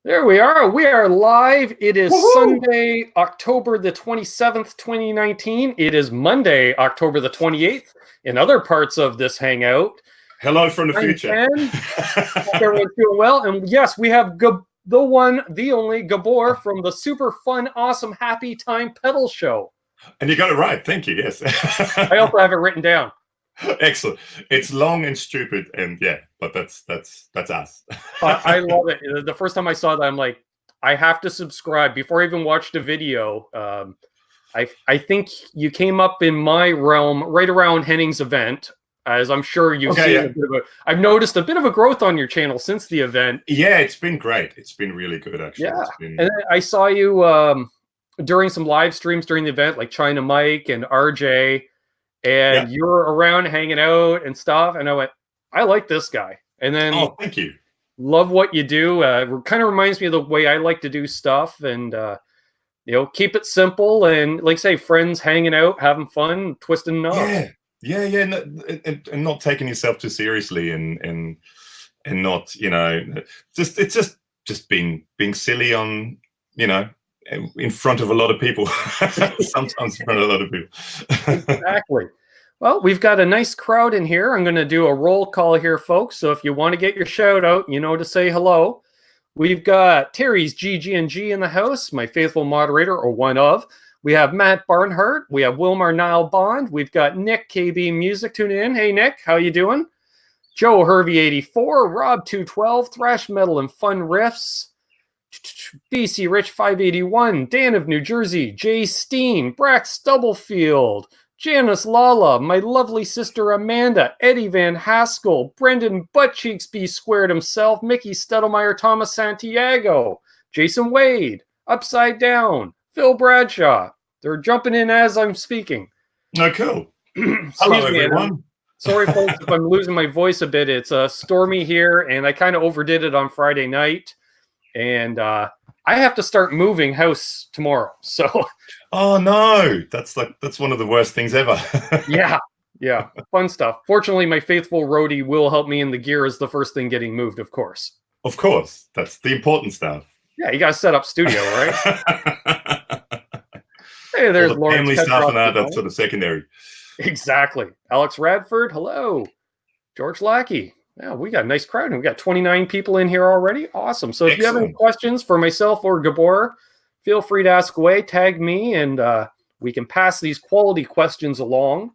There we are. We are live. It is Woohoo! Sunday, October the 27th, 2019. It is Monday, October the 28th. In other parts of this hangout. Hello from the I'm future. Ben. Hope everyone's doing well. And yes, we have the one, the only Gabor from the Super Fun, Awesome, Happy Time Pedal Show. And you got it right. Thank you. Yes. I also have it written down. Excellent. It's long and stupid, and yeah, but that's us. I love it. The first time I saw that, I'm like, I have to subscribe before I even watched the video. I think you came up in my realm right around Henning's event, as I'm sure you've seen. Yeah. I've noticed a bit of a growth on your channel since the event. Yeah, it's been great. It's been really good, actually. Yeah, and then I saw you during some live streams during the event, like China Mike and RJ. And you were around hanging out and stuff. And I went, I like this guy. And then, oh, thank you. Love what you do. It kind of reminds me of the way I like to do stuff. And, keep it simple. And like say, friends hanging out, having fun, twisting knobs. Yeah. And not taking yourself too seriously and not, just being silly on, in front of a lot of people. Sometimes in front of a lot of people. Exactly. Well, we've got a nice crowd in here. I'm going to do a roll call here, folks. So if you want to get your shout out, to say hello. We've got Terry's GG&G in the house, my faithful moderator, or one of. We have Matt Barnhart. We have Wilmar Nile Bond. We've got Nick KB Music tuning in. Hey, Nick, how you doing? Joe Hervey84, Rob 212, Thrash Metal and Fun Riffs. BC Rich 581, Dan of New Jersey, Jay Steen, Brax Stubblefield, Janice Lala, my lovely sister Amanda, Eddie Van Haskell, Brendan Buttcheeks B Squared himself, Mickey Stettlemyer, Thomas Santiago, Jason Wade, Upside Down, Phil Bradshaw. They're jumping in as I'm speaking. Oh, cool. Hello, everyone. Sorry, folks, if I'm losing my voice a bit. It's stormy here, and I kind of overdid it on Friday night. And I have to start moving house tomorrow. So, oh no, that's one of the worst things ever. yeah, fun stuff. Fortunately, my faithful roadie will help me in the gear as the first thing getting moved. Of course, that's the important stuff. Yeah, you got to set up studio, right? Hey, there's all the Lawrence family Petross stuff and that. That's sort of secondary. Exactly. Alex Radford, hello. George Lackey. Yeah, we got a nice crowd, and we got 29 people in here already. Awesome. So if you have any questions for myself or Gabor, feel free to ask away, tag me, and we can pass these quality questions along.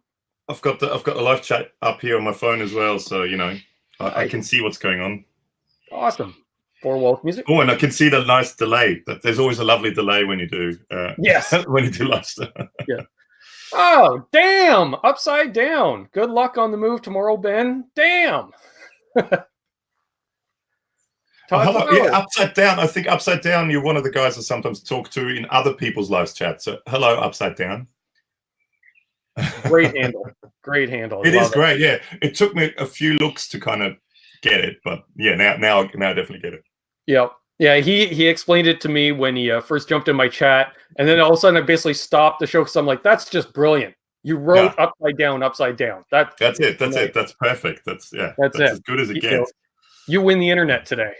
I've got the live chat up here on my phone as well, so I can see what's going on. Awesome. Four Walls Music. Oh, and I can see the nice delay. There's always a lovely delay when you do. Yes. When you do live stuff. Yeah. Oh, damn! Upside Down. Good luck on the move tomorrow, Ben. Damn. Upside Down. I think Upside Down, you're one of the guys I sometimes talk to in other people's live chats. So hello, Upside Down. Great handle. Great handle. It is great. Yeah, it took me a few looks to kind of get it, but yeah, now I definitely get it. Yep. Yeah, he explained it to me when he first jumped in my chat, and then all of a sudden I basically stopped the show because I'm like, that's just brilliant. You wrote upside down. That's it. That's it. That's perfect. That's as good as it gets. You win the internet today.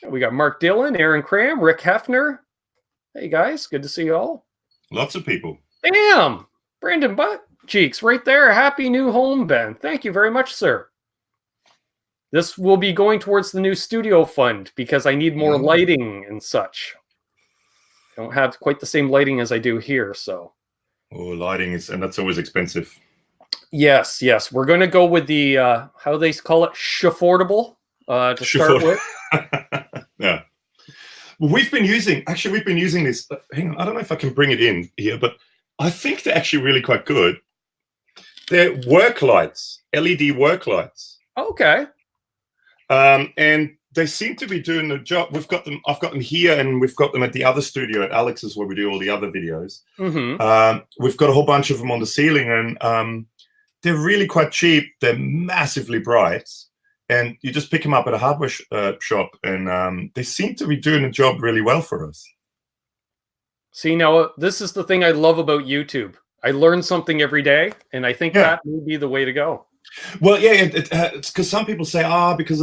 We got Mark Dillon, Aaron Cram, Rick Hefner. Hey guys, good to see you all. Lots of people. Damn, Brandon Buttcheeks right there. Happy new home, Ben. Thank you very much, sir. This will be going towards the new studio fund because I need more lighting and such. Don't have quite the same lighting as I do here, so. Oh, lighting and that's always expensive. Yes. We're going to go with the how they call it, shaffordable to start with. Yeah. Well, we've been using this. Hang on, I don't know if I can bring it in here, but I think they're actually really quite good. They're work lights, LED work lights. Okay. And they seem to be doing the job. I've got them here, and we've got them at the other studio at Alex's where we do all the other videos. We've got a whole bunch of them on the ceiling, and they're really quite cheap. They're massively bright, and you just pick them up at a hardware shop, and they seem to be doing the job really well for us. See, now this is the thing I love about YouTube. I learn something every day, and I think that may be the way to go. Well, yeah, it's because some people say, because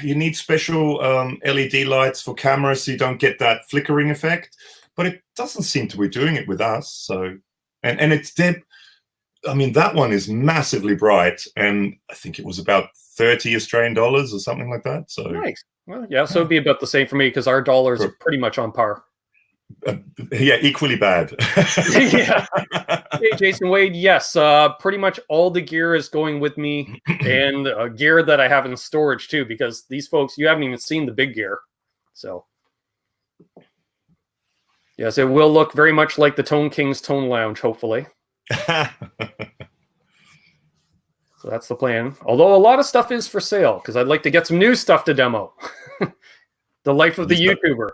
you need special LED lights for cameras so you don't get that flickering effect. But it doesn't seem to be doing it with us. So, and it's dead. I mean, that one is massively bright, and I think it was about 30 Australian dollars or something like that. So nice. Well, yeah, so it'd be about the same for me because our dollars are pretty much on par. Yeah, equally bad. Yeah. Hey, Jason Wade. Yes, pretty much all the gear is going with me, and gear that I have in storage too, because these folks, you haven't even seen the big gear. So, yes, it will look very much like the Tone King's Tone Lounge, hopefully. So that's the plan. Although a lot of stuff is for sale, because I'd like to get some new stuff to demo. The life of the YouTuber.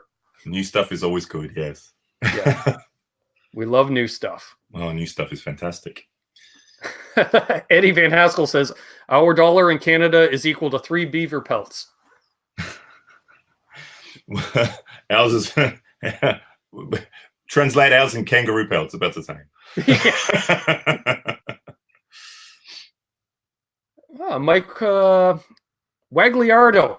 New stuff is always good, yes. Yeah. We love new stuff. Oh, new stuff is fantastic. Eddie Van Haskell says, our dollar in Canada is equal to 3 beaver pelts. Ours is... Translate ours in kangaroo pelts, about the same. Mike Wagliardo.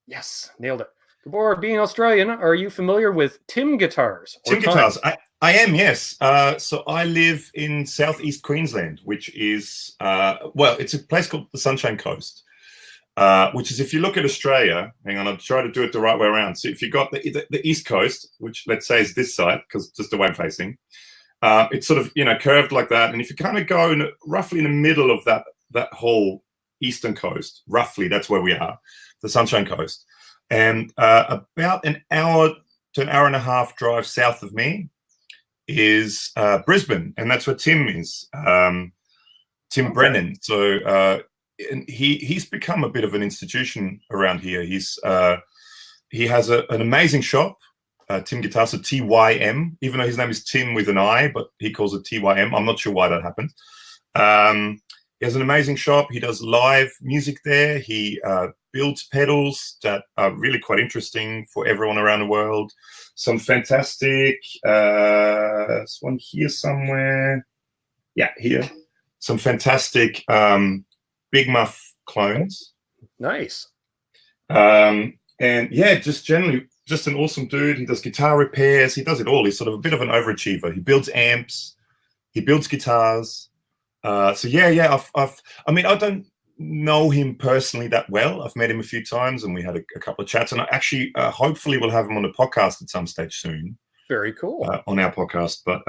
Yes, nailed it. Gabor, being Australian, are you familiar with Tim Guitars? Tim Guitars. I am, yes. So I live in southeast Queensland, which is, well, it's a place called the Sunshine Coast, which is, if you look at Australia, hang on, I'll try to do it the right way around. So if you've got the East Coast, which let's say is this side, because just the way I'm facing, it's sort of, curved like that. And if you kind of go roughly in the middle of that whole eastern coast, roughly, that's where we are, the Sunshine Coast. And about an hour to an hour and a half drive south of me is Brisbane, and that's where Tim is, Tim Brennan. So and he's become a bit of an institution around here. He has an amazing shop, Tim Guitars, so TYM, even though his name is Tim with an I, but he calls it TYM. I'm not sure why that happened. He has an amazing shop. He does live music there. He builds pedals that are really quite interesting for everyone around the world. Some fantastic, there's one here somewhere. Yeah, here. Some fantastic Big Muff clones. Nice. And yeah, just generally, just an awesome dude. He does guitar repairs. He does it all. He's sort of a bit of an overachiever. He builds amps. He builds guitars. So yeah. I mean, I don't know him personally that well. I've met him a few times, and we had a couple of chats. And I actually, hopefully, we'll have him on the podcast at some stage soon. Very cool. On our podcast. But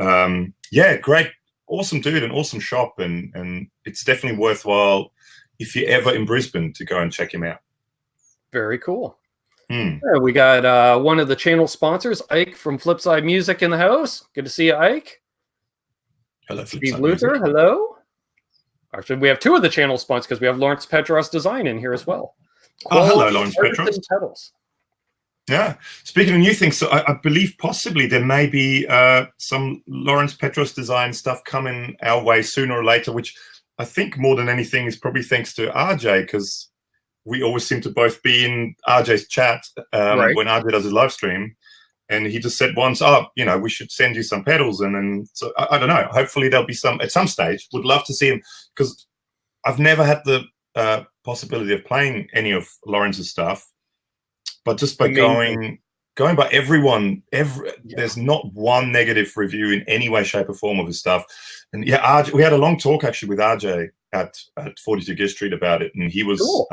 yeah, great, awesome dude, and awesome shop, and it's definitely worthwhile if you're ever in Brisbane to go and check him out. Very cool. We got one of the channel sponsors, Ike from Flipside Music, in the house. Good to see you, Ike. Hello, Steve Luther. Hello. Actually, we have two of the channel sponsors because we have Lawrence Petross Design in here as well. Oh, hello, Lawrence Petross. Pedals. Yeah. Speaking of new things, so I believe possibly there may be some Lawrence Petross Design stuff coming our way sooner or later, which I think more than anything is probably thanks to RJ, because we always seem to both be in RJ's chat when RJ does his live stream. And he just said once, we should send you some pedals. And then, so I don't know, hopefully there'll be some at some stage. Would love to see him, because I've never had the possibility of playing any of Lawrence's stuff. But just by going by everyone, there's not one negative review in any way, shape or form of his stuff. And yeah, RJ, we had a long talk actually with RJ at 42 Gear Street about it. And he was, cool.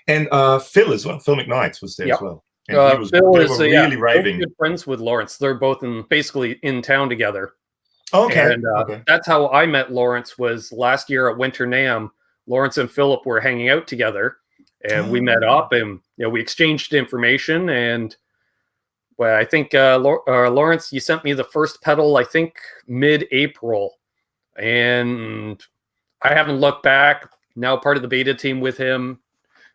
And Phil as well, Phil McKnight was there as well. And Phil is really raving. Good friends with Lawrence. They're both basically in town together. Okay. And that's how I met Lawrence, was last year at Winter NAMM. Lawrence and Philip were hanging out together, and we met up, and we exchanged information. And well, I think Lawrence, you sent me the first pedal, I think mid-April, and I haven't looked back. Now part of the beta team with him.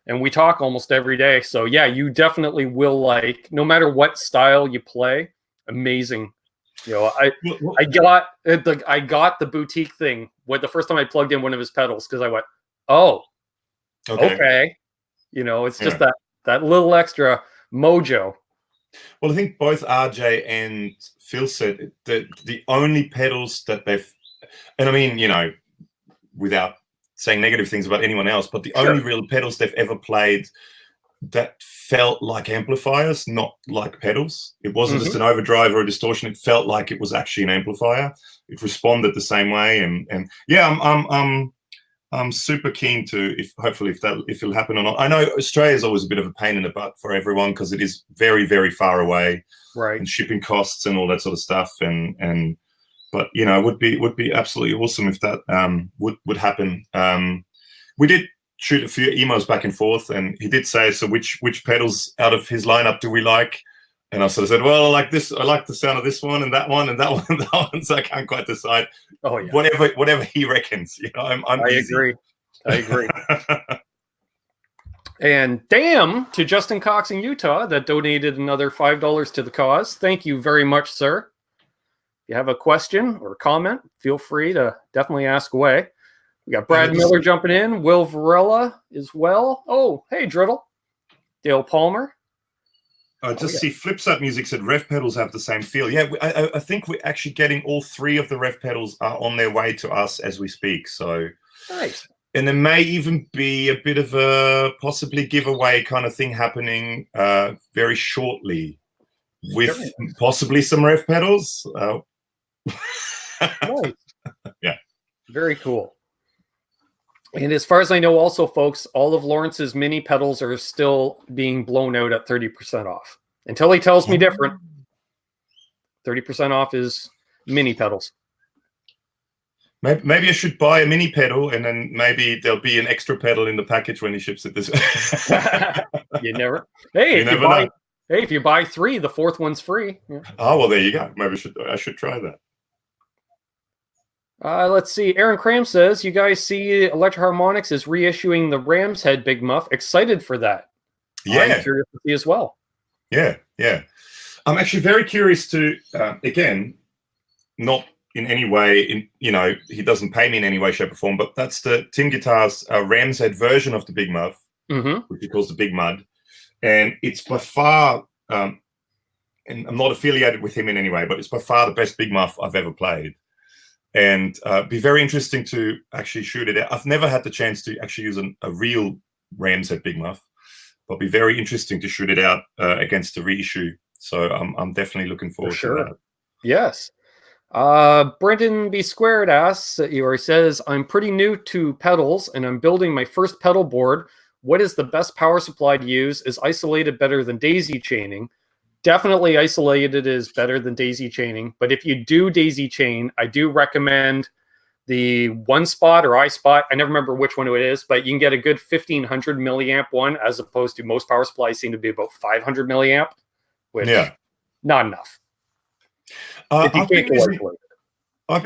And we talk almost every day. So yeah, you definitely will like, no matter what style you play, amazing. I got the boutique thing when the first time I plugged in one of his pedals, because I went, oh, okay. It's just that little extra mojo. Well, I think both RJ and Phil said that the only pedals that they've, and I mean, without saying negative things about anyone else, but the only real pedals they've ever played that felt like amplifiers, not like pedals. It wasn't just an overdrive or a distortion. It felt like it was actually an amplifier. It responded the same way, and yeah, I'm super keen to hopefully if it'll happen or not. I know Australia is always a bit of a pain in the butt for everyone because it is very, very far away, right? And shipping costs and all that sort of stuff, but you know, it would be absolutely awesome if that would happen. We did shoot a few emails back and forth, and he did say, so which pedals out of his lineup do we like? And I sort of said, well, I like this. I like the sound of this one and that one and that one and that one. So I can't quite decide. Oh yeah. Whatever he reckons. You know, I agree. I agree. And damn to Justin Cox in Utah that donated another $5 to the cause. Thank you very much, sir. If you have a question or comment, feel free to definitely ask away. We got Brad Miller jumping in, Will Varela as well. Oh, hey, Driddle. Dale Palmer. I just see Flipside Music said ref pedals have the same feel. Yeah, I think we're actually getting all 3 of the ref pedals are on their way to us as we speak. So nice. And there may even be a bit of a possibly giveaway kind of thing happening very shortly with possibly some ref pedals. Nice. Yeah. Very cool. And as far as I know, also, folks, all of Lawrence's mini pedals are still being blown out at 30% off. Until he tells me different, 30% off is mini pedals. Maybe I should buy a mini pedal, and then maybe there'll be an extra pedal in the package when he ships it. This. You never. Hey, if you buy 3, the 4th one's free. Yeah. Oh well, there you go. Maybe I should try that. Let's see. Aaron Cram says, you guys see Electro-Harmonix is reissuing the Ram's Head Big Muff. Excited for that. Yeah. I'm curious to see as well. Yeah, yeah. I'm actually very curious to, again, not in any way, he doesn't pay me in any way, shape, or form, but that's the Tim Guitars Ram's Head version of the Big Muff, which he calls the Big Mud. And it's by far, and I'm not affiliated with him in any way, but it's by far the best Big Muff I've ever played. And be very interesting to actually shoot it out. I've never had the chance to actually use a real Ram's Head Big Muff, but be very interesting to shoot it out against a reissue. So I'm definitely looking forward to that. Yes. Brendan B. Squared asks, or says, I'm pretty new to pedals and I'm building my first pedal board. What is the best power supply to use? Is isolated better than daisy chaining? Definitely isolated is better than daisy chaining. But if you do daisy chain, I do recommend the One Spot or iSpot. I never remember which one it is, but you can get a good 1500 milliamp one as opposed to most power supplies seem to be about 500 milliamp, which not enough. I've been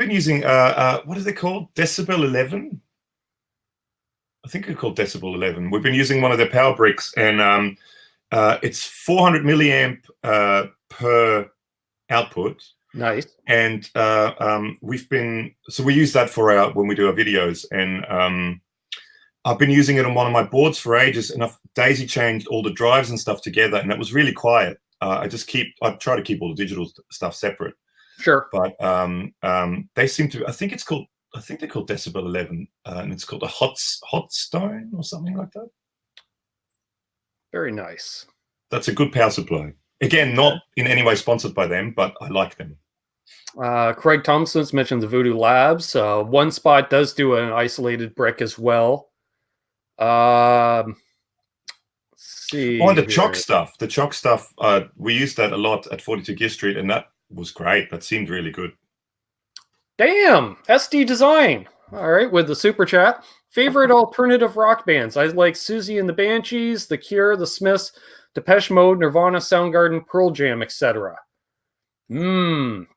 using what are they called? Decibel 11? I think they're called Decibel 11. We've been using one of their power bricks, and it's 400 milliamp per output. Nice. And we use that for when we do our videos, and I've been using it on one of my boards for ages, and I've daisy chained all the drives and stuff together, and it was really quiet. I try to keep all the digital stuff separate. Sure. But they seem to, I think they're called Decibel 11, and it's called a Hot Stone or something like that. Very nice. That's a good power supply. Again, not in any way sponsored by them, but I like them. Craig Thompson's mentioned the Voodoo Labs. One Spot does do an isolated brick as well. Let's see. Oh, and the Choc stuff. The Choc stuff, we used that a lot at 42 Gear Street, and that was great. That seemed really good. Damn, SD Design. All right, with the super chat. Favorite alternative rock bands. I like Susie and the Banshees, The Cure, The Smiths, Depeche Mode, Nirvana, Soundgarden, Pearl Jam, etc.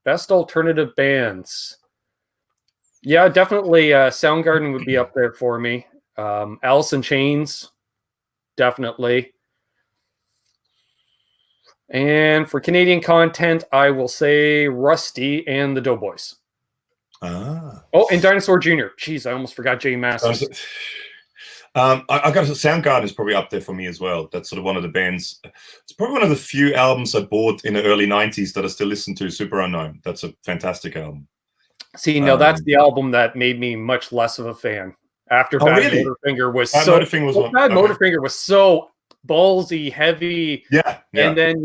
Best alternative bands. Yeah, definitely Soundgarden would be up there for me. Alice in Chains, definitely. And for Canadian content, I will say Rusty and the Doughboys. Oh, and Dinosaur Jr. Jeez, I almost forgot Jay Masters. I got to say, Soundgarden is probably up there for me as well. That's sort of one of the bands. It's probably one of the few albums I bought in the early 90s that I still listen to, Super Unknown. That's a fantastic album. See, no, that's the album that made me much less of a fan after Oh, Bad really? Motorfinger was Bad so Motorfinger was well, one. Bad Okay. Motorfinger was so ballsy, heavy, Yeah. and then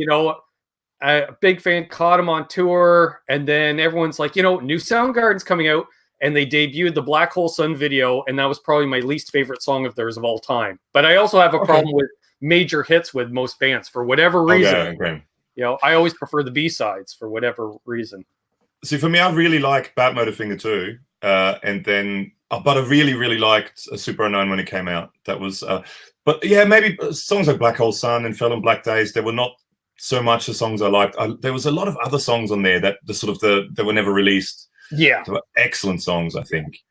a big fan caught him on tour, and then everyone's like, new Soundgarden's coming out, and they debuted the Black Hole Sun video, and that was probably my least favorite song of theirs of all time. But I also have a problem with major hits with most bands for whatever reason. Okay. I always prefer the B-sides for whatever reason. See, for me, I really like Bad Motorfinger too, and then, but I really, really liked Super Unknown when it came out. That was, but yeah, maybe songs like Black Hole Sun and Fell on Black Days, they were not so much the songs I liked. There was a lot of other songs on there that that were never released. Yeah, they were excellent songs, I think.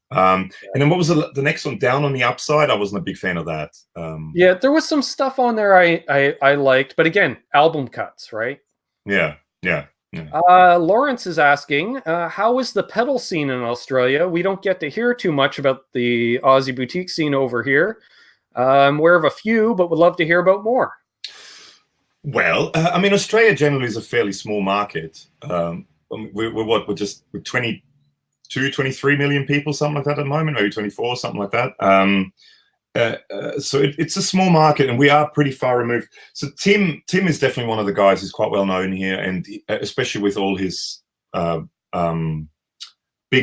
And then what was the next one? Down on the Upside. I wasn't a big fan of that. Yeah, there was some stuff on there I liked, but again, album cuts, right? Yeah. Lawrence is asking, how is the pedal scene in Australia? We don't get to hear too much about the Aussie boutique scene over here. I'm aware of a few, but would love to hear about more. Well, I mean, Australia generally is a fairly small market. We're just 22, 23 million people, something like that at the moment, maybe 24, something like that. So it's a small market, and we are pretty far removed. So Tim is definitely one of the guys who's quite well known here, and especially with all his Big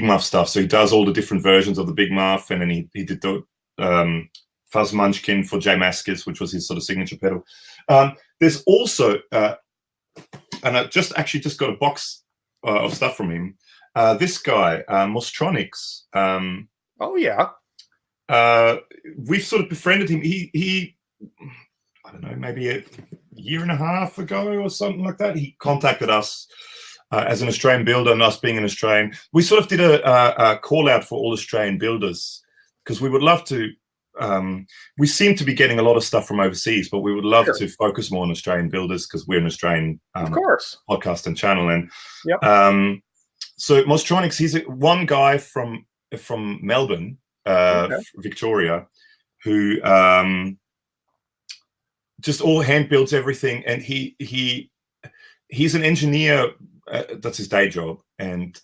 Muff stuff. So he does all the different versions of the Big Muff, and then he did the Fuzz Munchkin for Jay Mascis, which was his sort of signature pedal. There's also, and I just got a box of stuff from him. This guy, Mostronics. Oh yeah. We've sort of befriended him. He I don't know, maybe a year and a half ago or something like that. He contacted us as an Australian builder, and us being an Australian, we sort of did a call out for all Australian builders, because we would love to. We seem to be getting a lot of stuff from overseas, but we would love to focus more on Australian builders, because we're an Australian of course podcast and channel. And so Mostronics, he's one guy from Melbourne, Victoria, who just all hand builds everything, and he's an engineer. That's his day job, and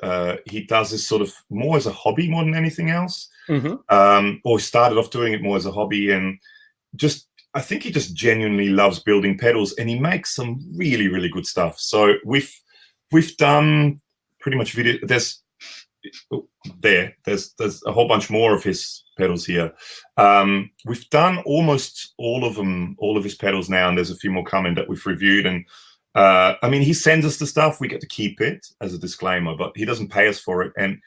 he does this sort of more as a hobby more than anything else. Or started off doing it more as a hobby, and I think he just genuinely loves building pedals, and he makes some really, really good stuff. So we've done pretty much video. There's a whole bunch more of his pedals here. We've done almost all of his pedals now, and there's a few more coming that we've reviewed. And I mean, he sends us the stuff, we get to keep it as a disclaimer, but he doesn't pay us for it. And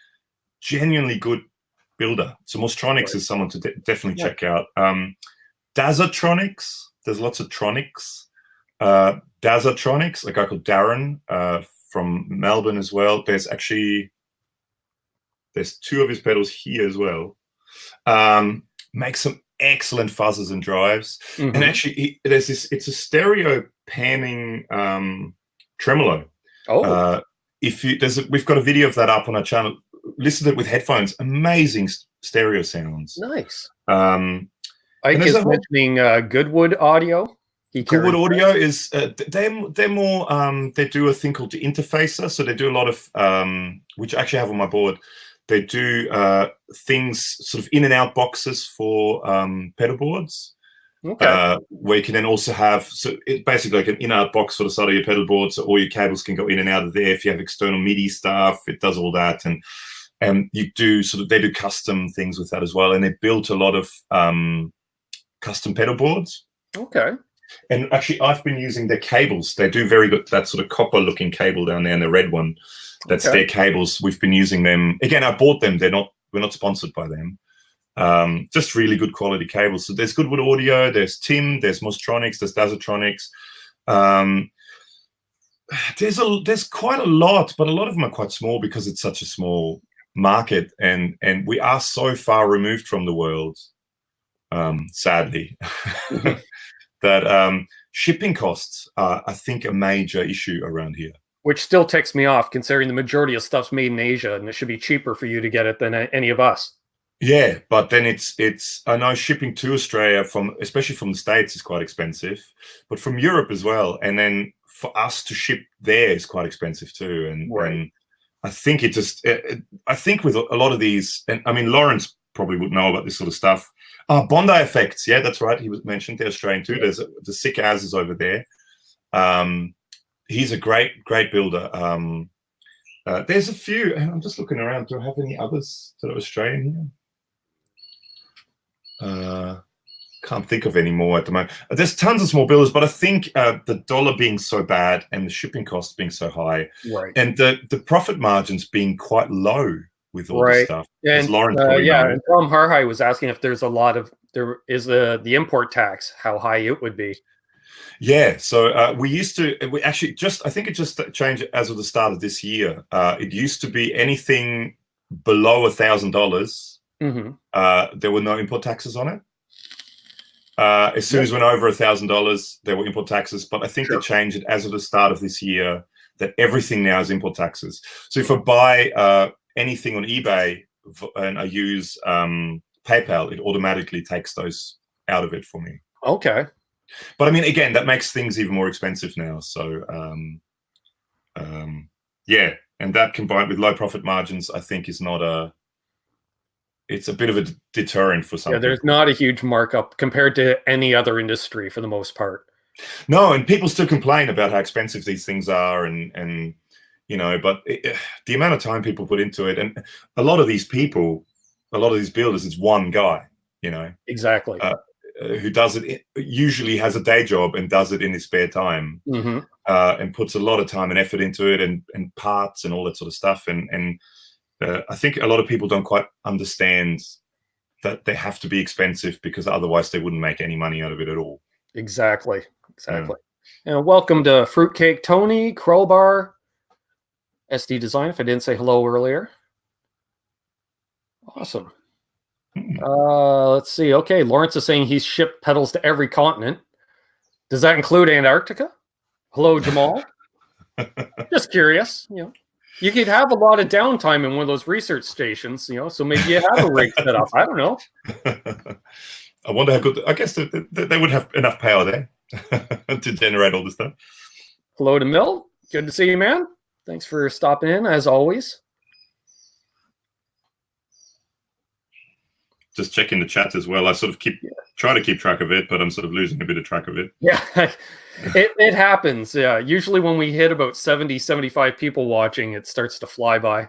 genuinely good builder. So Mostronics is someone to definitely check out. Dazatronics, there's lots of tronics. Dazatronics, a guy called Darren from Melbourne as well. There's two of his pedals here as well. Makes some excellent fuzzes and drives. And actually, it's a stereo panning tremolo. We've got a video of that up on our channel. Listen to it with headphones. Amazing stereo sounds. Nice. Ike is mentioning Goodwood Audio. Goodwood Audio is they're more they do a thing called the interfacer. So they do a lot of which I actually have on my board. They do things sort of in and out boxes for pedal boards. Where you can then also have, it's basically like an in-out box for the side of your pedal board, so all your cables can go in and out of there. If you have external MIDI stuff, it does all that. And you do they do custom things with that as well. And they built a lot of custom pedal boards. And actually, I've been using their cables. They do very good, that sort of copper-looking cable down there, and the red one. That's their cables. We've been using them. Again, I bought them. We're not sponsored by them. Just really good quality cables. So there's Goodwood Audio, there's Tim, there's Mostronics, there's Dazatronics. There's quite a lot, but a lot of them are quite small because it's such a small market, and we are so far removed from the world, sadly, that shipping costs are, I think, a major issue around here. Which still ticks me off, considering the majority of stuff's made in Asia, and it should be cheaper for you to get it than any of us. Yeah, but then it's I know shipping to Australia especially from the States is quite expensive, but from Europe as well. And then for us to ship there is quite expensive too. And I think I think with a lot of these, and I mean, Lawrence probably would know about this sort of stuff. Bondi Effects, yeah, that's right. He was mentioned. They're Australian too. There's the Sick As is over there. He's a great builder. There's a few, and I'm just looking around. Do I have any others that are Australian here? Can't think of any more at the moment. There's tons of small builders, but I think the dollar being so bad and the shipping costs being so high, right, and the profit margins being quite low with all this stuff. And and Tom Harhai was asking if there's there is the import tax, how high it would be. Yeah, so we actually I think it just changed as of the start of this year. It used to be anything below $1,000. There were no import taxes on it. As soon as it went over $1,000, there were import taxes. But I think they changed it as of the start of this year that everything now is import taxes. So if I buy anything on eBay and I use PayPal, it automatically takes those out of it for me. Okay. But I mean, again, that makes things even more expensive now. So, yeah, and that combined with low profit margins, I think is not it's a bit of a deterrent for some. Yeah, there's not a huge markup compared to any other industry for the most part. No, and people still complain about how expensive these things are, and you know, but the amount of time people put into it, and a lot of these builders, it's one guy, you know. Exactly. Who does it, usually has a day job and does it in his spare time, and puts a lot of time and effort into it, and parts and all that sort of stuff. And I think a lot of people don't quite understand that they have to be expensive, because otherwise they wouldn't make any money out of it at all. Exactly. And welcome to Fruitcake Tony, Crowbar, SD Design, if I didn't say hello earlier. Awesome. Let's see. Okay, Lawrence is saying he's shipped pedals to every continent. Does that include Antarctica? Hello, Jamal. Just curious. You know, you could have a lot of downtime in one of those research stations. You know, so maybe you have a rig set up. I don't know. I wonder how good. I guess they would have enough power there to generate all this stuff. Hello to Mill. Good to see you, man. Thanks for stopping in as always. Just checking the chat as well. I sort of try to keep track of it, but I'm sort of losing a bit of track of it. Yeah, it happens. Yeah, usually when we hit about 70, 75 people watching, it starts to fly by.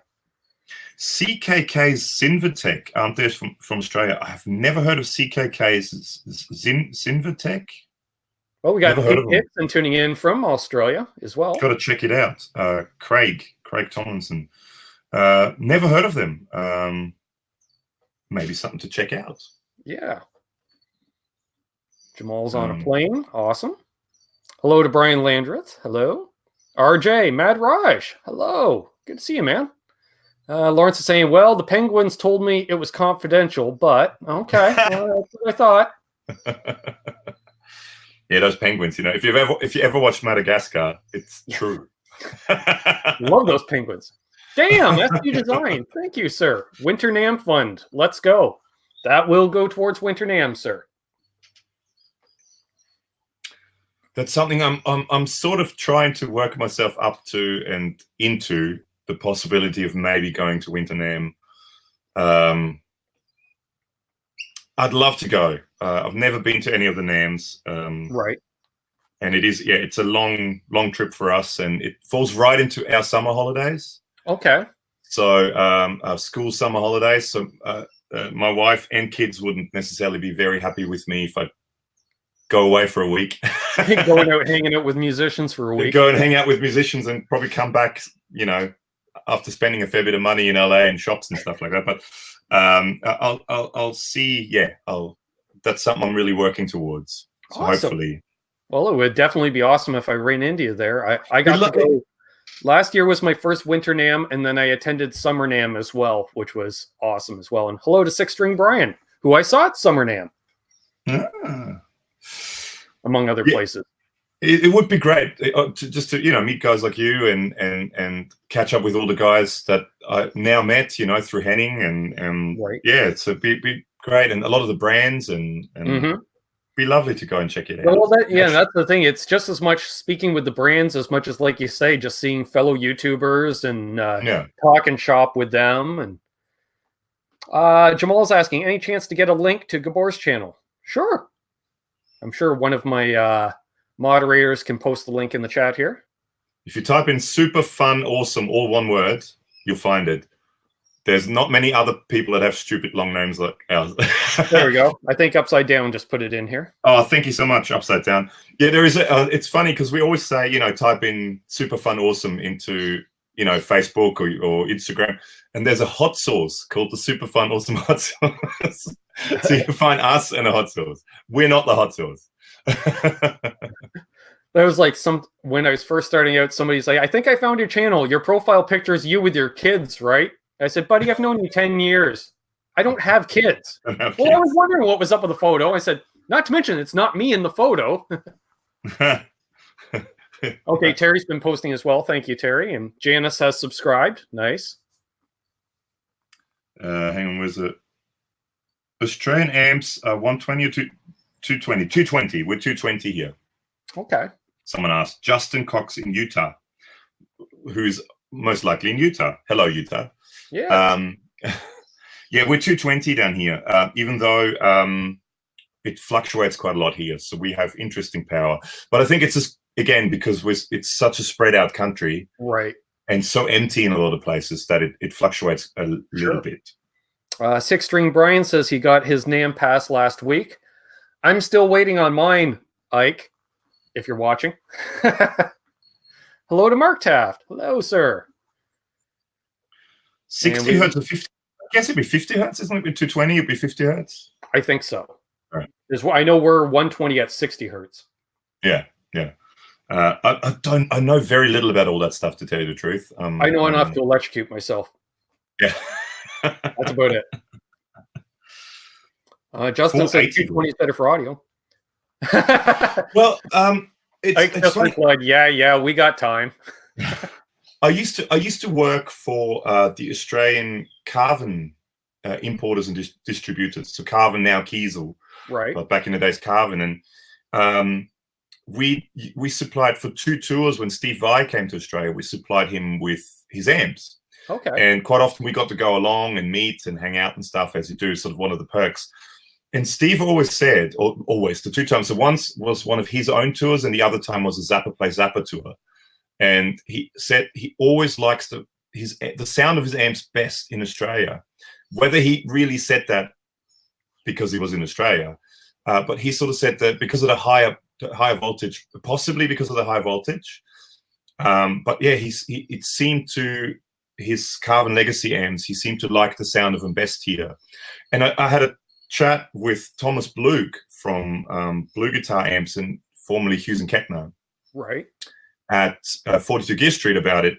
CKK's Sinvatec, aren't they from Australia? I've never heard of CKK's Sinvatec. Well, we got hits and tuning in from Australia as well. Got to check it out. Craig Tomlinson. Never heard of them. Maybe something to check out. Yeah. Jamal's on a plane. Awesome. Hello to Brian Landreth. Hello. RJ, Mad Raj. Hello. Good to see you, man. Lawrence is saying, well, the Penguins told me it was confidential, but okay. Well, that's what I thought. Yeah, those penguins, you know, if you ever watched Madagascar, it's true. Love those penguins. Damn, SU Design. Thank you, sir. Winter NAM Fund. Let's go. That will go towards Winter NAM, sir. That's something I'm sort of trying to work myself up to and into, the possibility of maybe going to Winter NAM. I'd love to go. I've never been to any of the NAMs. Right. And it's a long trip for us, and it falls right into our summer holidays. Okay. So our school summer holidays. So my wife and kids wouldn't necessarily be very happy with me if I go away for a week. Going out, hanging out with musicians for a week. Go and hang out with musicians and probably come back, you know, after spending a fair bit of money in LA and shops and stuff like that. But I'll see. Yeah, that's something I'm really working towards. So awesome. Hopefully. Well, it would definitely be awesome if I ran into you there. I got to go. Last year was my first Winter NAM, and then I attended Summer NAM as well, which was awesome as well. And hello to Six String Brian, who I saw at Summer NAM, among other places. It would be great to you know, meet guys like you and catch up with all the guys that I now met, you know, through Henning and right. Yeah, it's be great, and a lot of the brands and be lovely to go and check it out. Well, that's the thing. It's just as much speaking with the brands as much as, like you say, just seeing fellow YouTubers and talk and shop with them. And Jamal's asking, any chance to get a link to Gabor's channel? Sure. I'm sure one of my moderators can post the link in the chat here. If you type in super fun awesome, all one word, you'll find it. There's not many other people that have stupid long names like ours. There we go. I think Upside Down just put it in here. Oh, thank you so much, Upside Down. Yeah, there is. It's funny because we always say, type in super fun awesome into, Facebook or Instagram, and there's a hot sauce called the super fun awesome hot sauce. So you can find us and a hot sauce. We're not the hot sauce. That was like when I was first starting out, somebody's like, I think I found your channel. Your profile picture is you with your kids, right? I said, buddy, I've known you 10 years. I don't have kids. I was wondering what was up with the photo. I said, not to mention, it's not me in the photo. Okay, Terry's been posting as well. Thank you, Terry. And Janice has subscribed. Nice. Hang on, where's it? Australian amps 120 or 220? 220. We're 220 here. Okay. Someone asked. Justin Cox in Utah, who's most likely in Utah. Hello, Utah. Yeah. Yeah, we're 220 down here, even though it fluctuates quite a lot here. So we have interesting power. But I think it's just, again, because it's such a spread out country. Right. And so empty in a lot of places that it fluctuates a little bit. Six String Brian says he got his NAMM pass last week. I'm still waiting on mine, Ike, if you're watching. Hello to Mark Taft. Hello, sir. 60 hertz or 50? I guess it'd be 50 hertz, isn't it? With 220, it'd be 50 hertz. I think so. Right. I know we're 120 at 60 hertz. Yeah, yeah. I know very little about all that stuff, to tell you the truth. I know enough to electrocute myself. Yeah. That's about it. Justin said 220 is better for audio. Well, it's funny. Like, yeah, we got time. I used to work for the Australian Carvin importers and distributors. So Carvin, now Kiesel, right? But back in the days, Carvin, and we supplied for 2 tours when Steve Vai came to Australia. We supplied him with his amps. Okay. And quite often we got to go along and meet and hang out and stuff, as you do, sort of one of the perks. And Steve always said, or always, the 2 times. So once was one of his own tours, and the other time was a Zappa Play Zappa tour. And he said he always likes the sound of his amps best in Australia. Whether he really said that because he was in Australia, but he sort of said that because of the higher voltage, possibly because of the high voltage. But yeah, it seemed to his Carvin Legacy amps, he seemed to like the sound of them best here. And I had a chat with Thomas Blug from Blue Guitar Amps, and formerly Hughes and Kettner. Right. At 42 Gear Street about it,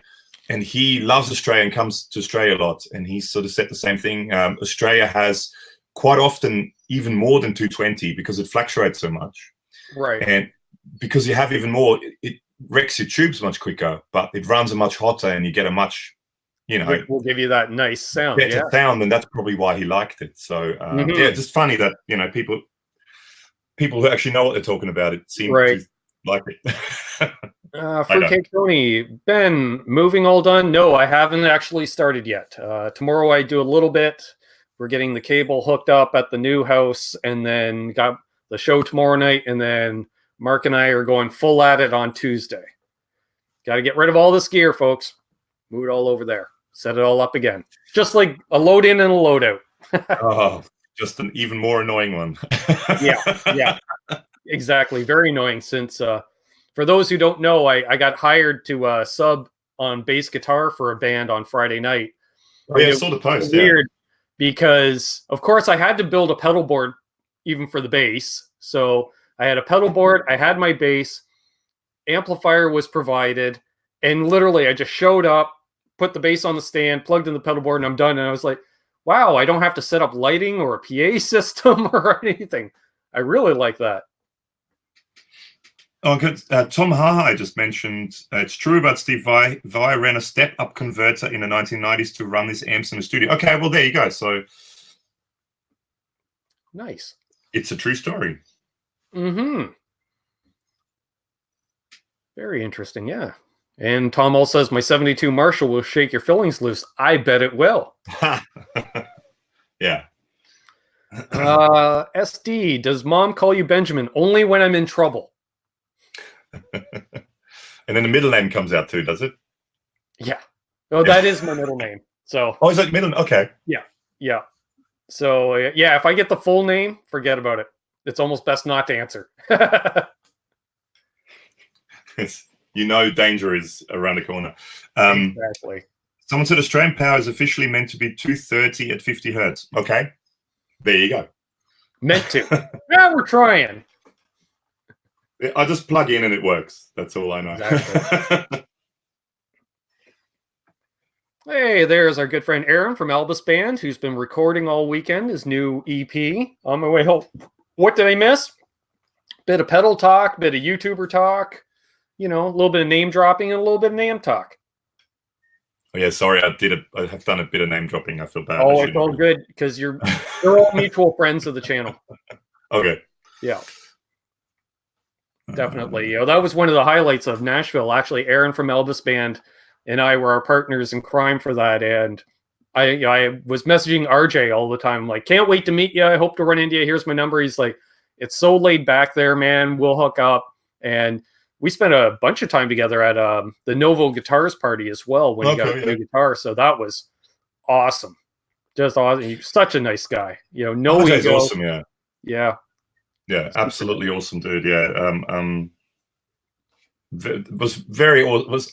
and he loves Australia and comes to Australia a lot, and he sort of said the same thing. Australia has quite often even more than 220 because it fluctuates so much, right? And because you have even more, it wrecks your tubes much quicker, but it runs a much hotter, and you get a much, it will give you that nice sound, better sound, and that's probably why he liked it. So yeah, just funny that people who actually know what they're talking about it seem to like it. Fruitcake Tony, Ben, moving all done? No, I haven't actually started yet. Tomorrow I do a little bit. We're getting the cable hooked up at the new house, and then got the show tomorrow night, and then Mark and I are going full at it on Tuesday. Got to get rid of all this gear, folks. Move it all over there. Set it all up again. Just like a load in and a load out. Oh, just an even more annoying one. Yeah, exactly. Very annoying since... for those who don't know, I got hired to sub on bass guitar for a band on Friday night. Oh, yeah, I saw the post. Weird because, of course, I had to build a pedal board even for the bass. So I had a pedal board, I had my bass, amplifier was provided, and literally I just showed up, put the bass on the stand, plugged in the pedal board, and I'm done. And I was like, wow, I don't have to set up lighting or a PA system or anything. I really like that. Oh, good. Tom Haha just mentioned, it's true about Steve Vai. Vai ran a step-up converter in the 1990s to run his amps in the studio. Okay, well, there you go. So nice. It's a true story. Mm-hmm. Very interesting, yeah. And Tom also says, my 72 Marshall will shake your fillings loose. I bet it will. Yeah. SD, does mom call you Benjamin only when I'm in trouble? And then the middle name comes out too, does it? Yeah. Oh, that is my middle name. So. Oh, is that middle? Okay. Yeah. Yeah. So yeah, if I get the full name, forget about it. It's almost best not to answer. You know, danger is around the corner. Exactly. Someone said Australian power is officially meant to be 230 at 50 hertz. Okay. There you go. Meant to. Yeah, we're trying. I just plug in and it works. That's all I know. Exactly. Hey, there's our good friend Aaron from Albus Band, who's been recording all weekend his new EP. On my way home. What did I miss? Bit of pedal talk, bit of YouTuber talk, you know, a little bit of name dropping and a little bit of name talk. Oh yeah, sorry, I have done a bit of name dropping. I feel bad. Oh, it's all good because they're all mutual friends of the channel. Okay. Yeah. Definitely. You know, that was one of the highlights of Nashville. Actually, Aaron from Elvis Band and I were our partners in crime for that. And I was messaging RJ all the time, like, can't wait to meet you. I hope to run into you. Here's my number. He's like, it's so laid back there, man. We'll hook up. And we spent a bunch of time together at the Novo Guitars party as well when he got a new guitar. So that was awesome. Just awesome. He's such a nice guy. You know, no ego. Awesome, yeah. Yeah. Yeah, absolutely awesome, dude. Yeah. It was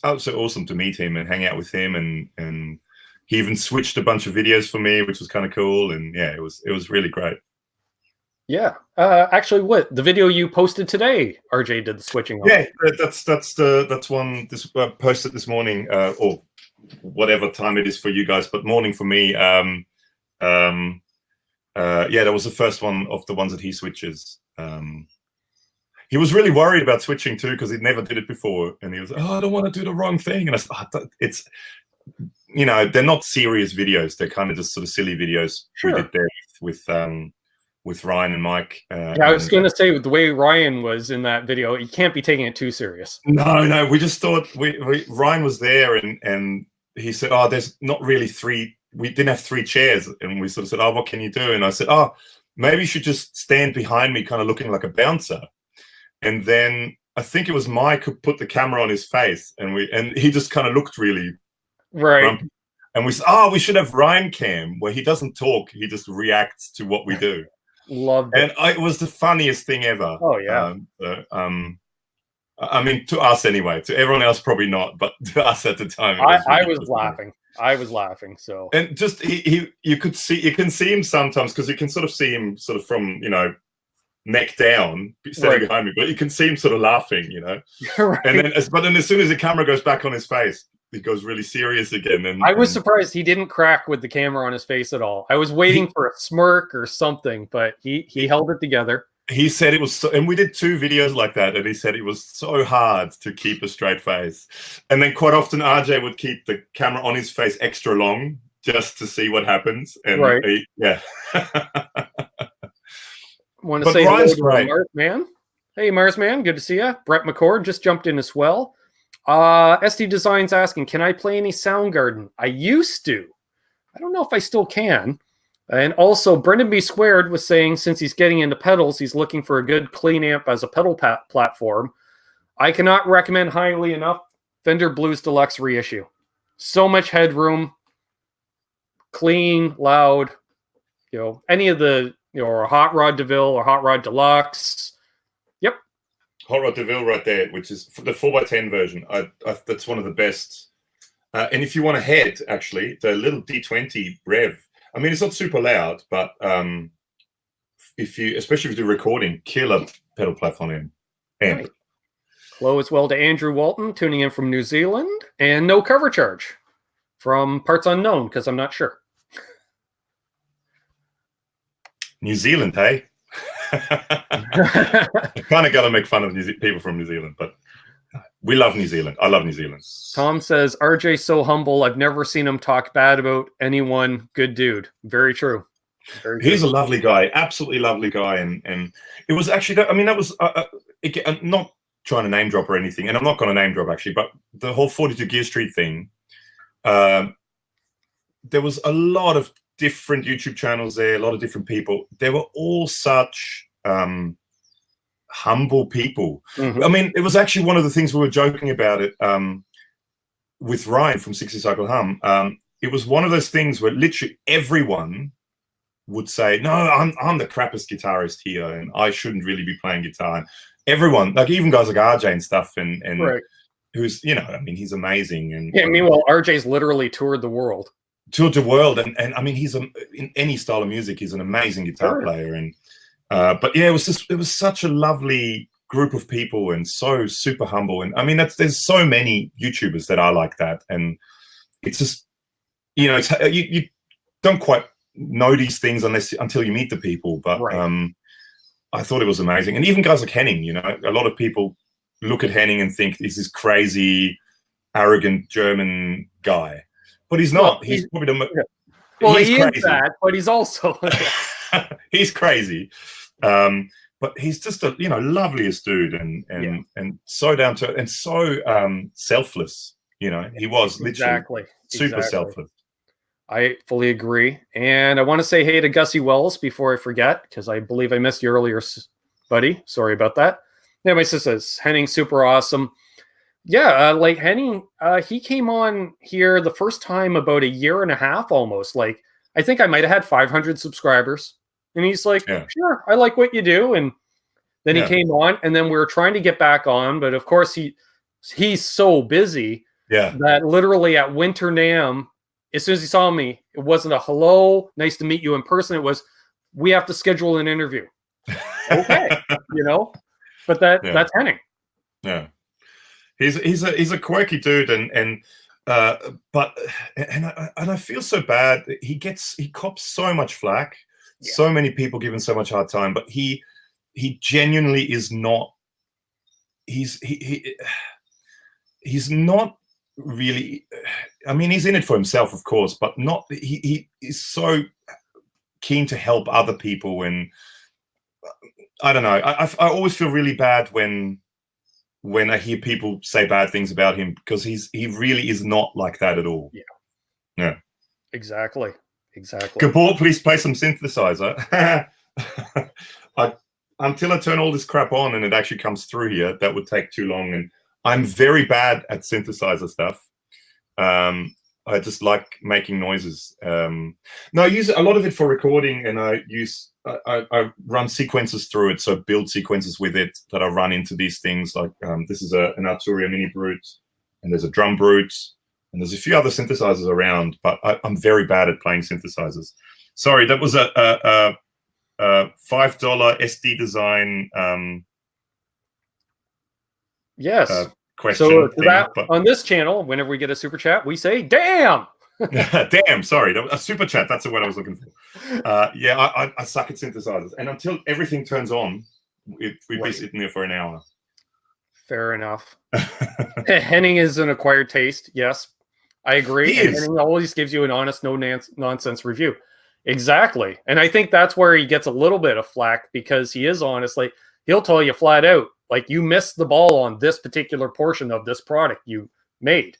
absolutely awesome to meet him and hang out with him, and he even switched a bunch of videos for me, which was kind of cool. And yeah, it was really great. Yeah. Actually, what the video you posted today, RJ did the switching on. Yeah, that's one this posted this morning, or whatever time it is for you guys, but morning for me. Yeah, that was the first one of the ones that he switches. He was really worried about switching too because he'd never did it before, and he was, oh, I don't want to do the wrong thing. And I said, oh, it's, you know, they're not serious videos; they're kind of just sort of silly videos. Sure. We did there with Ryan and Mike. Yeah, I was going to say, with the way Ryan was in that video, you can't be taking it too serious. No, we just thought Ryan was there, and he said, oh, there's not really we didn't have 3 chairs, and we sort of said, oh, what can you do? And I said, oh, maybe you should just stand behind me, kind of looking like a bouncer. And then I think it was Mike who put the camera on his face, and he just kind of looked really grumpy. And we said, oh, we should have Ryan cam, where he doesn't talk, he just reacts to what we do. Loved it. And it was the funniest thing ever. Oh yeah. I mean, to us anyway. To everyone else, probably not, but to us at the time, I was laughing. I was laughing. So, and just you can see him sometimes, because you can sort of see him sort of from, you know, neck down, standing behind me, but you can see him sort of laughing, you know. Right. And then, as soon as the camera goes back on his face, he goes really serious again. And I was surprised he didn't crack with the camera on his face at all. I was waiting for a smirk or something, but he held it together. He said it was so, and we did 2 videos like that, and he said it was so hard to keep a straight face. And then quite often RJ would keep the camera on his face extra long just to see what happens. And yeah. Want to say hello to Mars Man. Hey, Mars Man, good to see you. Brett McCord just jumped in as well. SD Design's asking, can I play any Soundgarden? I used to. I don't know if I still can. And also, Brendan B. Squared was saying, since he's getting into pedals, he's looking for a good clean amp as a pedal platform. I cannot recommend highly enough Fender Blues Deluxe reissue. So much headroom, clean, loud. You know, any of the, you know, or Hot Rod DeVille or Hot Rod Deluxe. Yep. Hot Rod DeVille right there, which is the 4x10 version. That's one of the best. And if you want a head, actually, the little D20 Rev. I mean, it's not super loud, but especially if you do recording, killer pedal platform amp. Right. Hello as well to Andrew Walton, tuning in from New Zealand, and no cover charge from Parts Unknown, because I'm not sure. New Zealand, hey? I kind of got to make fun of people from New Zealand, but we love New Zealand. I love New Zealand. Tom says, RJ's so humble. I've never seen him talk bad about anyone. Good dude. Very true. He's a lovely guy. Absolutely lovely guy. And it was actually, I mean, that was, I'm not trying to name drop or anything, and I'm not going to name drop actually, but the whole 42 Gear Street thing, there was a lot of different YouTube channels there, a lot of different people. They were all such humble people. I mean, it was actually one of the things we were joking about it with Ryan from 60 Cycle Hum. It was one of those things where literally everyone would say, no, I'm the crappiest guitarist here and I shouldn't really be playing guitar. And everyone, like even guys like RJ and stuff, and right. who's, you know, I mean, he's amazing. And yeah, meanwhile, RJ's literally toured the world. And I mean, he's in any style of music, he's an amazing guitar player. And but yeah, it was such a lovely group of people and so super humble. And I mean, there's so many YouTubers that are like that, and it's just, you know, you don't quite know these things until you meet the people. But I thought it was amazing. And even guys like Henning, you know, a lot of people look at Henning and think he's this crazy, arrogant German guy, but he's not. He's probably the he is that, but he's also he's crazy. But he's just a, you know, loveliest dude, and so down to and so selfless. You know, he was literally super selfless. I fully agree. And I want to say hey to Gussie Wells before I forget, because I believe I missed you earlier, buddy. Sorry about that. Yeah, my sister says, Henning, super awesome. Yeah, like Henning, he came on here the first time about a year and a half almost. Like, I think I might have had 500 subscribers. And he's like, sure, I like what you do. And then he came on, and then we were trying to get back on. But of course, he's so busy that literally at Winter NAMM, as soon as he saw me, it wasn't a hello, nice to meet you in person. It was, we have to schedule an interview. Okay, you know, but that's Henning. Yeah, he's a quirky dude, and I feel so bad. He cops so much flack. Yeah. So many people give him so much hard time, but he genuinely is not. He's not really. I mean, he's in it for himself, of course, but not. He is so keen to help other people, and I don't know. I always feel really bad when I hear people say bad things about him, because he really is not like that at all. Yeah. Exactly. Gabor, please play some synthesizer. Until I turn all this crap on and it actually comes through here, that would take too long. And I'm very bad at synthesizer stuff. I just like making noises. No, I use a lot of it for recording, and I run sequences through it, so build sequences with it that I run into these things. Like this is an Arturia Mini Brute, and there's a Drum Brute, and there's a few other synthesizers around, but I'm very bad at playing synthesizers. Sorry, that was a $5 SD Design. Yes. Question. So on this channel, whenever we get a super chat, we say, damn. Damn, sorry. A super chat, that's the word I was looking for. Yeah, I suck at synthesizers. And until everything turns on, we'd be sitting there for an hour. Fair enough. Henning is an acquired taste. Yes, I agree. Henning always gives you an honest, no-nonsense review. Exactly. And I think that's where he gets a little bit of flack, because he is honest. Like, he'll tell you flat out, like, you missed the ball on this particular portion of this product you made.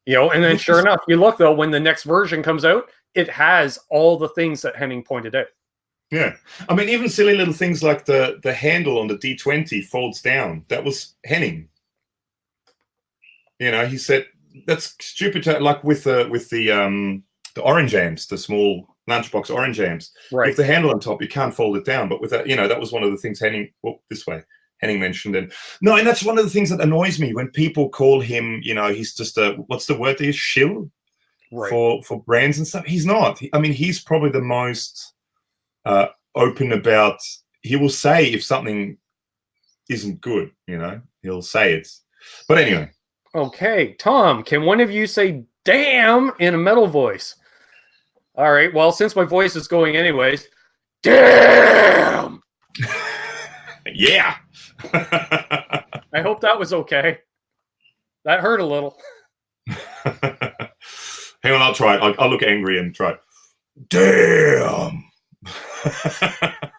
You know, and then sure enough, you look, though, when the next version comes out, it has all the things that Henning pointed out. Yeah. I mean, even silly little things like the handle on the D20 folds down. That was Henning. You know, he said, that's stupid. Like with the orange amps, the small lunchbox orange amps. Right. With the handle on top, you can't fold it down. But with that, you know, that was one of the things Henning, Henning mentioned. And that's one of the things that annoys me when people call him, you know, he's just what's the word? He's shill for brands and stuff. He's not. I mean, he's probably the most open about. He will say if something isn't good, you know, he'll say it. But anyway. Okay, Tom, can one of you say damn in a metal voice? All right, well, since my voice is going anyways, damn! Yeah. I hope that was okay. That hurt a little. Hang on, I'll try it. I'll look angry and try it. Damn!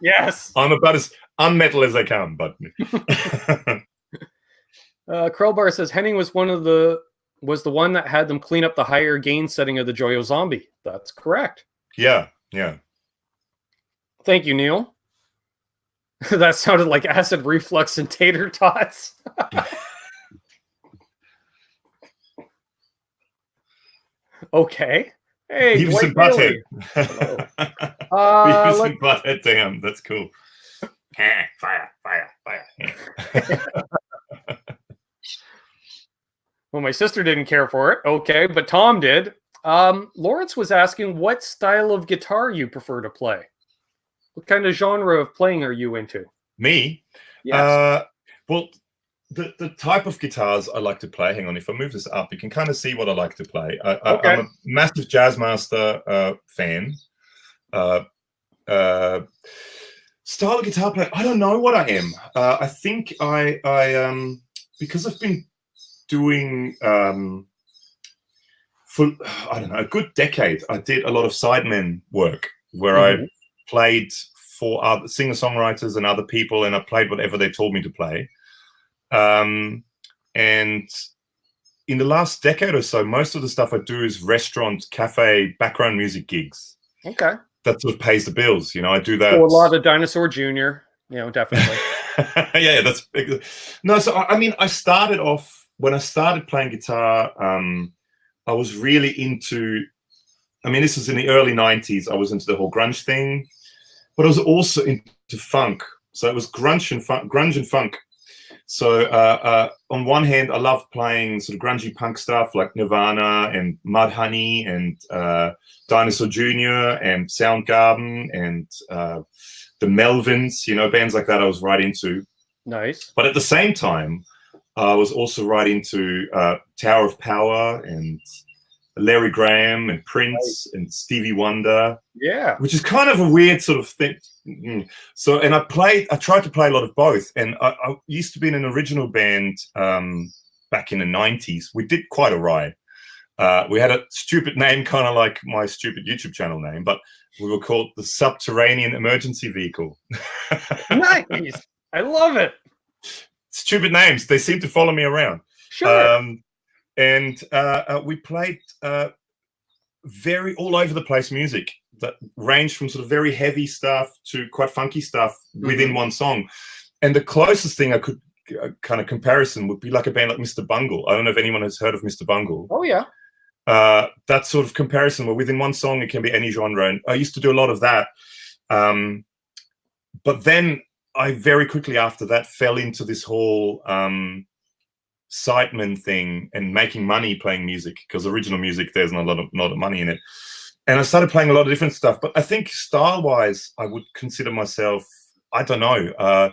Yes. I'm about as unmetal as I can, but... Krellbar says Henning was the one that had them clean up the higher gain setting of the Joyo Zombie. That's correct. Yeah, yeah. Thank you, Neil. That sounded like acid reflux and tater tots. Okay. Hey, Beavis Dwight and Butthead. Bailey. Beavis Let's and Butthead. Damn, that's cool. Fire, fire, fire. Well, my sister didn't care for it. Okay, but Tom did. Lawrence was asking what style of guitar you prefer to play. What kind of genre of playing are you into? Me? Yes. Well, the type of guitars I like to play. Hang on, if I move this up, you can kind of see what I like to play. Okay. I'm a massive Jazzmaster fan. Style of guitar player, I don't know what I am. I think I because I've been doing for I don't know, a good decade. I did a lot of sidemen work where I played for other singer-songwriters and other people, and I played whatever they told me to play. And in the last decade or so, most of the stuff I do is restaurant, cafe, background music gigs. Okay. That sort of pays the bills, you know. I do that. So a lot of Dinosaur Jr., you know, definitely. Yeah, that's big. No, so I mean, I started off when I started playing guitar. I was really into. I mean, this was in the early '90s. I was into the whole grunge thing, but I was also into funk. So it was grunge and funk. So on one hand, I loved playing sort of grungy punk stuff like Nirvana and Mudhoney and Dinosaur Jr. and Soundgarden and the Melvins, you know, bands like that I was right into. Nice. But at the same time, I was also right into Tower of Power and Larry Graham and Prince and Stevie Wonder. Yeah. Which is kind of a weird sort of thing. So, and I tried to play a lot of both. And I used to be in an original band back in the 90s. We did quite a ride. We had a stupid name, kind of like my stupid YouTube channel name, but we were called the Subterranean Emergency Vehicle. Nice. I love it. Stupid names. They seem to follow me around. Sure. And we played very all over the place music that ranged from sort of very heavy stuff to quite funky stuff within one song. And the closest thing I could kind of comparison would be like a band like Mr. Bungle. I don't know if anyone has heard of Mr. Bungle. Oh, yeah. That sort of comparison where within one song it can be any genre. And I used to do a lot of that. But then I very quickly after that fell into this whole sideman thing and making money playing music, because original music, there's not a lot of money in it. And I started playing a lot of different stuff. But I think style-wise, I would consider myself, I don't know,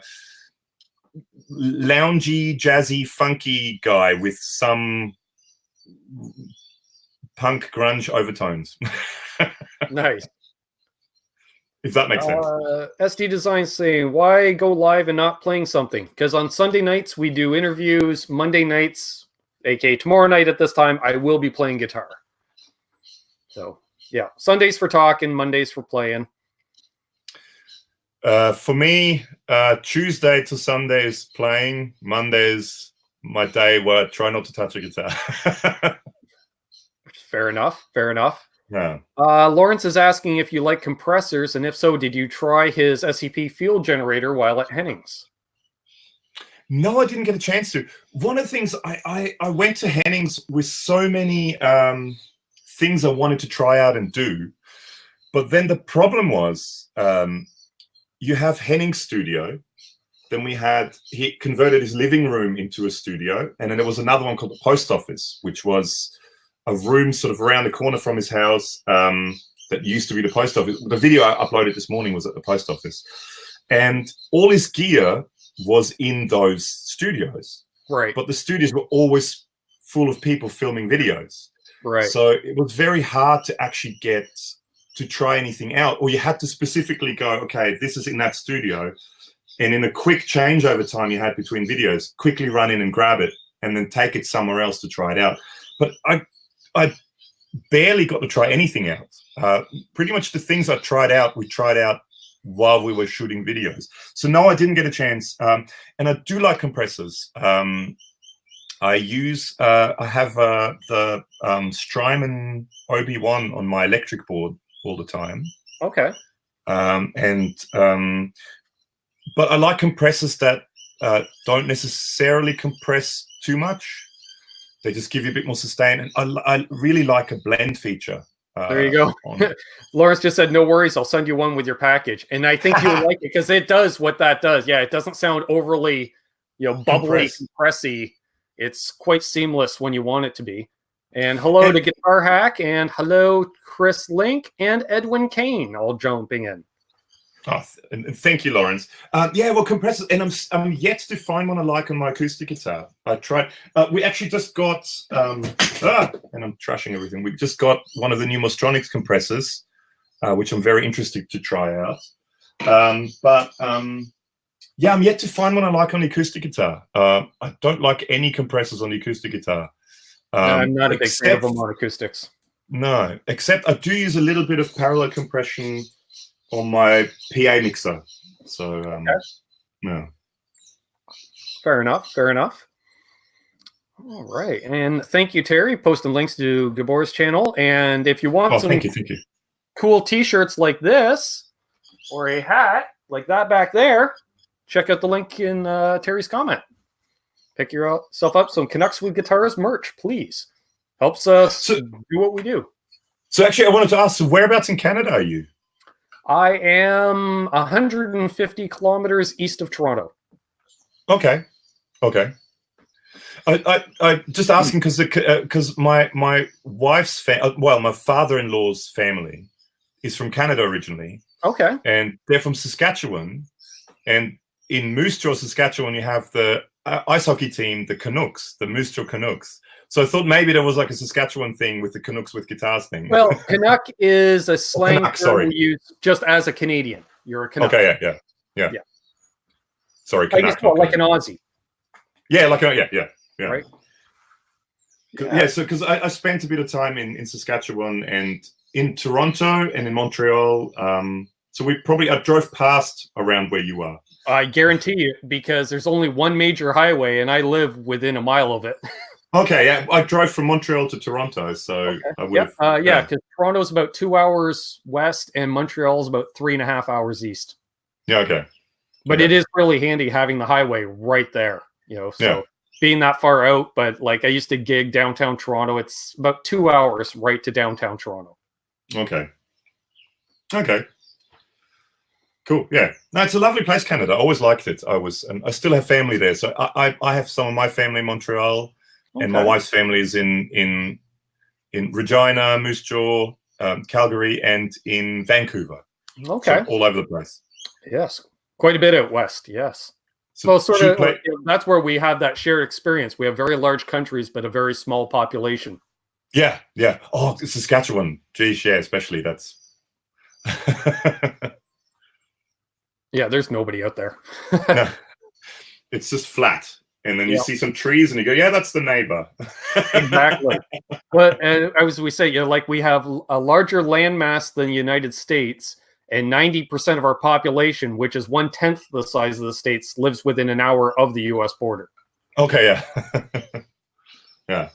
loungy, jazzy, funky guy with some punk grunge overtones. Nice. If that makes sense. SD Design saying, why go live and not playing something? Because on Sunday nights, we do interviews. Monday nights, aka tomorrow night at this time, I will be playing guitar. So, yeah. Sundays for talking, Mondays for playing. For me, Tuesday to Sunday is playing. Mondays, my day where I try not to touch a guitar. Fair enough. Fair enough. Yeah. Lawrence is asking if you like compressors, and if so, did you try his SCP field generator while at Hennings? No, I didn't get a chance to. One of the things, I went to Hennings with so many things I wanted to try out and do. But then the problem was, you have Hennings studio. Then he converted his living room into a studio. And then there was another one called the post office, which was a room sort of around the corner from his house that used to be the post office. The video I uploaded this morning was at the post office. And all his gear was in those studios. Right. But the studios were always full of people filming videos. Right. So it was very hard to actually get to try anything out. Or you had to specifically go, okay, this is in that studio. And in a quick changeover time you had between videos, quickly run in and grab it and then take it somewhere else to try it out. But I barely got to try anything out. Pretty much the things I tried out, we tried out while we were shooting videos. So no, I didn't get a chance. And I do like compressors. I have the Strymon OB1 on my electric board, all the time. Okay. But I like compressors that don't necessarily compress too much. They just give you a bit more sustain. And I really like a blend feature. There you go. Lawrence just said, no worries, I'll send you one with your package. And I think you'll like it because it does what that does. Yeah, it doesn't sound overly, bubbly, compressy. It's quite seamless when you want it to be. And hello to Guitar Hack, and hello Chris Link and Edwin Kane all jumping in. Oh, and thank you, Lawrence. Yeah, well, compressors, and I'm yet to find one I like on my acoustic guitar. I tried. We actually just got, and I'm trashing everything. We just got one of the new Mostronics compressors, which I'm very interested to try out. Yeah, I'm yet to find one I like on the acoustic guitar. I don't like any compressors on the acoustic guitar. No, I'm not a big fan of them on acoustics. No, except I do use a little bit of parallel compression on my PA mixer. So, no. Fair enough. Fair enough. All right. And thank you, Terry, posting links to Gabor's channel. And if you want some thank you. cool t-shirts like this, or a hat like that back there, check out the link in Terry's comment. Pick yourself up some Canucks with Guitars merch, please. Helps us do what we do. So actually, I wanted to ask, whereabouts in Canada are you? I am 150 kilometers east of Toronto. Okay. I just asking because my wife's my father-in-law's family is from Canada originally. Okay. And they're from Saskatchewan, and in Moose Jaw, Saskatchewan, you have the ice hockey team, the Canucks, the Moose Jaw Canucks. So I thought maybe there was like a Saskatchewan thing with the Canucks with guitars thing. Well, Canuck is a slang term we use just as a Canadian. You're a Canuck. Okay, yeah. Sorry, Canuck. I guess like an Aussie. Yeah, like yeah. Right. Yeah, so because I spent a bit of time in Saskatchewan and in Toronto and in Montreal. So I drove past around where you are. I guarantee you, because there's only one major highway and I live within a mile of it. Okay, yeah, I drove from Montreal to Toronto, so I would have. Yeah, because Toronto's about 2 hours west and Montreal's about 3.5 hours east. Yeah, okay. But it is really handy having the highway right there, being that far out. But like I used to gig downtown Toronto, it's about 2 hours right to downtown Toronto. Okay. Cool. Yeah. No, it's a lovely place, Canada. I always liked it. I still have family there. So I have some of my family in Montreal, and my wife's family is in Regina, Moose Jaw, Calgary, and in Vancouver. Okay. So all over the place. Yes. Quite a bit out west. Yes. So sort of that's where we have that shared experience. We have very large countries, but a very small population. Yeah. Oh, Saskatchewan. Geez, yeah, especially that's. Yeah, there's nobody out there. No, it's just flat. And then you see some trees and you go, yeah, that's the neighbor. Exactly. But as we say, like we have a larger landmass than the United States, and 90% of our population, which is 1/10 the size of the states, lives within an hour of the U.S. border. Okay, yeah. Yeah.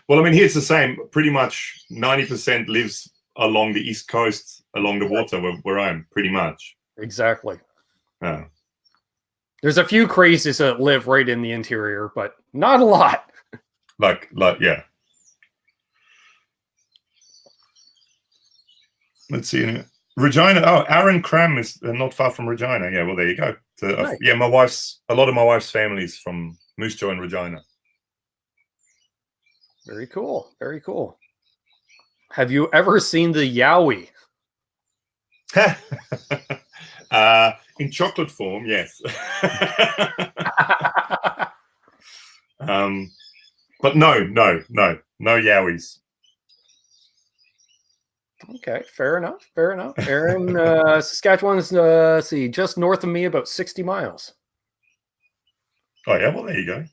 Well, I mean, here's the same. Pretty much 90% lives along the East Coast, along the water where I am, pretty much. Exactly. Yeah. There's a few crazies that live right in the interior, but not a lot. Like, yeah. Let's see. Regina. Oh, Aaron Cram is not far from Regina. Yeah, well, there you go. So, nice. Yeah, a lot of my wife's family is from Moose Jaw and Regina. Very cool. Very cool. Have you ever seen the Yowie? In chocolate form, yes. But no Yowies. Okay, fair enough. Aaron, Saskatchewan's just north of me, about 60 miles. Oh yeah, well there you go.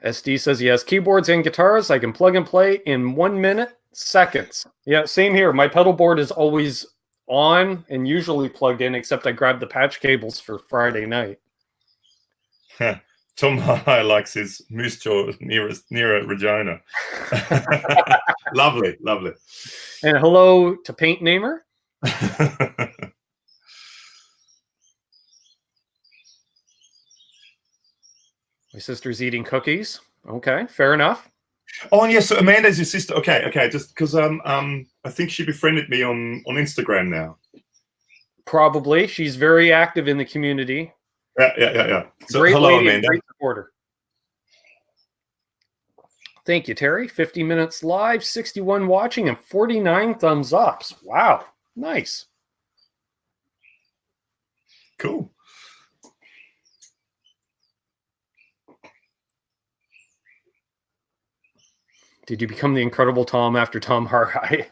SD says he has keyboards and guitars I can plug and play in 1 minute, seconds. Yeah, same here. My pedal board is always on and usually plugged in, except I grab the patch cables for Friday night. Tom High likes his moose jaw near Regina. Lovely, lovely. And hello to Paint Namer. My sister's eating cookies. Okay, fair enough. Oh, and yes, so Amanda's your sister. Okay, just because I think she befriended me on Instagram now. Probably. She's very active in the community. Yeah. So great hello, lady, Amanda. great supporter. Thank you, Terry. 50 minutes live, 61 watching, and 49 thumbs ups. Wow, nice. Cool. Did you become the Incredible Tom after Tom Harhide?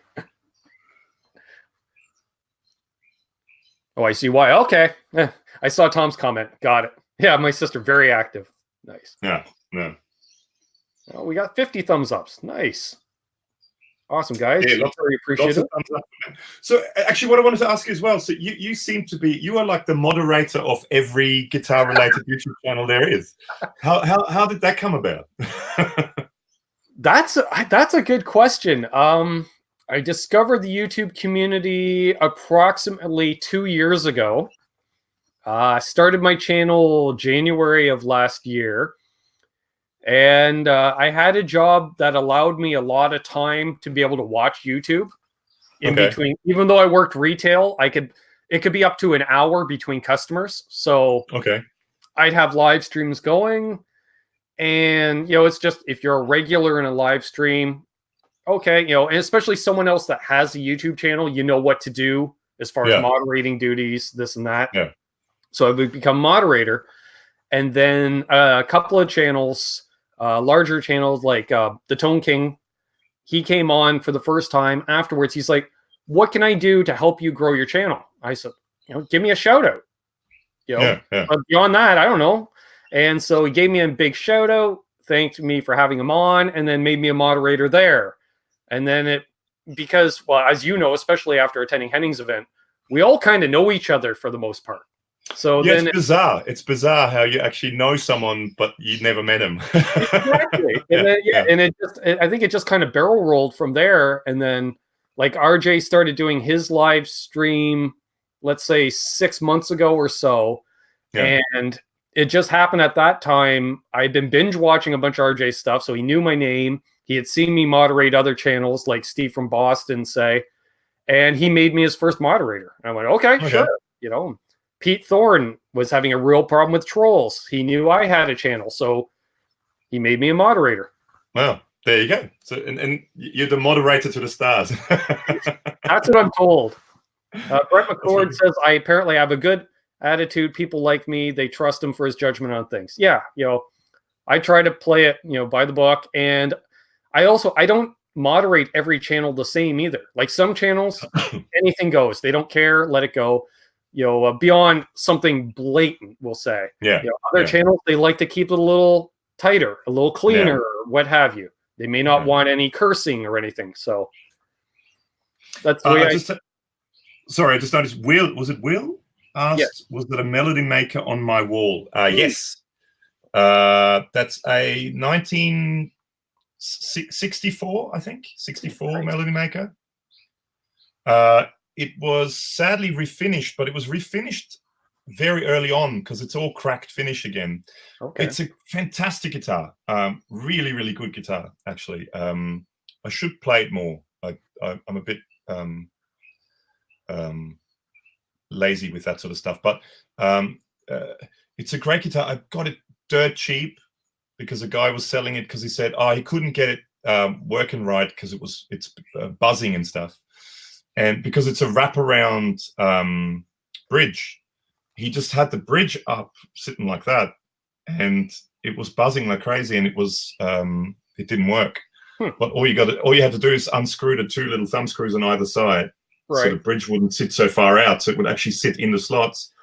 Oh, I see why. Okay. I saw Tom's comment. Got it. Yeah, my sister, very active. Nice. Yeah. Oh, we got 50 thumbs ups. Nice. Awesome, guys. Yeah, very appreciative. So actually what I wanted to ask you as well, so you seem to be, you are like the moderator of every guitar related YouTube channel there is. How did that come about? That's a good question. I discovered the YouTube community approximately 2 years ago. I started my channel January of last year. And I had a job that allowed me a lot of time to be able to watch YouTube in between. Even though I worked retail, it could be up to an hour between customers. So I'd have live streams going. And, it's just, if you're a regular in a live stream, and especially someone else that has a YouTube channel, you know what to do as far as moderating duties, this and that. Yeah. So I would become moderator. And then a couple of channels, larger channels like the Tone King, he came on for the first time. Afterwards, he's like, what can I do to help you grow your channel? I said, give me a shout out. But beyond that, I don't know. And so he gave me a big shout out, thanked me for having him on, and then made me a moderator there. And then because, as you know, especially after attending Henning's event, we all kind of know each other for the most part. So then it's bizarre. It's bizarre how you actually know someone, but you'd never met him. Exactly. And then, and I think it just kind of barrel rolled from there. And then like RJ started doing his live stream, let's say 6 months ago or so. Yeah. And it just happened at that time. I'd been binge watching a bunch of RJ stuff. So he knew my name. He had seen me moderate other channels like Steve from Boston, say, and he made me his first moderator. And I went, okay. Sure. Pete Thorne was having a real problem with trolls. He knew I had a channel, so he made me a moderator. Well, there you go. So, and you're the moderator to the stars. That's what I'm told. Brett McCord says, I apparently have a good attitude. People like me. They trust him for his judgment on things. Yeah, I try to play it, by the book. And I don't moderate every channel the same either. Like some channels, anything goes. They don't care. Let it go. Beyond something blatant, we'll say. Yeah. Other channels, they like to keep it a little tighter, a little cleaner, or what have you. They may not want any cursing or anything. So that's the way Sorry, I just noticed. Was it Will? Asked, yes. Was it a melody maker on my wall? Yes. That's a 1964, I think. 64 melody maker. It was sadly refinished, but it was refinished very early on because it's all cracked finish again. Okay. It's a fantastic guitar. Really, really good guitar, actually. I should play it more. I'm a bit lazy with that sort of stuff, but it's a great guitar. I got it dirt cheap because a guy was selling it because he said, he couldn't get it working right because it's buzzing and stuff. And because it's a wraparound bridge, he just had the bridge up sitting like that, and it was buzzing like crazy, and it didn't work. But all you had to do is unscrew the two little thumb screws on either side, so the bridge wouldn't sit so far out, so it would actually sit in the slots.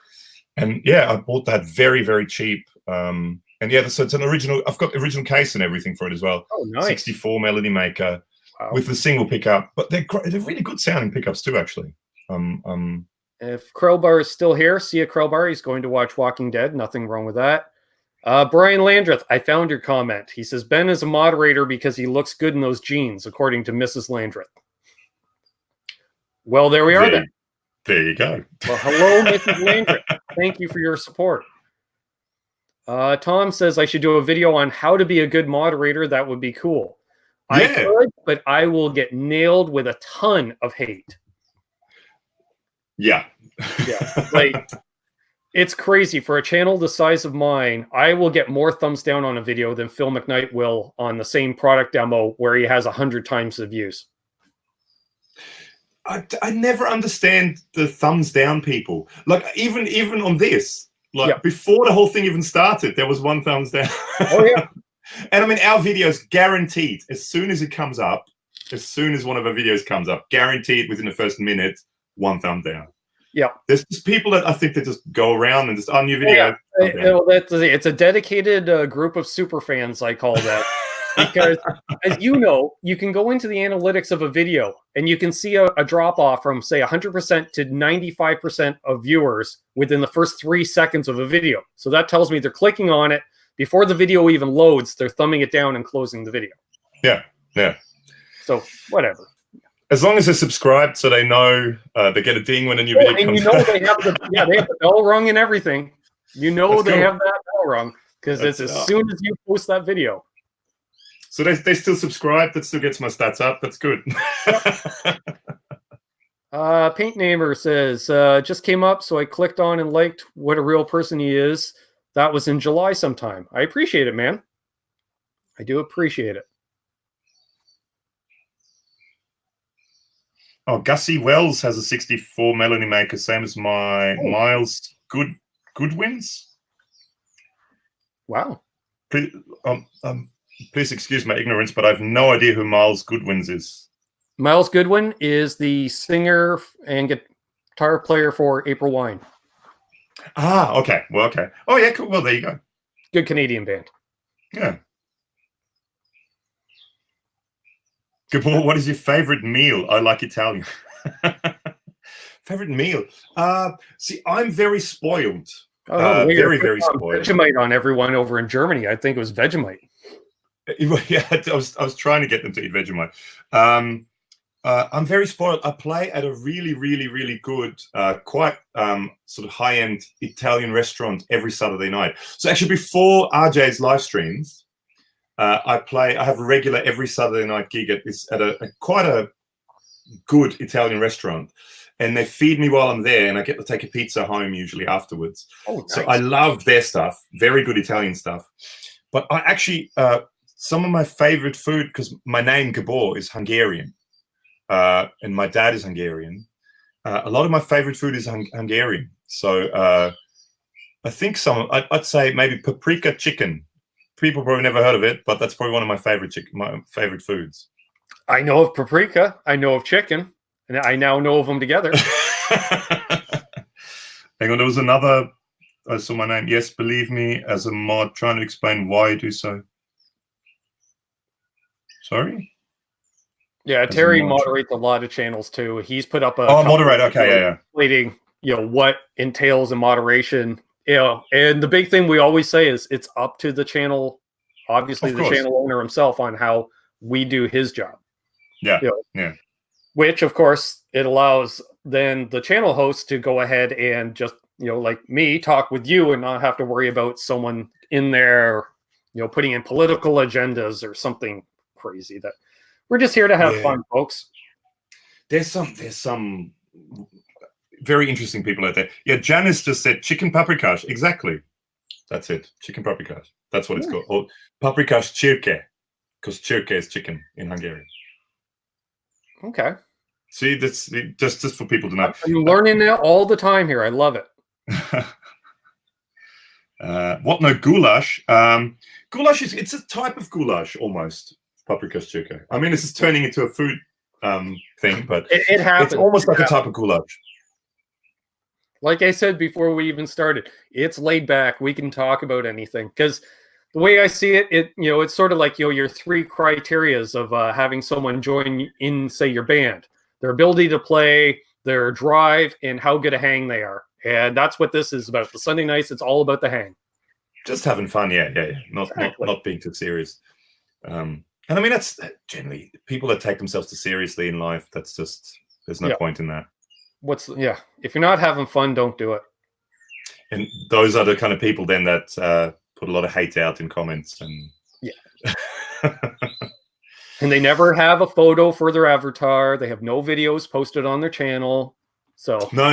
And I bought that very, very cheap. And so it's an original. I've got the original case and everything for it as well. Oh, nice. 64 melody maker. Wow. With the single pickup, but they're really good sounding pickups too, actually. If Krellbar is still here, see a Krellbar. He's going to watch Walking Dead. Nothing wrong with that. Brian Landreth, I found your comment. He says, Ben is a moderator because he looks good in those jeans, according to Mrs. Landreth. Well, there we are then. There you go. Well, hello, Mrs. Landreth. Thank you for your support. Tom says I should do a video on how to be a good moderator. That would be cool. Yeah. I could, but I will get nailed with a ton of hate. Yeah. Yeah. Like, it's crazy. For a channel the size of mine, I will get more thumbs down on a video than Phil McKnight will on the same product demo where he has 100 times the views. I never understand the thumbs down people. Like, even on this, like, before the whole thing even started, there was 1 thumbs down. Oh, yeah. And I mean, our videos, guaranteed, as soon as it comes up, as soon as one of our videos comes up, guaranteed within the first minute, 1 thumb down. Yeah. There's just people that I think that just go around and just, oh, new video. It's a dedicated group of super fans, I call that. Because, as you know, you can go into the analytics of a video and you can see a drop-off from, say, 100% to 95% of viewers within the first 3 seconds of a video. So that tells me they're clicking on it. Before the video even loads, they're thumbing it down and closing the video. Yeah, yeah. So, whatever. As long as they're subscribed so they know they get a ding when a new video comes out. They have the bell rung and everything. You know they have that bell rung because it's as soon as you post that video. So they still subscribe. That still gets my stats up. That's good. Paint Namer says, just came up, so I clicked on and liked what a real person he is. That was in July sometime. I appreciate it, man. I do appreciate it. Oh, Gussie Wells has a 64 Melody Maker, same as my Miles Goodwins. Wow. Please excuse my ignorance, but I have no idea who Miles Goodwins is. Miles Goodwin is the singer and guitar player for April Wine. Ah, okay. Well, okay. Oh, yeah, cool. Well, there you go. Good Canadian band. Yeah. Gabor, what is your favorite meal? I like Italian. Favorite meal? See, I'm very spoiled. Very, very spoiled. Vegemite on everyone over in Germany. I think it was Vegemite. Yeah, I was trying to get them to eat Vegemite. I'm very spoiled. I play at a really, really, really good, quite sort of high-end Italian restaurant every Saturday night. So actually, before RJ's live streams, I have a regular every Saturday night gig at quite a good Italian restaurant, and they feed me while I'm there, and I get to take a pizza home usually afterwards. Oh, nice. So I love their stuff, very good Italian stuff. But I actually, some of my favorite food, because my name Gabor is Hungarian, and my dad is Hungarian. A lot of my favorite food is Hungarian. So I think I'd say maybe paprika chicken. People probably never heard of it, but that's probably one of my favorite foods. I know of paprika. I know of chicken, and I now know of them together. Hang on, there was another. I saw my name. Yes, believe me, as a mod, trying to explain why you do so. Sorry. Yeah, Terry moderates a lot of channels too. He's put up a moderate. Okay, yeah. Explaining, what entails in moderation. And the big thing we always say is it's up to the channel, obviously the channel owner himself, on how we do his job. Yeah, yeah. Which, of course, it allows then the channel host to go ahead and just, like me, talk with you and not have to worry about someone in there, putting in political agendas or something crazy. That we're just here to have fun, folks. There's some very interesting people out there. Yeah, Janice just said chicken paprikash. Exactly. That's it. Chicken paprikash. That's what it's called. Or paprikash csirke, because csirke is chicken in Hungarian. Okay. See, that's just for people to know. I'm learning that all the time here. I love it. What no goulash? Goulash it's a type of goulash almost. Paprikash csirke. I mean, this is turning into a food thing, but it happens. It's almost like a type of goulash. Like I said before we even started, it's laid back. We can talk about anything, because the way I see it, it's sort of like your 3 criterias of having someone join in, say, your band: their ability to play, their drive, and how good a hang they are. And that's what this is about. The Sunday nights, it's all about the hang. Just having fun, yeah. Not being too serious. And I mean, that's generally people that take themselves too seriously in life. That's just there's no point in that. If you're not having fun, don't do it. And those are the kind of people then that put a lot of hate out in comments and and they never have a photo for their avatar. They have no videos posted on their channel. So no.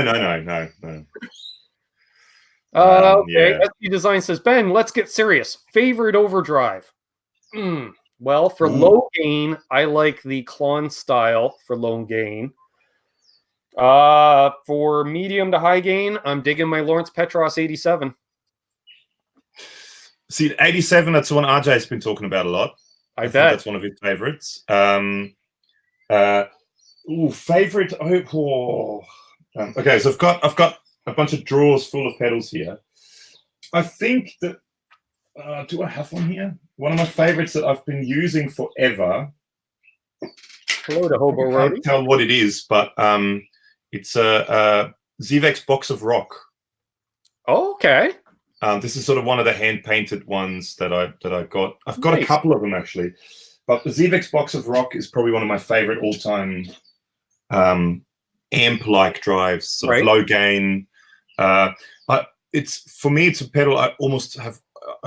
Okay, SB Design says, Ben, let's get serious. Favorite overdrive? Well, for low gain, I like the Klon style for low gain. For medium to high gain, I'm digging my Lawrence Petross 87. See, 87, that's the one RJ's been talking about a lot. I bet that's one of his favorites. Favorite. Okay, so I've got a bunch of drawers full of pedals here. I think that do I have one here? One of my favorites that I've been using forever. Hello to Hobo Roadie. I can't tell what it is, but it's a Zivex Box of Rock. Oh, okay. This is sort of one of the hand-painted ones that I got. I've got a couple of them actually, but the Zivex Box of Rock is probably one of my favorite all-time amp-like drives, sort of low gain. It's for me, it's a pedal I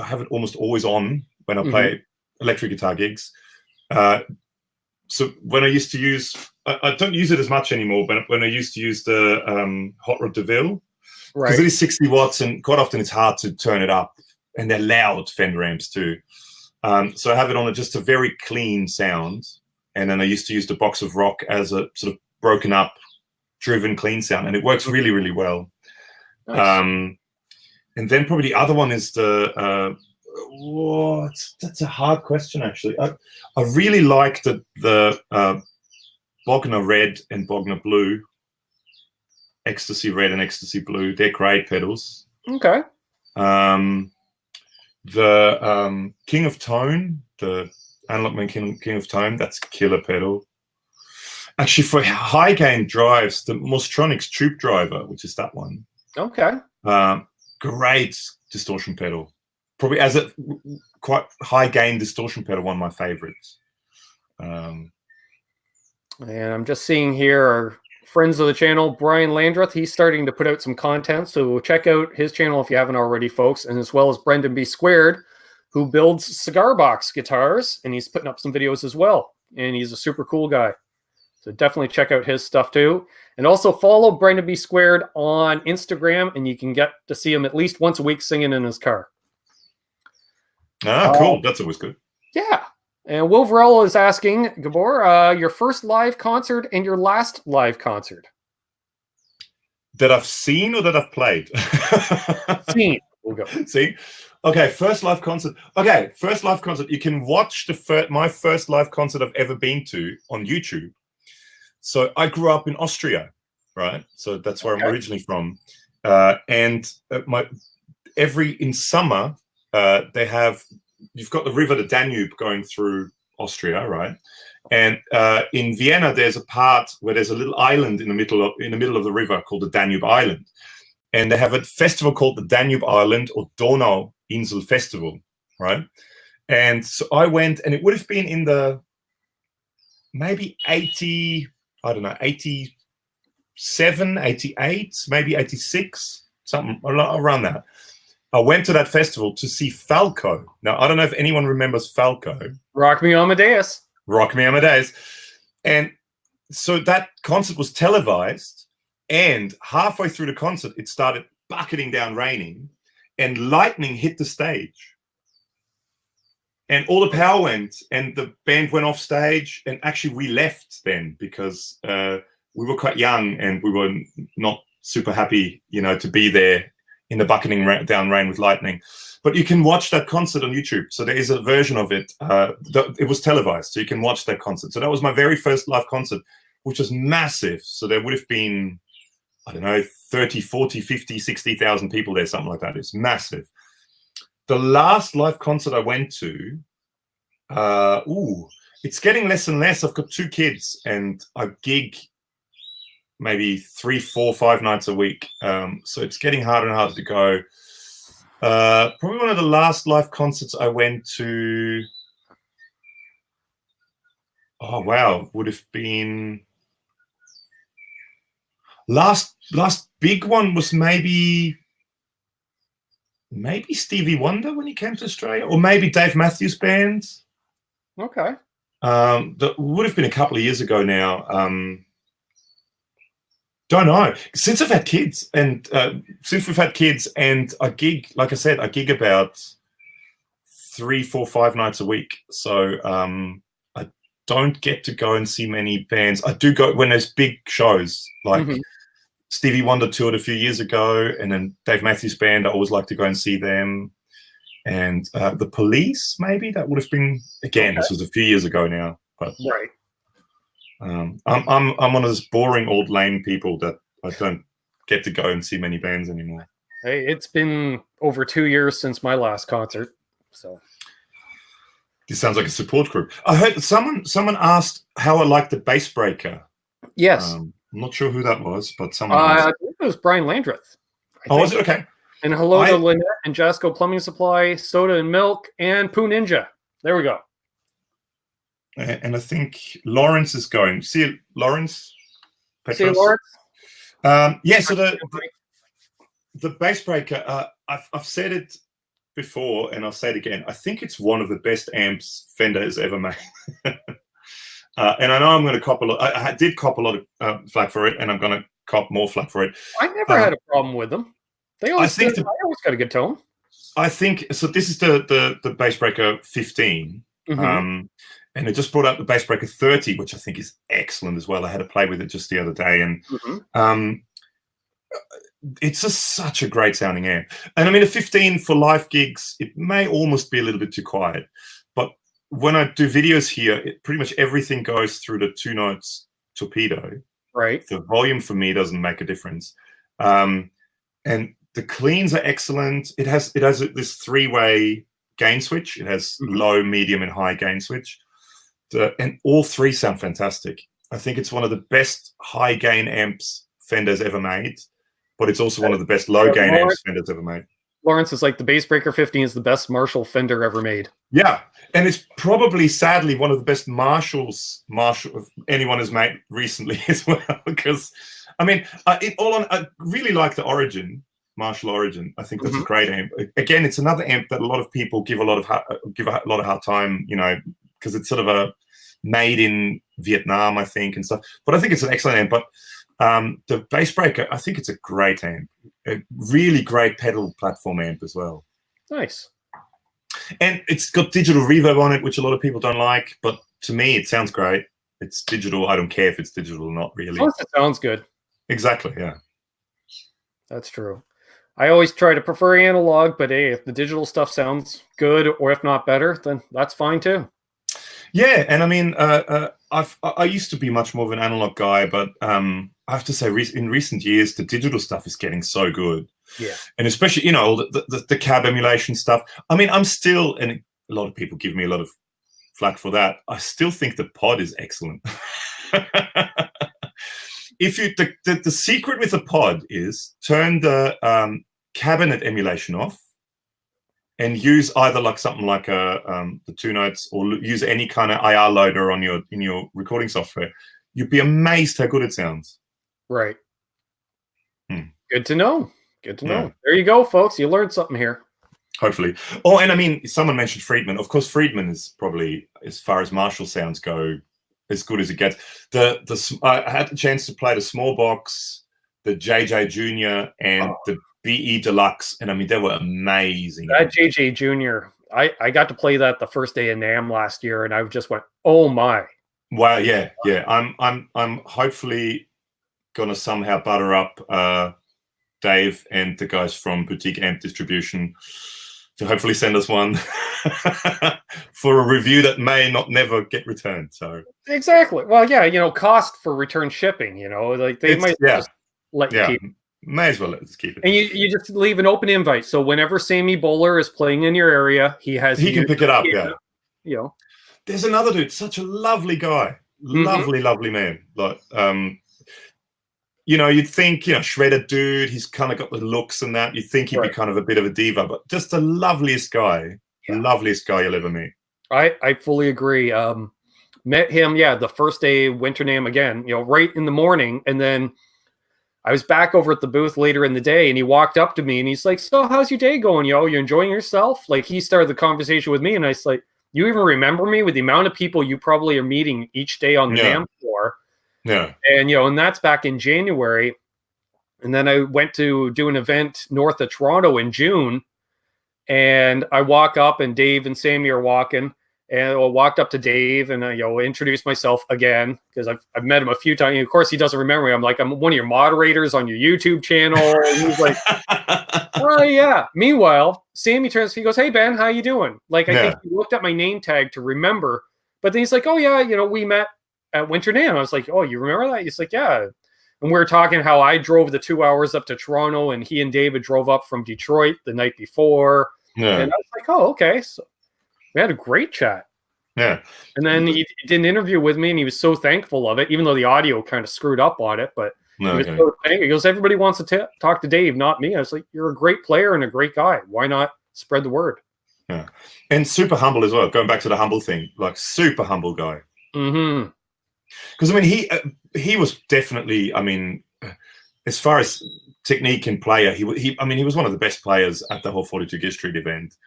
have it almost always on when I play electric guitar gigs. So when I used to use, I don't use it as much anymore, but when I used to use the Hot Rod DeVille. Because it is 60 watts, and quite often it's hard to turn it up, and they're loud Fender amps too. So I have it on just a very clean sound, and then I used to use the Box of Rock as a sort of broken up, driven clean sound, and it works really, really well. Nice. And then probably the other one is the that's a hard question actually. I really like the Bogner Red and Bogner Blue. Ecstasy Red and Ecstasy Blue. They're great pedals. Okay. The King of Tone, the Analog Man King of Tone, that's killer pedal. Actually, for high gain drives, the Mostronics Troop Driver, which is that one. Okay. Great distortion pedal. Probably as a quite high gain distortion pedal, one of my favorites. And I'm just seeing here our friends of the channel, Brian Landreth, he's starting to put out some content, so check out his channel if you haven't already, folks, and as well as Brendan B. Squared, who builds cigar box guitars, and he's putting up some videos as well, and he's a super cool guy. So definitely check out his stuff too. And also follow Brendan B. Squared on Instagram, and you can get to see him at least once a week singing in his car. Ah, cool. That's always good. Yeah. And Wilverell is asking, Gabor, your first live concert and your last live concert? That I've seen or that I've played? Seen. We'll go. See? Okay, first live concert. Okay, first live concert. You can watch my first live concert I've ever been to on YouTube. So I grew up in Austria, right? So that's where I'm originally from. In summer, you've got the river, the Danube, going through Austria, right? And in Vienna, there's a part where there's a little island in the middle of the river called the Danube Island, and they have a festival called the Danube Island or Donauinsel Festival, right? And so I went, and it would have been in the maybe 87, 88, maybe 86, something around that. I went to that festival to see Falco. Now, I don't know if anyone remembers Falco. Rock Me Amadeus. Rock Me Amadeus. And so that concert was televised, and halfway through the concert, it started bucketing down raining, and lightning hit the stage. And all the power went, and the band went off stage, and actually we left then because we were quite young, and we were not super happy, to be there in the bucketing down rain with lightning. But you can watch that concert on YouTube. So there is a version of it. It was televised, so you can watch that concert. So that was my very first live concert, which was massive. So there would have been, I don't know, 30, 40, 50, 60,000 people there, something like that. It's massive. The last live concert I went to, it's getting less and less. I've got 2 kids, and I gig maybe 3, 4, 5 nights a week. So it's getting harder and harder to go. Probably one of the last live concerts I went to. Oh wow, would have been last big one was maybe Stevie Wonder when he came to Australia, or maybe Dave Matthews Band. Okay. That would have been a couple of years ago now. Don't know. Since I've had kids, and since we've had kids, and I gig, like I said, I gig about 3, 4, 5 nights a week. So I don't get to go and see many bands. I do go when there's big shows, like Stevie Wonder toured a few years ago, and then Dave Matthews Band. I always like to go and see them. And the Police, maybe that would have been again. This was a few years ago now, but right. I'm one of those boring old lame people that I don't get to go and see many bands anymore. Hey, it's been over 2 years since my last concert, so this sounds like a support group. I heard someone asked how I like the Bass Breaker. Yes, I'm not sure who that was, but someone. I think it was Brian Landreth. Oh, was it? Okay. And hello to Lynette and Jasco Plumbing Supply, Soda and Milk, and Poo Ninja. There we go. And I think Lawrence is going. See you, Lawrence? Petross? See you, Lawrence? Yeah, so the Bass Breaker, I've said it before, and I'll say it again. I think it's one of the best amps Fender has ever made. And I know I'm going to cop a lot. I did cop a lot of flack for it, and I'm going to cop more flack for it. I never had a problem with them. They always, I always got a good tone. I think so. This is the Bass Breaker 15, and I just brought out the Bass Breaker 30, which I think is excellent as well. I had to play with it just the other day, and it's such a great sounding amp. And I mean, a 15 for live gigs, it may almost be a little bit too quiet, but when I do videos here, pretty much everything goes through the 2 notes torpedo. Right. The volume for me doesn't make a difference, and the cleans are excellent. It has this 3-way gain switch. It has low, medium, and high gain switch, and all 3 sound fantastic. I think it's one of the best high gain amps Fender's ever made, but it's also one of the best low gain amps Fender's ever made. Lawrence is like the Bass Breaker 15 is the best Marshall Fender ever made. Yeah, and it's probably, sadly, one of the best Marshall anyone has made recently as well. Because, I mean, I really like the Origin. Marshall Origin. I think that's a great amp. Again, it's another amp that a lot of people give a lot of hard time, you know, because it's sort of a made in Vietnam, I think, and stuff. But I think it's an excellent amp. But the Bass Breaker, I think it's a great amp, a really great pedal platform amp as well. Nice. And it's got digital reverb on it, which a lot of people don't like. But to me, it sounds great. It's digital. I don't care if it's digital or not, really. It sounds good. Exactly. Yeah. That's true. I always try to prefer analog, but hey, if the digital stuff sounds good, or if not better, then that's fine too. Yeah, and I mean, I used to be much more of an analog guy, but I have to say, in recent years, the digital stuff is getting so good. Yeah, and especially, you know, the cab emulation stuff. I mean, I'm still, and a lot of people give me a lot of flack for that. I still think the pod is excellent. The secret with the pod is turn the cabinet emulation off and use either like something like the 2 notes, or use any kind of IR loader on in your recording software. You'd be amazed how good it sounds. Right. Good to know. Good to know. There you go, folks. You learned something here. Hopefully. Oh, and I mean, someone mentioned Friedman. Of course, Friedman is probably, as far as Marshall sounds go, as good as it gets. I had the chance to play the small box, the JJ Junior, and the BE Deluxe, and I mean, they were amazing. That JJ Junior, I got to play that the first day in NAMM last year, and I just went, oh my! Wow, yeah. I'm hopefully gonna somehow butter up Dave and the guys from Boutique Amp Distribution to hopefully send us one for a review that may never get returned. So exactly. Well, yeah, you know, cost for return shipping. You know, like they might just let you keep it. May as well let's keep it. And you just leave an open invite. So whenever Sammy Bowler is playing in your area, he can pick it up. Yeah. You know, there's another dude, such a lovely guy, lovely man. Like, you know, you'd think, you know, shredder dude, he's kind of got the looks and that. You'd think he'd be kind of a bit of a diva, but just the loveliest guy, loveliest guy you'll ever meet. I fully agree. Met him, the first day Winter NAMM again, you know, right in the morning. And then I was back over at the booth later in the day, and he walked up to me and he's like, so how's your day going, yo? You enjoying yourself? Like, he started the conversation with me, and I was like, you even remember me with the amount of people you probably are meeting each day on the NAMM floor? Yeah. And, you know, and that's back in January. And then I went to do an event north of Toronto in June, and I walk up and Dave and Sammy are walking. And I walked up to Dave and you know, introduced myself again because I've met him a few times. And of course, he doesn't remember me. I'm like, I'm one of your moderators on your YouTube channel. And he's like, oh yeah. Meanwhile, Sammy turns, he goes, hey Ben, how you doing? Like, I think he looked at my name tag to remember, but then he's like, oh yeah, you know, we met at Winter NAMM. I was like, oh, you remember that? He's like, yeah. And we were talking how I drove the 2 hours up to Toronto, and he and David drove up from Detroit the night before. Yeah. And I was like, oh, okay. So we had a great chat. Yeah. And then he did an interview with me, and he was so thankful of it, even though the audio kind of screwed up on it. But he was so thankful. He goes, everybody wants to talk to Dave, not me. I was like, you're a great player and a great guy. Why not spread the word? Yeah. And super humble as well. Going back to the humble thing, like super humble guy. Mm-hmm. Because, I mean, he was definitely, I mean, as far as technique and player, he was one of the best players at the whole 42 Git Street event.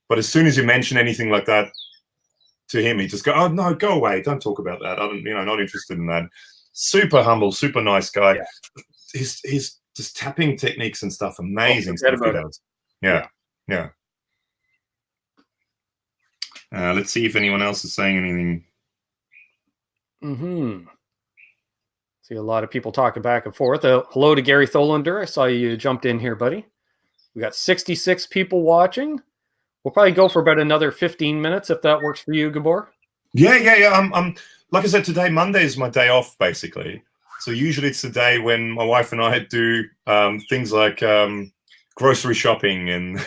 But as soon as you mention anything like that to him, he just go, oh no, go away, don't talk about that. I don't, you know, not interested in that. Super humble, super nice guy. Yeah. His just tapping techniques and stuff, amazing stuff he does. Yeah. Let's see if anyone else is saying anything. Mm-hmm. See a lot of people talking back and forth. Hello to Gary Tholander. I saw you jumped in here, buddy. We got 66 people watching. We'll probably go for about another 15 minutes if that works for you, Gabor. Yeah. I'm like I said, today, Monday is my day off, basically. So usually it's the day when my wife and I do things like grocery shopping and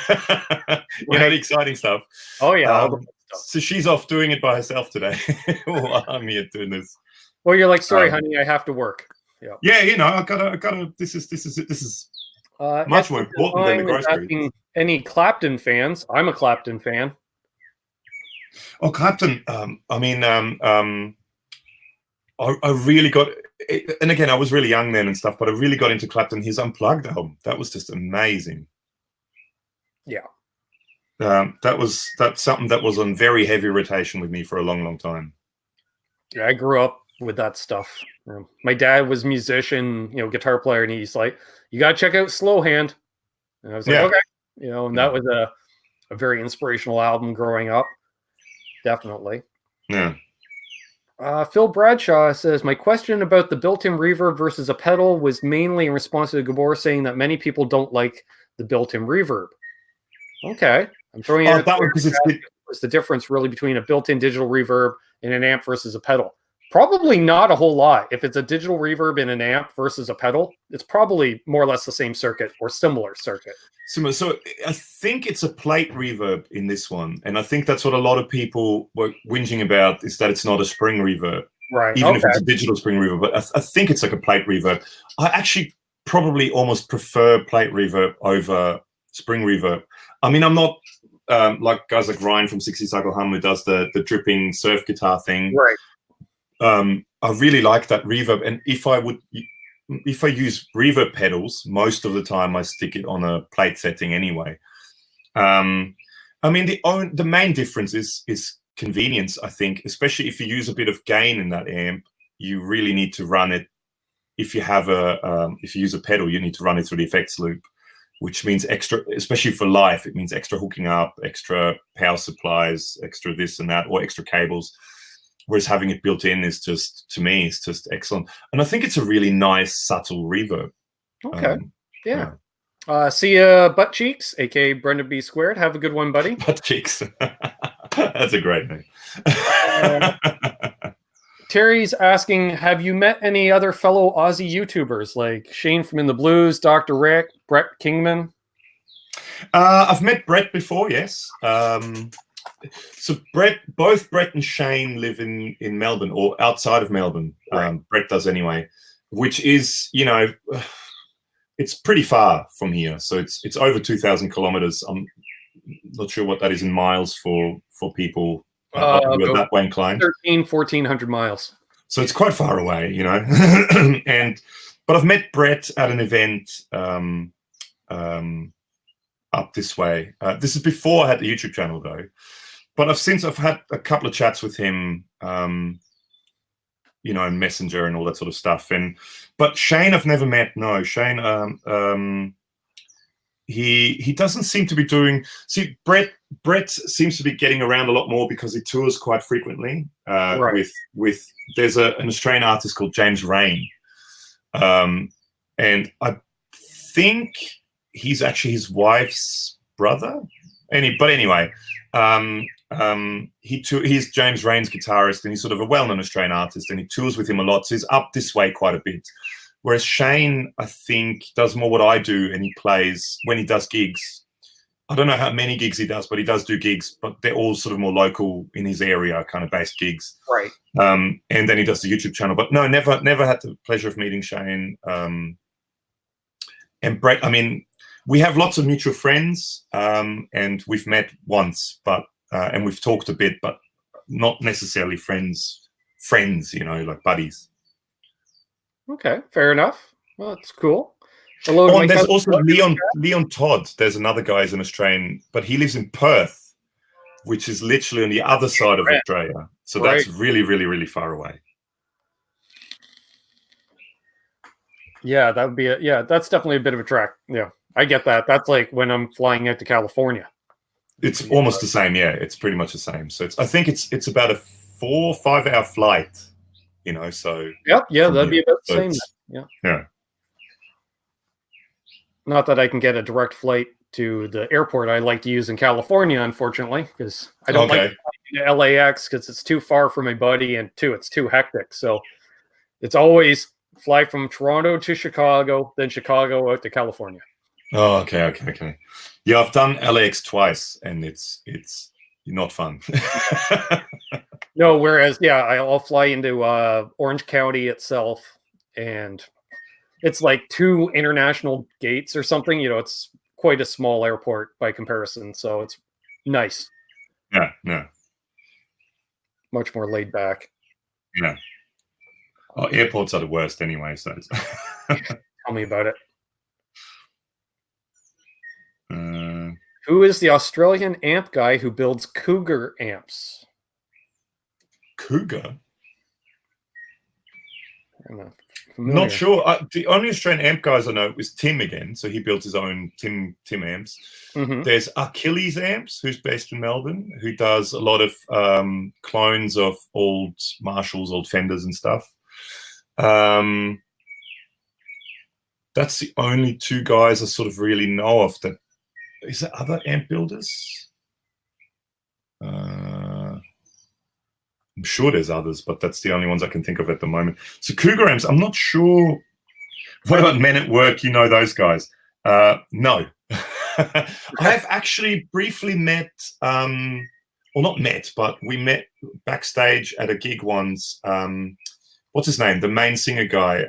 you know, the exciting stuff. Oh yeah. So she's off doing it by herself today while I'm here doing this. Well, you're like, sorry, honey, I have to work. Yeah, you know, I gotta. This is much more important than the groceries. Any Clapton fans? I'm a Clapton fan. Oh, Clapton. I really got, and again, I was really young then and stuff, but I really got into Clapton. His Unplugged album, that was just amazing. Yeah. That's something that was on very heavy rotation with me for a long time. Yeah, I grew up with that stuff. My dad was a musician, you know, guitar player, and he's like, you got to check out Slow Hand. And I was like, okay. You know, and that was a very inspirational album growing up. Definitely. Yeah. Phil Bradshaw says, my question about the built-in reverb versus a pedal was mainly in response to Gabor saying that many people don't like the built-in reverb. Okay. I'm throwing it out there. What's the difference really between a built-in digital reverb and an amp versus a pedal? Probably not a whole lot. If it's a digital reverb in an amp versus a pedal, it's probably more or less the same circuit or similar circuit. Similar. So I think it's a plate reverb in this one. And I think that's what a lot of people were whinging about, is that it's not a spring reverb. Right. Even if it's a digital spring reverb. But I think it's like a plate reverb. I actually probably almost prefer plate reverb over spring reverb. I mean, I'm not like guys like Ryan from 60 Cycle Hum who does the dripping surf guitar thing. Right. I really like that reverb, and if I use reverb pedals, most of the time I stick it on a plate setting anyway. I mean, the main difference is convenience, I think, especially if you use a bit of gain in that amp. You really need to run it. If you have if you use a pedal, you need to run it through the effects loop, which means extra, especially for live, it means extra hooking up, extra power supplies, extra this and that, or extra cables. Whereas having it built in is just, to me, it's just excellent. And I think it's a really nice, subtle reverb. Okay. Yeah. See ya, Butt Cheeks, a.k.a. Brendan B. Squared. Have a good one, buddy. Butt Cheeks. That's a great name. Terry's asking, have you met any other fellow Aussie YouTubers like Shane from In the Blues, Dr. Rick, Brett Kingman? I've met Brett before, yes. So both Brett and Shane live in Melbourne, or outside of Melbourne. Right. Brett does anyway. which is, you know, it's pretty far from here. So it's over 2,000 kilometers. I'm not sure what that is in miles for people who are that way inclined. 1,400 miles. So it's quite far away, you know. But I've met Brett at an event up this way. This is before I had the YouTube channel, though. But I've had a couple of chats with him, you know, in Messenger and all that sort of stuff. But Shane, I've never met. No, Shane. He doesn't seem to be doing. See, Brett seems to be getting around a lot more because he tours quite frequently. Right. With there's an Australian artist called James Rain, and I think he's actually his wife's brother. But anyway, he's James Rain's guitarist, and he's sort of a well-known Australian artist, and he tours with him a lot. So he's up this way quite a bit. Whereas Shane, I think, does more what I do, and he plays when he does gigs. I don't know how many gigs he does, but he does do gigs, but they're all sort of more local in his area kind of based gigs. Right. And then he does the YouTube channel. But no, never had the pleasure of meeting Shane. And Brett, I mean, we have lots of mutual friends, and we've met once, but and we've talked a bit, but not necessarily friends, you know, like buddies. Okay, fair enough. Well, that's cool. Hello. Oh, and there's also Leon Todd. There's another guy who's an Australian, but he lives in Perth, which is literally on the other side of Australia. So that's really, really, really far away. Yeah, that would be that's definitely a bit of a trek. Yeah, I get that. That's like when I'm flying out to California. It's almost the same. Yeah, it's pretty much the same. So I think it's about a 4 or 5 hour flight. You know, so yeah, that'd be about the same. Yeah. Not that I can get a direct flight to the airport I like to use in California, unfortunately, because I don't like to LAX because it's too far for my buddy, and it's too hectic. So it's always fly from Toronto to Chicago, then Chicago out to California. Oh, okay. Yeah, I've done LAX twice, and it's not fun. No, whereas I'll fly into Orange County itself, and it's like 2 international gates or something. You know, it's quite a small airport by comparison, so it's nice. Yeah. Much more laid back. Yeah. Oh, airports are the worst anyway. So tell me about it. Who is the Australian amp guy who builds Cougar amps? Cougar? Not sure. The only Australian amp guys I know is Tim again. So he built his own Tim amps. Mm-hmm. There's Achilles Amps, who's based in Melbourne, who does a lot of clones of old Marshalls, old Fenders and stuff. That's the only 2 guys I sort of really know of. That is there other amp builders? I'm sure there's others, but that's the only ones I can think of at the moment. So Cougar amps, I'm not sure. What about Men at Work? You know those guys? No. I have actually briefly met, well, not met, but we met backstage at a gig once. What's his name? The main singer guy.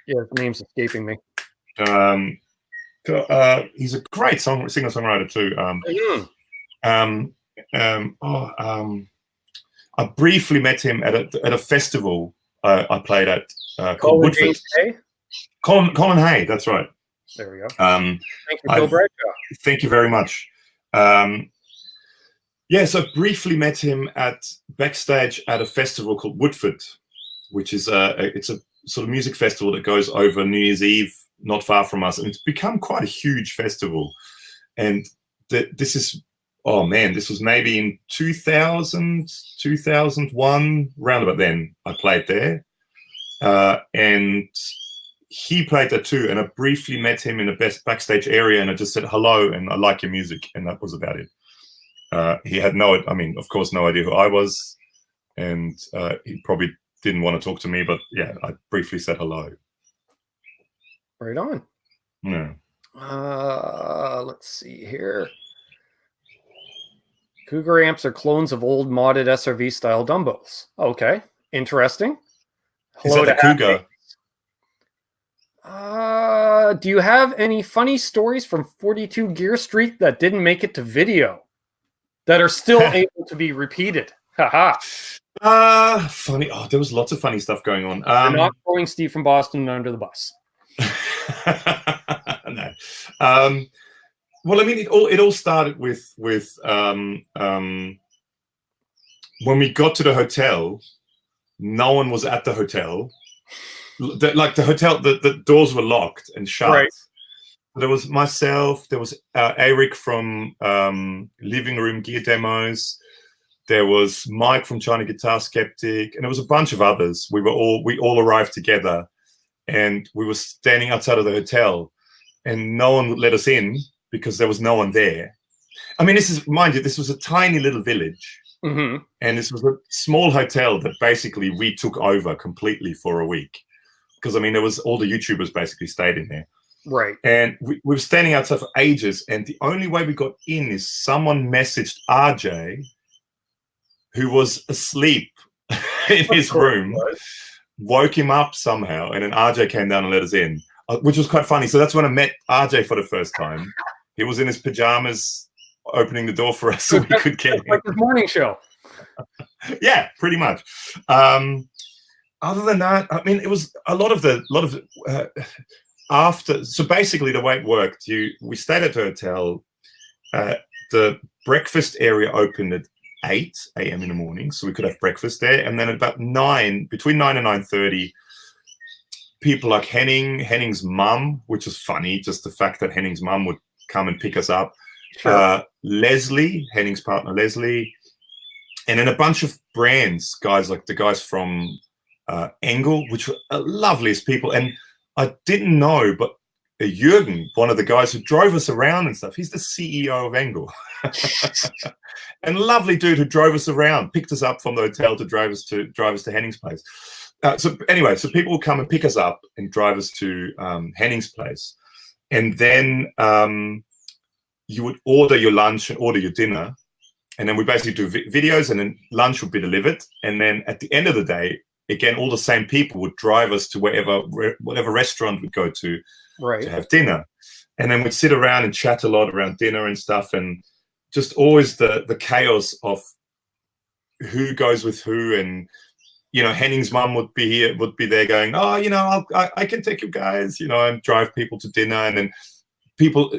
Yeah, his name's escaping me. He's a great singer-songwriter too. I briefly met him at a festival I played at called Woodford. Colin Hay, that's right. There we go. Thank you, Bill Bradshaw. Thank you very much. Yeah, so I briefly met him backstage at a festival called Woodford, which is it's a sort of music festival that goes over New Year's Eve, not far from us, and it's become quite a huge festival. And this is, oh man, this was maybe in 2000, 2001, round about then. I played there, and he played there too. And I briefly met him in a backstage area, and I just said hello and I like your music, and that was about it. He had of course, no idea who I was, and he probably didn't want to talk to me, but yeah, I briefly said hello. Right on. Yeah. Let's see here. Cougar amps are clones of old modded SRV style Dumbos. Okay, interesting. Is that the Cougar? Do you have any funny stories from 42 Gear Street that didn't make it to video that are still able to be repeated? Haha. Funny. Oh, there was lots of funny stuff going on. We're not throwing Steve from Boston under the bus. No. Well, I mean, it all started with when we got to the hotel. No one was at the hotel. The hotel, the doors were locked and shut. Right. There was myself. There was Eric from Living Room Gear Demos. There was Mike from China Guitar Skeptic, and there was a bunch of others. We all arrived together, and we were standing outside of the hotel, and no one would let us in because there was no one there. I mean, mind you, this was a tiny little village. Mm-hmm. And this was a small hotel that basically we took over completely for a week. Because, I mean, there was all the YouTubers basically stayed in there. Right. And we were standing outside for ages. And the only way we got in is someone messaged RJ, who was asleep in his room, woke him up somehow. And then RJ came down and let us in, which was quite funny. So that's when I met RJ for the first time. He was in his pajamas, opening the door for us so we could get in. Like the morning show. Yeah, pretty much. Other than that, I mean, it was a lot of after. So basically, the way it worked, we stayed at the hotel. The breakfast area opened at 8 a.m. in the morning, so we could have breakfast there. And then at about between 9 and 9:30, people like Henning's mum, which was funny, just the fact that Henning's mum would come and pick us up. Sure. Leslie, Henning's partner, Leslie, and then a bunch of brands, guys like the guys from Engel, which were the loveliest people. And I didn't know, but Jürgen, one of the guys who drove us around and stuff, he's the CEO of Engel. And lovely dude who drove us around, picked us up from the hotel to drive us to Henning's place. So anyway, so people would come and pick us up and drive us to Henning's place. And then you would order your lunch and order your dinner. And then we basically do videos, and then lunch would be delivered. And then at the end of the day, again, all the same people would drive us to whatever restaurant we'd go to to have dinner. And then we'd sit around and chat a lot around dinner and stuff. And just always the chaos of who goes with who. And, you know, Henning's mum would be there going, oh, you know, I can take you guys, you know, and drive people to dinner. And then people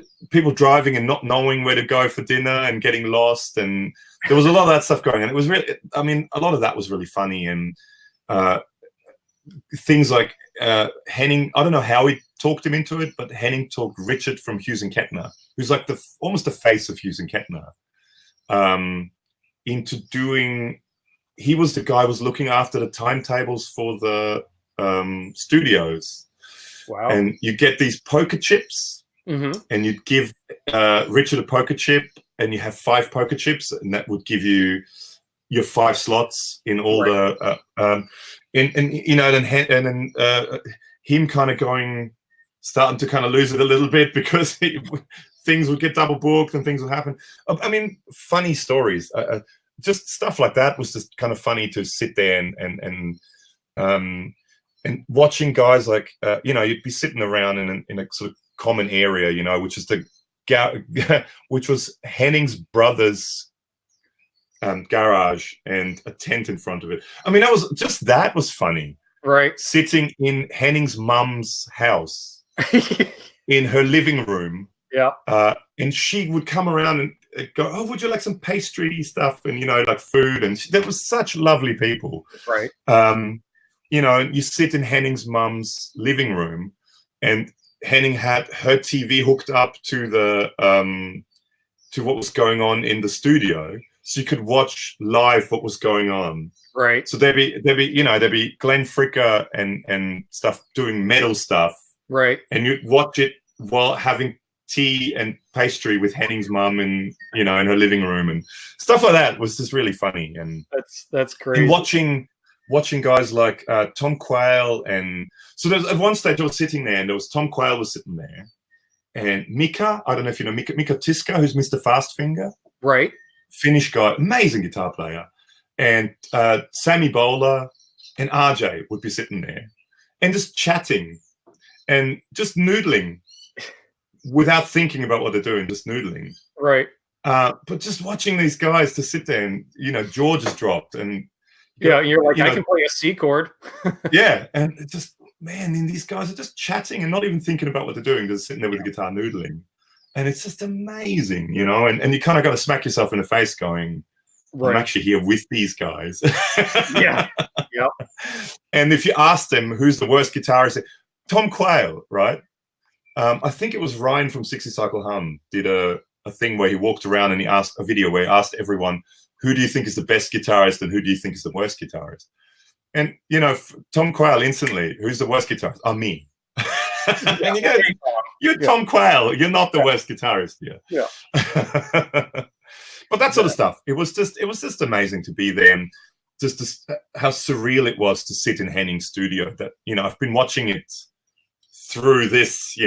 driving and not knowing where to go for dinner and getting lost. And there was a lot of that stuff going on. It was really, I mean, a lot of that was really funny. And things like Henning, I don't know how he talked him into it, but Henning talked Richard from Hughes and Kettner, who's like almost the face of Hughes and Kettner, into doing. He was the guy who was looking after the timetables for the studios. Wow! And you get these poker chips, and you'd give Richard a poker chip, and you have 5 poker chips, and that would give you your 5 slots in all the and you know, and then him kind of starting to kind of lose it a little bit because things would get double booked and things would happen. I mean, funny stories, just stuff like that was just kind of funny to sit there and watching guys like you know, you'd be sitting around in a sort of common area, you know, which is which was Henning's brother's garage and a tent in front of it. I mean, that was funny. Right. Sitting in Henning's mum's house in her living room. Yeah. And she would come around and go, oh, would you like some pastry stuff? And, you know, like food. And there was such lovely people. Right. You know, you sit in Henning's mum's living room, and Henning had her TV hooked up to to what was going on in the studio. So you could watch live what was going on. Right. So there'd be Glenn Fricker and stuff doing metal stuff. Right. And you'd watch it while having tea and pastry with Henning's mum and, you know, in her living room and stuff like that was just really funny. And that's great. And watching guys like Tom Quayle, and so there's at one stage I was sitting there and there was Tom Quayle was sitting there, and Mika, I don't know if you know Mika Tiska, who's Mr. Fastfinger. Right. Finnish guy, amazing guitar player, and Sammy Bowler, and RJ would be sitting there and just chatting and just noodling without thinking about what they're doing, just noodling. Right. But just watching these guys to sit there and, George has dropped and you're like, I can play a C chord. Yeah. And it just, man, these guys are just chatting and not even thinking about what they're doing, just sitting there with the guitar noodling. And it's just amazing, and you kind of got to smack yourself in the face going, I'm actually here with these guys. Yeah. Yep. And if you ask them who's the worst guitarist, Tom Quayle, right? I think it was Ryan from 60 Cycle Hum did a thing where he walked around and he asked a video where he asked everyone, who do you think is the best guitarist and who do you think is the worst guitarist? And, Tom Quayle instantly, who's the worst guitarist? Me. And you go, you're Tom Quayle. You're not the worst guitarist here. Yeah. But that sort of stuff. It was just amazing to be there, and just how surreal it was to sit in Henning's studio. That I've been watching it through this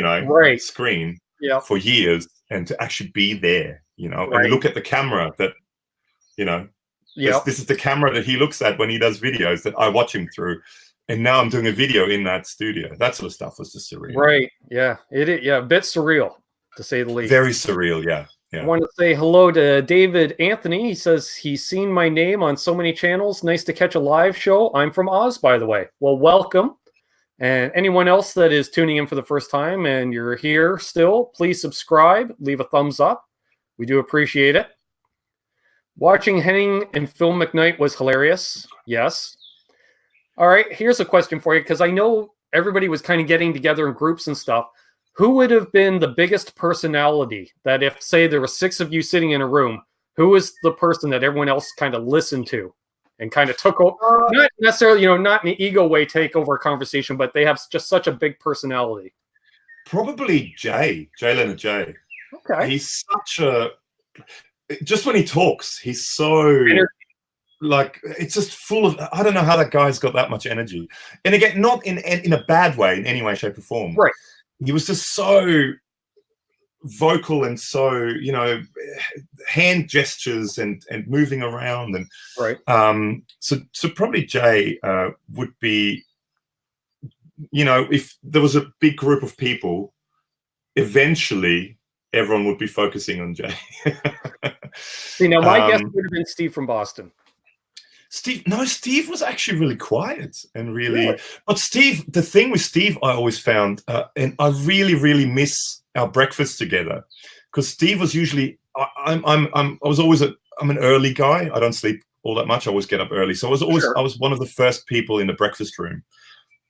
screen for years, and to actually be there, and look at the camera that this is the camera that he looks at when he does videos that I watch him through. And now I'm doing a video in that studio. That sort of stuff was just surreal. Right. Yeah. A bit surreal, to say the least. Very surreal. Yeah. I want to say hello to David Anthony. He says he's seen my name on so many channels. Nice to catch a live show. I'm from Oz, by the way. Well, welcome. And anyone else that is tuning in for the first time and you're here still, please subscribe. Leave a thumbs up. We do appreciate it. Watching Henning and Phil McKnight was hilarious. Yes. All right, here's a question for you, because I know everybody was kind of getting together in groups and stuff. Who would have been the biggest personality that if, say, there were 6 of you sitting in a room, who was the person that everyone else kind of listened to and kind of took over? Not necessarily, not in an ego way take over a conversation, but they have just such a big personality. Probably Jay Leonard Jay. Okay. He's such a... Just when he talks, he's so... Like, it's just full of, I don't know how that guy's got that much energy. And again, not in a bad way, in any way, shape, or form. Right. He was just so vocal and so, hand gestures and moving around. And right. So probably Jay would be, if there was a big group of people, eventually everyone would be focusing on Jay. See, now my guess would have been Steve from Boston. Steve was actually really quiet and really, but Steve, the thing with Steve, I always found, and I really, really miss our breakfast together, because Steve was usually, I'm an early guy. I don't sleep all that much. I always get up early. So I was one of the first people in the breakfast room,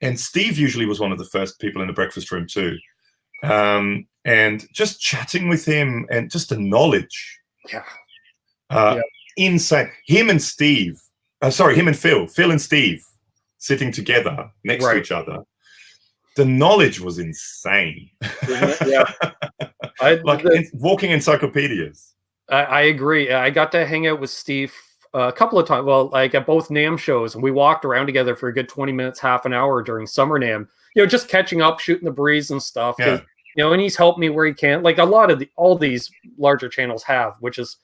and Steve usually was one of the first people in the breakfast room too. And just chatting with him and just the knowledge. Insane. Him and Phil and Steve sitting together next to each other. The knowledge was insane. Yeah. Walking encyclopedias. I agree. I got to hang out with Steve a couple of times. Well, like at both NAMM shows, and we walked around together for a good 20 minutes, half an hour during Summer NAMM, just catching up, shooting the breeze and stuff. Yeah. And he's helped me where he can. Like a lot of all these larger channels have, which is,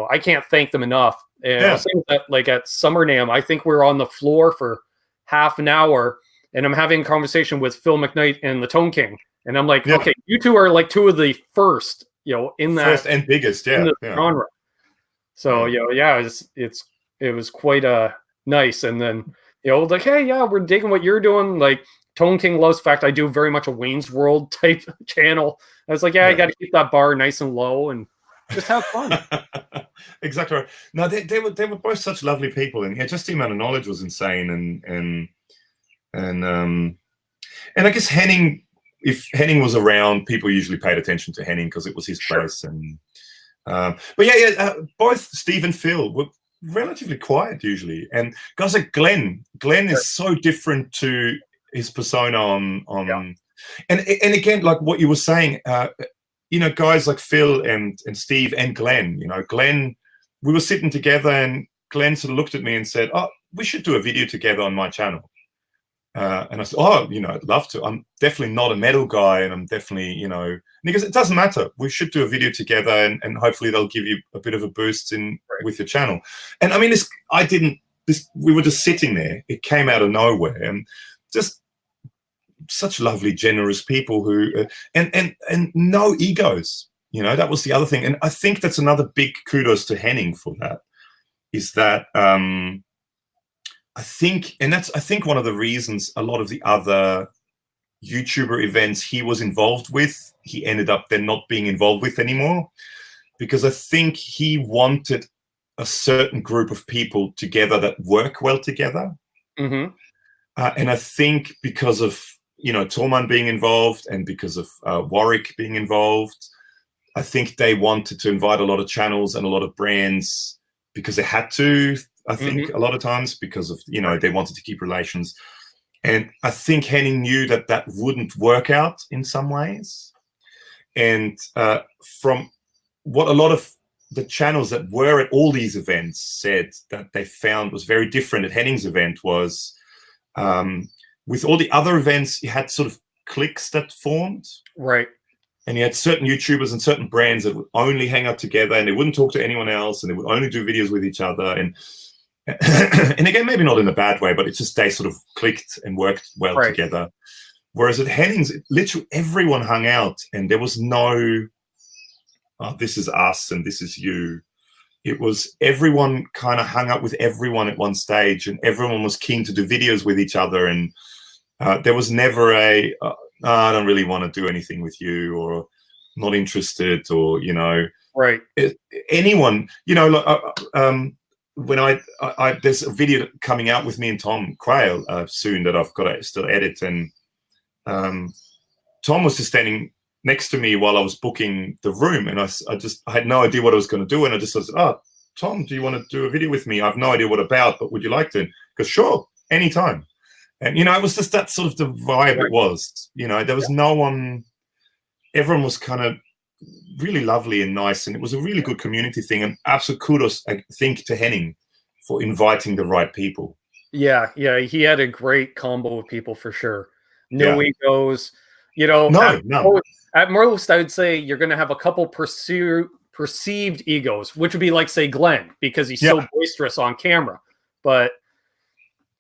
I can't thank them enough. And I was saying that, like at Summer NAMM, I think we're on the floor for half an hour, and I'm having a conversation with Phil McKnight and the Tone King, and I'm like, okay, you two are like 2 of the first, in that first and biggest, genre. So it was quite nice, and then like, hey, we're digging what you're doing. Like Tone King loves the fact I do very much a Wayne's World type channel. I was like, I got to keep that bar nice and low and just have fun. Exactly right. No, they were both such lovely people, and just the amount of knowledge was insane. And I guess Henning, if Henning was around, people usually paid attention to Henning because it was his place. And both Steve and Phil were relatively quiet usually, and guys like Glenn is so different to his persona on and again, like what you were saying. Guys like Phil and Steve and Glenn, Glenn, we were sitting together and Glenn sort of looked at me and said, oh, we should do a video together on my channel. And I said, I'd love to. I'm definitely not a metal guy, and I'm definitely, and he goes, it doesn't matter. We should do a video together, and hopefully they'll give you a bit of a boost with your channel. And I mean, I didn't we were just sitting there. It came out of nowhere, and just such lovely, generous people who and no egos. You know, that was the other thing, and I think that's another big kudos to Henning for that. Is that I think one of the reasons a lot of the other YouTuber events he was involved with, he ended up then not being involved with anymore, because I think he wanted a certain group of people together that work well together. Mm-hmm. And I think because of, you know, Torman being involved and because of Warwick being involved, I think they wanted to invite a lot of channels and a lot of brands because they had to, I think, a lot of times, because of, you know, they wanted to keep relations. And I think Henning knew that that wouldn't work out in some ways. And from what a lot of the channels that were at all these events said that they found was very different at Henning's event was, with all the other events, you had sort of cliques that formed. Right. And you had certain YouTubers and certain brands that would only hang out together and they wouldn't talk to anyone else and they would only do videos with each other. And and again, maybe not in a bad way, but it's just they sort of clicked and worked well together. Whereas at Henning's, literally everyone hung out and there was no, oh, this is us and this is you. It was everyone kind of hung up with everyone at one stage and everyone was keen to do videos with each other. And there was never a, I don't really want to do anything with you, or not interested, or, you know. Right. Anyone, you know, like, when I there's a video coming out with me and Tom Quayle soon that I've got to still edit, and Tom was just standing next to me while I was booking the room, and I had no idea what I was going to do, and I just said, "Oh, Tom, do you want to do a video with me? I have no idea what about, but would you like to?" Because sure, anytime. And you know, it was just that sort of the vibe it was. You know, there was no one. Everyone was kind of really lovely and nice, and it was a really good community thing. And absolute kudos, I think, to Henning for inviting the right people. Yeah, he had a great combo of people for sure. No egos, you know. At most, I would say you're going to have a couple perceived egos, which would be like, say, Glenn, because he's so boisterous on camera. But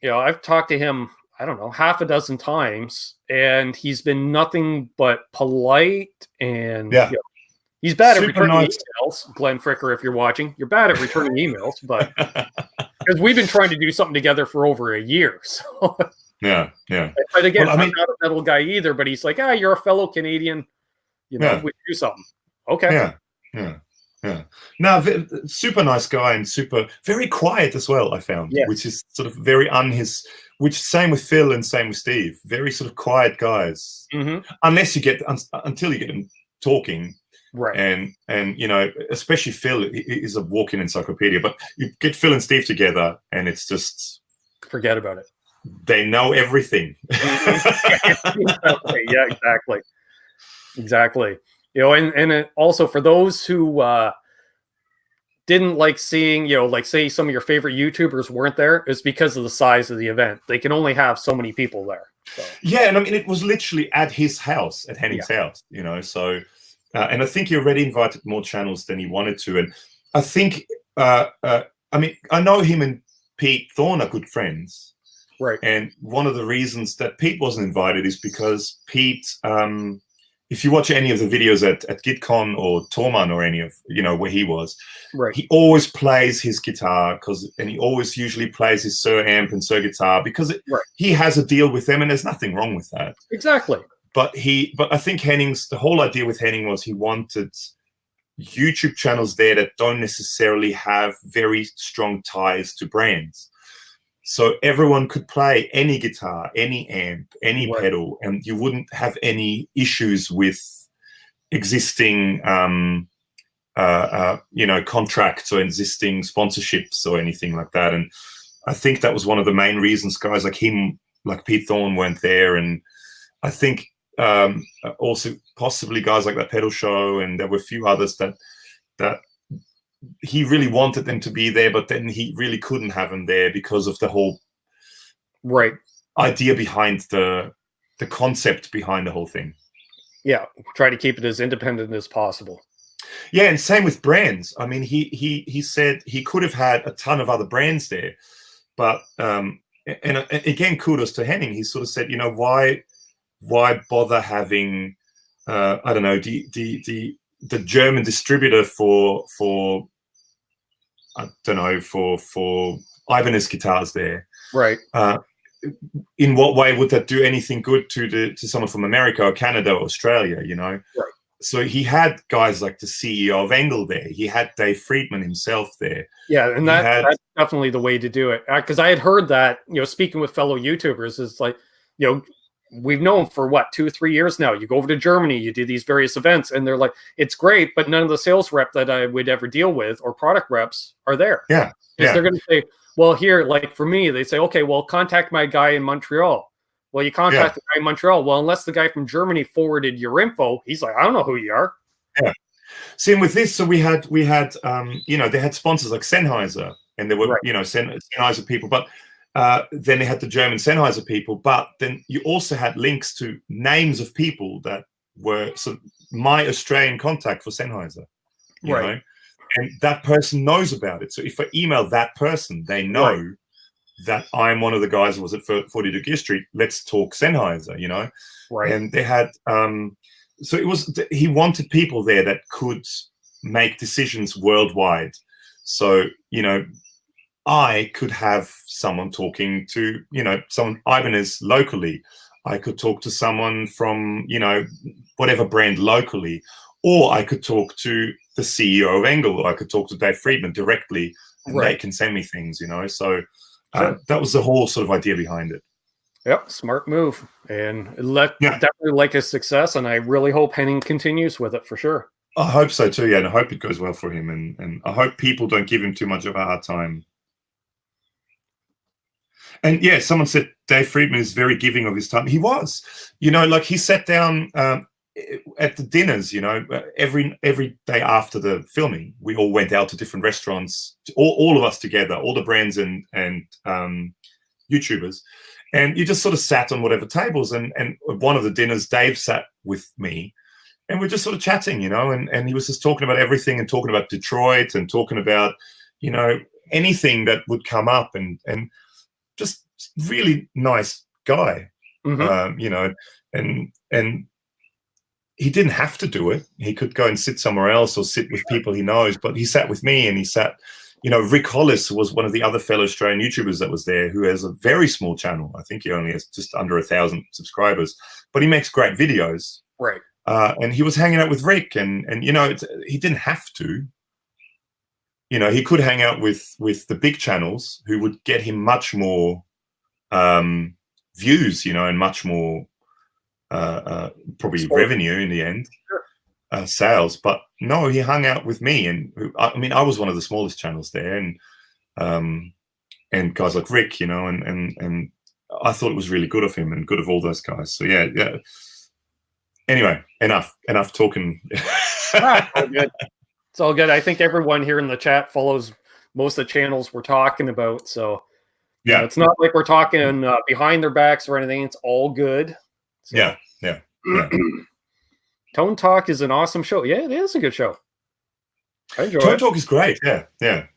you know, I've talked to him, I don't know, half a dozen times, and he's been nothing but polite and you know, he's bad at returning emails. Glenn Fricker, if you're watching, you're bad at returning emails, but because we've been trying to do something together for over a year. So yeah. But again, well, I'm not a metal guy either, but he's like, you're a fellow Canadian, you know, we do something. Okay. Yeah. No, super nice guy and very quiet as well, I found, which is sort of very which same with Phil and same with Steve, very sort of quiet guys, unless you get, until you get them talking. Right. And you know, especially Phil is a walking encyclopedia, but you get Phil and Steve together and it's just, forget about it. They know everything. Yeah, exactly. You know, and also for those who didn't like seeing, you know, like say some of your favorite YouTubers weren't there, it's because of the size of the event. They can only have so many people there. So. Yeah, and I mean, it was literally at his house, at Henning's house, you know, so, and I think he already invited more channels than he wanted to. And I think, I mean, I know him and Pete Thorne are good friends. Right. And one of the reasons that Pete wasn't invited is because Pete, if you watch any of the videos at GitCon or Torman or any of, you know, where he was, he always plays his guitar and he always usually plays his Sir amp and Sir guitar because he has a deal with them and there's nothing wrong with that. Exactly. But I think the whole idea with Henning was he wanted YouTube channels there that don't necessarily have very strong ties to brands. So everyone could play any guitar, any amp, any pedal, and you wouldn't have any issues with existing, you know, contracts or existing sponsorships or anything like that. And I think that was one of the main reasons guys like him, like Pete Thorne, weren't there. And I think also possibly guys like that Pedal Show, and there were a few others that he really wanted them to be there, but then he really couldn't have them there because of the whole idea behind the concept behind the whole thing. Yeah, try to keep it as independent as possible. Yeah, and same with brands. I mean, he said he could have had a ton of other brands there, but and again, kudos to Henning. He sort of said, why bother having I don't know, the German distributor for I don't know, for Ibanez guitars there, right? In what way would that do anything good to someone from America or Canada or Australia? Right. So he had guys like the CEO of Engel there. He had Dave Friedman himself there. Yeah, and that's definitely the way to do it. Because I had heard that, speaking with fellow YouTubers, is like, we've known for what, 2 or 3 years now. You go over to Germany, you do these various events, and they're like, it's great, but none of the sales rep that I would ever deal with or product reps are there. Yeah. Because they're going to say, well, here, like for me, they say, okay, well, contact my guy in Montreal. Well, you contact the guy in Montreal. Well, unless the guy from Germany forwarded your info, he's like, I don't know who you are. Yeah. Same with this. So we had they had sponsors like Sennheiser, and there were, Sennheiser people, but then they had the German Sennheiser people, but then you also had links to names of people that were my Australian contact for Sennheiser, you know, and that person knows about it. So if I email that person, they know that I'm one of the guys who was at 42 Gear Street. Let's talk Sennheiser, Right. And they had, so it was, he wanted people there that could make decisions worldwide. So, I could have someone talking to, someone Ibanez locally. I could talk to someone from, whatever brand locally, or I could talk to the CEO of Engel, or I could talk to Dave Friedman directly, and they can send me things, So that was the whole sort of idea behind it. Yep, smart move, and definitely like his success, and I really hope Henning continues with it for sure. I hope so too, and I hope it goes well for him, and I hope people don't give him too much of a hard time. And someone said Dave Friedman is very giving of his time. He was, like he sat down at the dinners, every day after the filming, we all went out to different restaurants, all of us together, all the brands and YouTubers, and you just sort of sat on whatever tables. And one of the dinners, Dave sat with me, and we're just sort of chatting, and he was just talking about everything, and talking about Detroit, and talking about, anything that would come up, and just really nice guy, and he didn't have to do it. He could go and sit somewhere else or sit with people he knows, but he sat with me, and he sat, Rick Hollis was one of the other fellow Australian YouTubers that was there, who has a very small channel. I think he only has just under 1,000 subscribers, but he makes great videos. Right. And he was hanging out with Rick, and he didn't have to. He could hang out with the big channels, who would get him much more views, and much more probably revenue in the end, sales. But no, he hung out with me, and I was one of the smallest channels there, and guys like Rick, and I thought it was really good of him and good of all those guys. So yeah. Anyway, enough talking. All good. It's all good. I think everyone here in the chat follows most of the channels we're talking about. So yeah, it's not like we're talking behind their backs or anything. It's all good. So. Yeah. Tone Talk is an awesome show. Yeah, it is a good show. I enjoy Tone it. Talk is great. Yeah. Yep.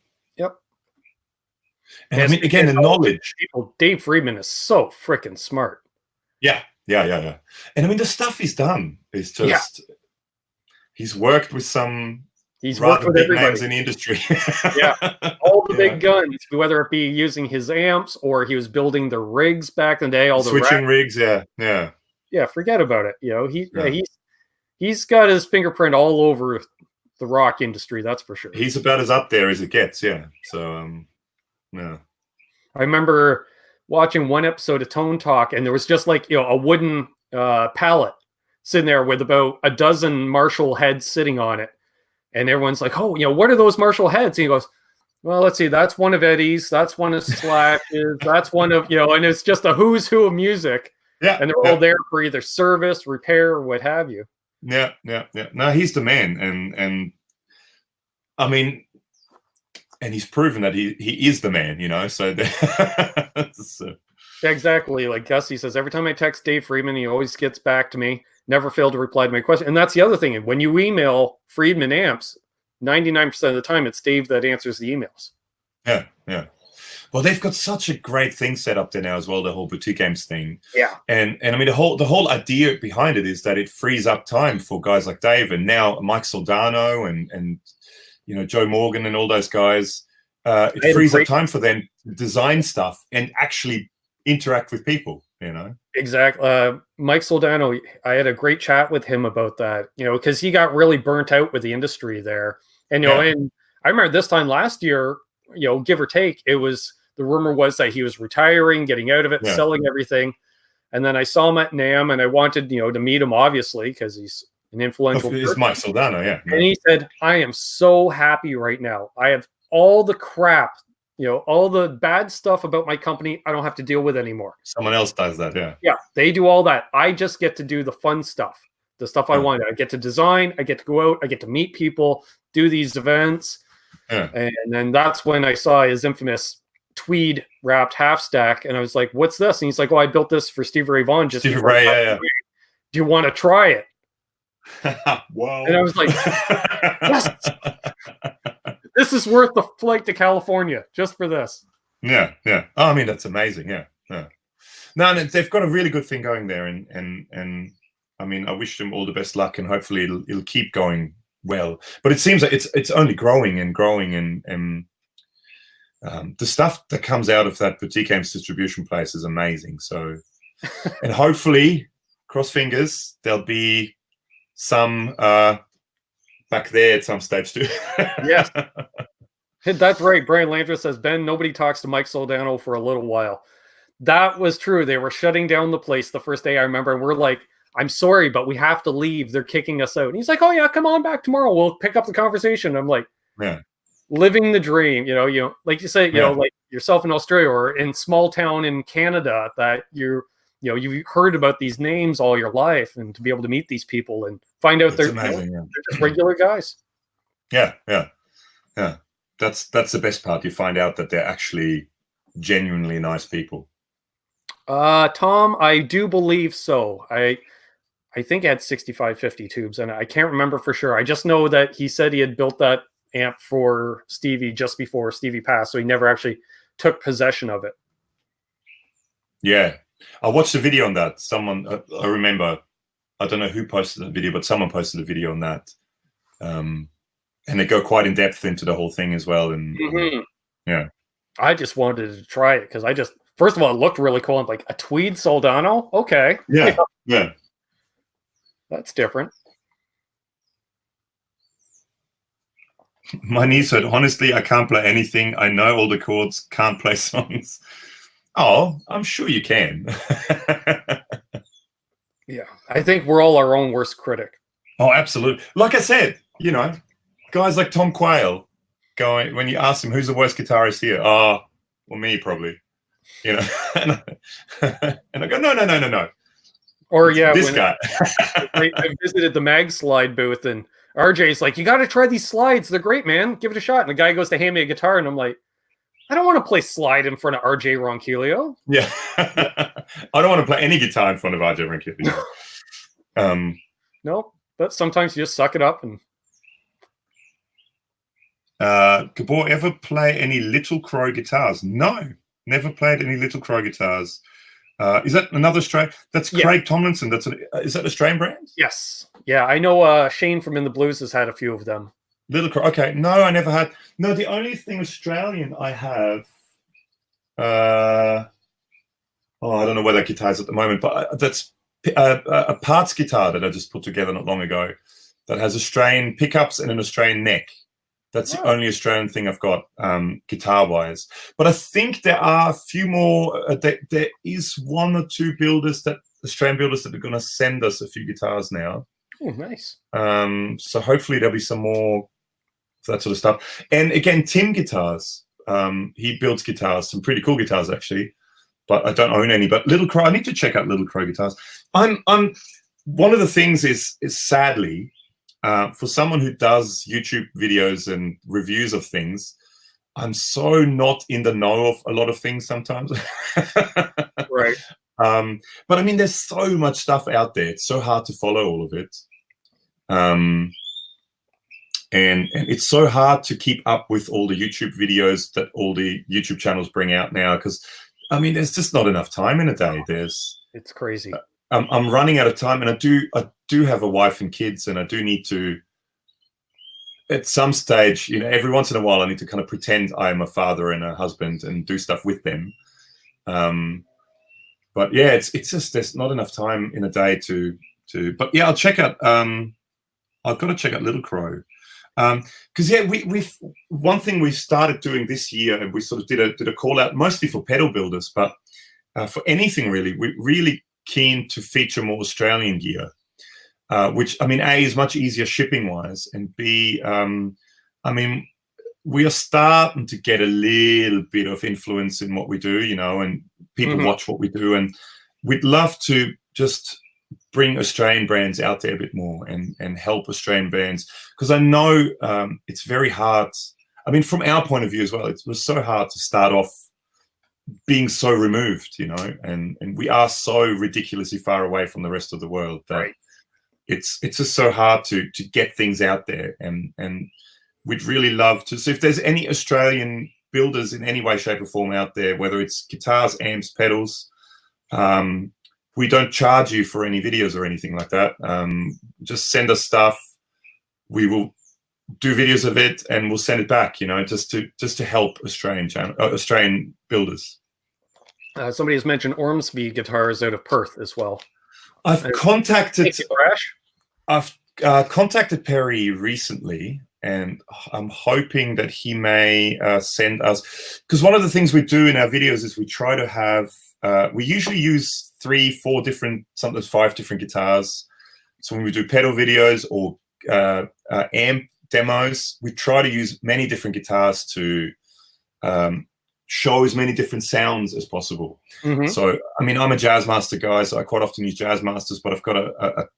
And I mean, again, the knowledge. Dave Friedman is so freaking smart. Yeah. And I mean, the stuff he's done is just. He's worked with some. He's worked with everybody names in the industry. All the big guns, whether it be using his amps or he was building the rigs back in the day, all the switching rigs. Yeah. Forget about it. He's got his fingerprint all over the rock industry. That's for sure. He's about as up there as it gets. Yeah. So, yeah. I remember watching one episode of Tone Talk, and there was just like a wooden pallet sitting there with about a dozen Marshall heads sitting on it. And everyone's like, oh, what are those Marshall heads? And he goes, well, let's see. That's one of Eddie's. That's one of Slash's. That's one of, and it's just a who's who of music. Yeah. And they're all there for either service, repair, or what have you. Yeah. No, he's the man. And I mean, and he's proven that he is the man, so. So. Exactly. Like Gussie says, every time I text Dave Friedman, he always gets back to me. Never failed to reply to my question. And that's the other thing. When you email Friedman Amps, 99% of the time, it's Dave that answers the emails. Yeah. Well, they've got such a great thing set up there now as well, the whole boutique games thing. Yeah. And I mean, the whole idea behind it is that it frees up time for guys like Dave and now Mike Soldano and you know, Joe Morgan and all those guys. It frees up time for them to design stuff and actually interact with people, you know? Exactly. Mike Soldano, I had a great chat with him about that, you know, because he got really burnt out with the industry there. And, you know, and I remember this time last year, you know, give or take, the rumor was that he was retiring, getting out of it, selling everything. And then I saw him at NAMM and I wanted, you know, to meet him, obviously, because he's an influential person. It's Mike Soldano, yeah. And he said, I am so happy right now. I have all the crap, you know, all the bad stuff about my company, I don't have to deal with anymore. Someone else does that, yeah. Yeah, they do all that. I just get to do the fun stuff, the stuff I want. I get to design, I get to go out, I get to meet people, do these events. Yeah. And then that's when I saw his infamous tweed wrapped half stack. And I was like, what's this? And he's like, oh, I built this for Stevie Ray Vaughan. Stevie Ray, yeah. Do you want to try it? Whoa. And I was like, yes. This is worth the flight to California just for this. Yeah, yeah. Oh, I mean, that's amazing. Yeah, yeah. No, they've got a really good thing going there, and I mean, I wish them all the best luck, and hopefully it'll keep going well. But it seems like it's only growing and growing, and the stuff that comes out of that boutique games distribution place is amazing. So, and hopefully, cross fingers, there'll be some back there at some stage too. Yes. That's right. Brian Landry says, Ben, nobody talks to Mike Soldano for a little while. That was true. They were shutting down the place the first day, I remember. And we're like, I'm sorry, but we have to leave. They're kicking us out. And he's like, oh, yeah, come on back tomorrow. We'll pick up the conversation. I'm like, living the dream. You know, like you say, you know, like yourself in Australia or in small town in Canada that you've heard about these names all your life, and to be able to meet these people and find out they're just regular guys. Yeah, yeah, yeah. That's the best part. You find out that they're actually genuinely nice people. Tom, I do believe so. I think I had 6550 tubes, and I can't remember for sure. I just know that he said he had built that amp for Stevie just before Stevie passed, so he never actually took possession of it. Yeah. I watched a video on that. Someone, I remember, I don't know who posted the video, but someone posted a video on that. And they go quite in depth into the whole thing as well. And yeah. I just wanted to try it because first of all, it looked really cool. I'm like, a tweed Soldano? Okay. Yeah. Yeah. That's different. My niece said, honestly, I can't play anything. I know all the chords, can't play songs. Oh, I'm sure you can. Yeah, I think we're all our own worst critic. Oh, absolutely. Like I said, you know, guys like Tom Quayle going, when you ask him who's the worst guitarist here, oh, well, me probably. You know, and I go, no. Or it's this guy. I visited the Mag Slide booth, and RJ's like, you got to try these slides. They're great, man. Give it a shot. And the guy goes to hand me a guitar, and I'm like, I don't want to play slide in front of RJ Ronquillo. Yeah. I don't want to play any guitar in front of RJ Ronquillo. No, but sometimes you just suck it up. And Gabor, ever play any Little Crow guitars? No, never played any Little Crow guitars. Is that another Australian? That's Craig Tomlinson. Is that an Australian brand? Yes. Yeah, I know Shane from In the Blues has had a few of them. Little Crow. Okay, no, I never had. No, the only thing Australian I have. I don't know where that guitar is at the moment, but that's a parts guitar that I just put together not long ago that has Australian pickups and an Australian neck. That's the only Australian thing I've got guitar-wise. But I think there are a few more. There is one or two Australian builders that are going to send us a few guitars now. Oh, nice. So hopefully there'll be some more that sort of stuff. And again, Tim Guitars. He builds guitars, some pretty cool guitars actually, but I don't own any. But Little Crow, I need to check out Little Crow guitars. I'm one of the things is sadly, for someone who does YouTube videos and reviews of things, I'm so not in the know of a lot of things sometimes. Right. But I mean, there's so much stuff out there. It's so hard to follow all of it. and it's so hard to keep up with all the YouTube videos that all the YouTube channels bring out now, because I mean, there's just not enough time in a day. It's crazy. I'm running out of time, and I do have a wife and kids, and I do need to, at some stage, you know, every once in a while, I need to kind of pretend I am a father and a husband and do stuff with them. But yeah, it's just there's not enough time in a day to. But yeah, I'll check out. I've got to check out Little Crow, because yeah, we've one thing we started doing this year, and we sort of did a call out mostly for pedal builders, but for anything really, we're really keen to feature more Australian gear, which I mean, A, is much easier shipping wise, and B, I mean, we are starting to get a little bit of influence in what we do, you know, and people watch what we do, and we'd love to just bring Australian brands out there a bit more and help Australian brands, because I know it's very hard. I mean, from our point of view as well, it was so hard to start off being so removed, you know, and we are so ridiculously far away from the rest of the world that it's just so hard to get things out there, and we'd really love to. So if there's any Australian builders in any way, shape or form out there, whether it's guitars, amps, pedals, we don't charge you for any videos or anything like that. Just send us stuff. We will do videos of it and we'll send it back, you know, just to help Australian builders. Somebody has mentioned Ormsby Guitars out of Perth as well. I've contacted Perry recently, and I'm hoping that he may send us, because one of the things we do in our videos is we try to have, we usually use 3, 4 different, sometimes 5 different guitars. So when we do pedal videos or amp demos, we try to use many different guitars to show as many different sounds as possible. So, I mean, I'm a Jazzmaster guy, so I quite often use Jazzmasters, but I've got a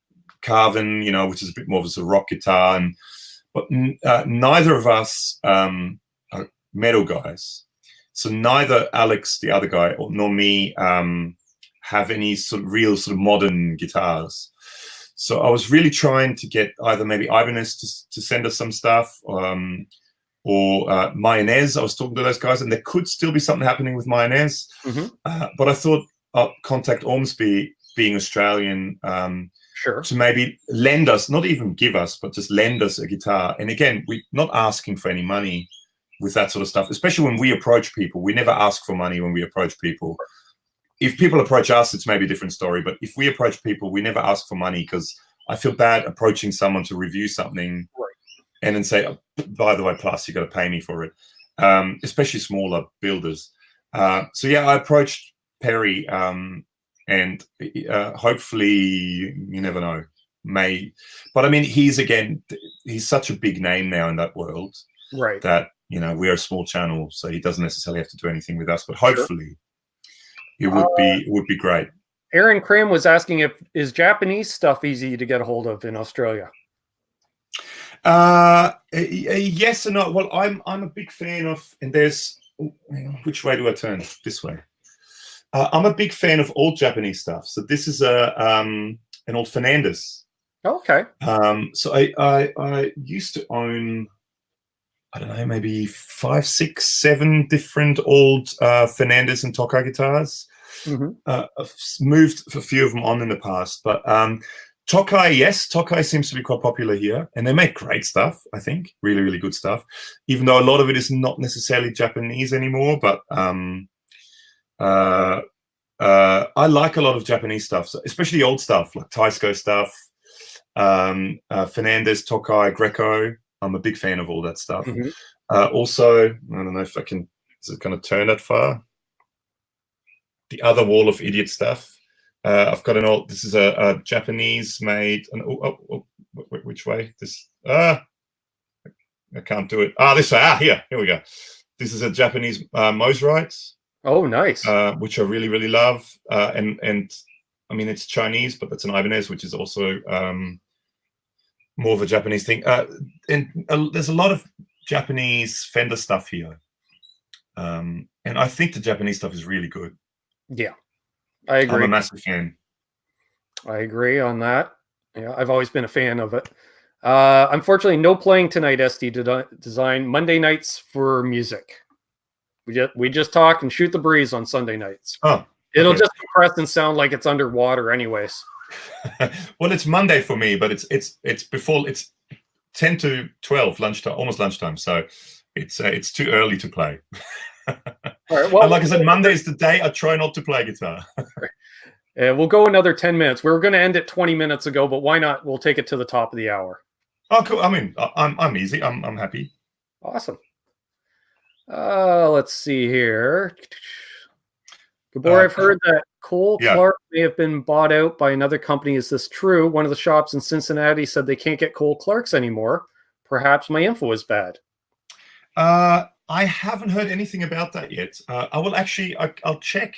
Carvin, you know, which is a bit more of a rock guitar, but neither of us are metal guys. So neither Alex, the other guy, nor me have any sort of real sort of modern guitars. So I was really trying to get either maybe Ibanez to send us some stuff, or Mayonnaise. I was talking to those guys, and there could still be something happening with Mayonnaise. But I thought I'll contact Ormsby, being Australian, to maybe lend us, not even give us, but just lend us a guitar. And again, we're not asking for any money with that sort of stuff, especially when we approach people. We never ask for money when we approach people. If people approach us, it's maybe a different story. But if we approach people, we never ask for money, because I feel bad approaching someone to review something and then say, oh, by the way, plus you got to pay me for it, especially smaller builders. So yeah, I approached Perry, and hopefully, you never know, but I mean, he's such a big name now in that world, that, you know, we're a small channel, so he doesn't necessarily have to do anything with us, but hopefully it would be great. Aaron Cram was asking, is Japanese stuff easy to get a hold of in Australia? Yes and no. Well, I'm a big fan of, and there's, which way do I turn? This way. I'm a big fan of old Japanese stuff. So this is an old Fernandez. Okay. So I used to own, I don't know, maybe 5, 6, 7 different old Fernandez and Tokai guitars. I've moved a few of them on in the past, but Tokai, yes, Tokai seems to be quite popular here, and they make great stuff, I think, really, really good stuff, even though a lot of it is not necessarily Japanese anymore, but I like a lot of Japanese stuff, so especially old stuff, like Taisco stuff, Fernandez, Tokai, Greco. I'm a big fan of all that stuff. Also, I don't know if I can, is it going to turn that far? The other wall of idiot stuff. I've got an old, this is a Japanese made, which way? This, I can't do it. This way, here we go. This is a Japanese Mosrite. Oh, nice. Which I really, really love. And I mean, it's Chinese, but that's an Ibanez, which is also more of a Japanese thing. And there's a lot of Japanese Fender stuff here. And I think the Japanese stuff is really good. Yeah, I agree. I'm a massive fan. I agree on that. Yeah, I've always been a fan of it. Unfortunately, no playing tonight, SD Design. Monday nights for music. We just talk and shoot the breeze on Sunday nights. Oh, it'll just compress and sound like it's underwater, anyways. Well, it's Monday for me, but it's 10 to 12 lunchtime, almost lunchtime. So it's too early to play. All right. Well, and like I said, Monday is the day I try not to play guitar. We'll go another 10 minutes. We were going to end it 20 minutes ago, but why not? We'll take it to the top of the hour. Oh, cool. I mean, I'm easy. I'm happy. Awesome. Let's see here. Gabor, I've heard that Cole Clark may have been bought out by another company. Is this true? One of the shops in Cincinnati said they can't get Cole Clarks anymore. Perhaps my info is bad. I haven't heard anything about that yet. I will actually. I'll check.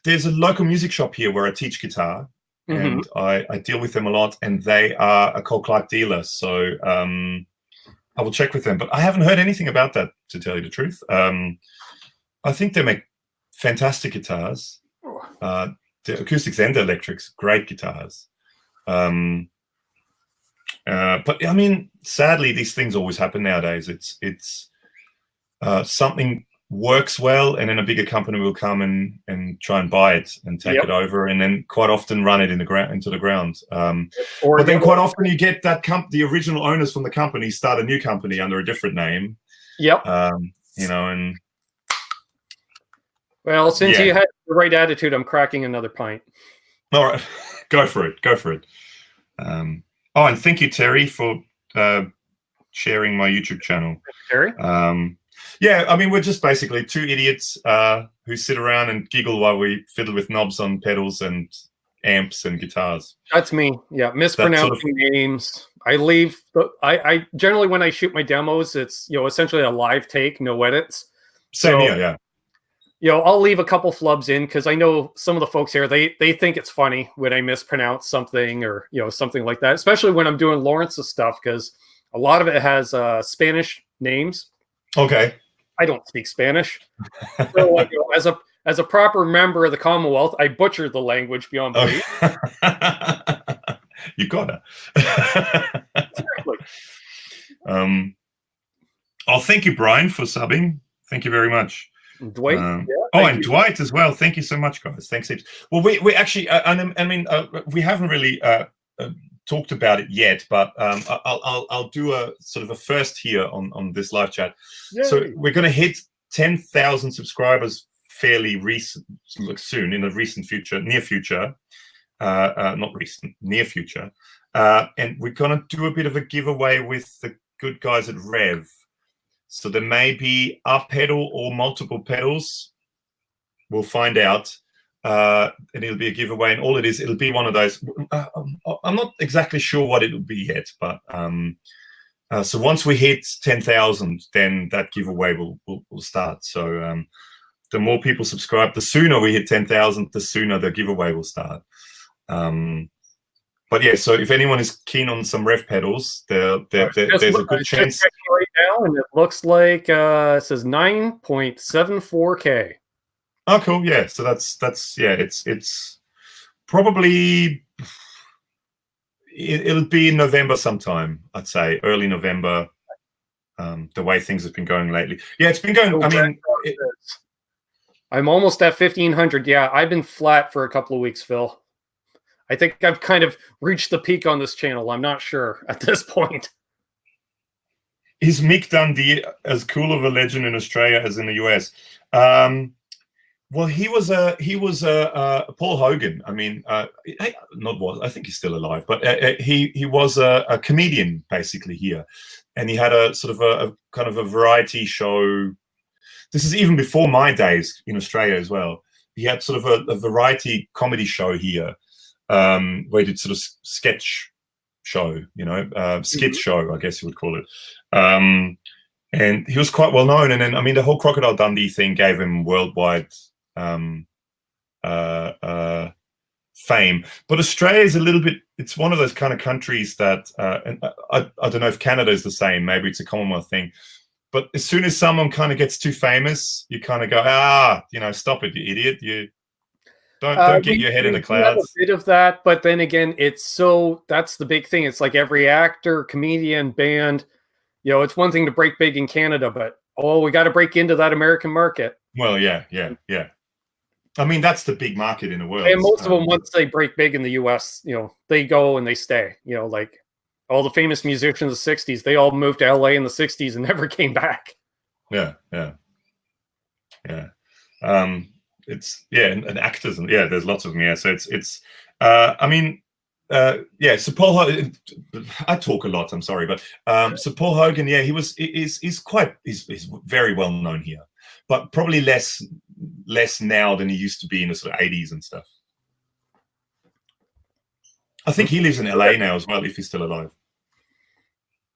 There's a local music shop here where I teach guitar, and I deal with them a lot, and they are a Cole Clark dealer. So I will check with them, but I haven't heard anything about that, to tell you the truth. I think they make fantastic guitars. The acoustics and the electrics, great guitars. But I mean, sadly, these things always happen nowadays. It's something works well, and then a bigger company will come and try and buy it and take it over, and then quite often run it into the ground. But then quite often you get that the original owners from the company start a new company under a different name. Yep. You know, and well, since you had the right attitude, I'm cracking another pint. All right, go for it. Go for it. Oh, and thank you, Terry, for sharing my YouTube channel. Terry. Yeah, I mean, we're just basically two idiots who sit around and giggle while we fiddle with knobs on pedals and amps and guitars. That's me. Yeah, mispronouncing names. I leave. I generally, when I shoot my demos, it's essentially a live take, no edits. Same here, yeah. I'll leave a couple flubs in because I know some of the folks here, they think it's funny when I mispronounce something or something like that. Especially when I'm doing Lawrence's stuff, because a lot of it has Spanish names. Okay. I don't speak Spanish. So, as a proper member of the Commonwealth, I butchered the language beyond belief. You gotta. Exactly. Thank you, Brian, for subbing. Thank you very much. Dwight. And Dwight as well. Thank you so much, guys. Thanks heaps. Well, we actually, we haven't really talked about it yet, but I'll do a sort of a first here on this live chat. Yay. So we're going to hit 10,000 subscribers fairly recent, soon, in the near future, and we're going to do a bit of a giveaway with the good guys at Rev. So there may be a pedal or multiple pedals. We'll find out. And it'll be a giveaway, and all it'll be one of those. I'm not exactly sure what it'll be yet, but so once we hit 10,000, then that giveaway will start. So the more people subscribe, the sooner we hit 10,000, the sooner the giveaway will start. But yeah, so if anyone is keen on some Rev pedals, there's a good chance. Right now, and it looks like it says 9.74K. Oh, cool. Yeah. So that's it's probably it'll be in November sometime. I'd say early November. The way things have been going lately. Yeah, it's been going. I mean, I'm almost at 1,500. Yeah, I've been flat for a couple of weeks, Phil. I think I've kind of reached the peak on this channel. I'm not sure at this point. Is Mick Dundee as cool of a legend in Australia as in the US? Well, he was Paul Hogan. I mean, I think he's still alive, but he was a comedian basically here, and he had a sort of a kind of a variety show. This is even before my days in Australia as well. He had sort of a variety comedy show here, where he did sort of sketch show, skit show, I guess you would call it. And he was quite well known. And then, I mean, the whole Crocodile Dundee thing gave him worldwide fame. But Australia is a little bit, it's one of those kind of countries that, and I don't know if Canada is the same, maybe it's a Commonwealth thing. But as soon as someone kind of gets too famous, you kind of go, stop it, you idiot. Don't get your head in the We have a clouds. bit of that, but then again, that's the big thing. It's like every actor, comedian, band, it's one thing to break big in Canada, but we got to break into that American market. Well, yeah. I mean, that's the big market in the world. And most of them, once they break big in the US, they go and they stay. Like all the famous musicians of the 60s, they all moved to LA in the 60s and never came back. Yeah. It's and actors, and there's lots of them. Yeah, so it's I mean, so Paul Hogan, I talk a lot, I'm sorry, but so Paul Hogan, he's very well known here, but probably less now than he used to be in the sort of 80s and stuff. I think he lives in LA now as well, if he's still alive.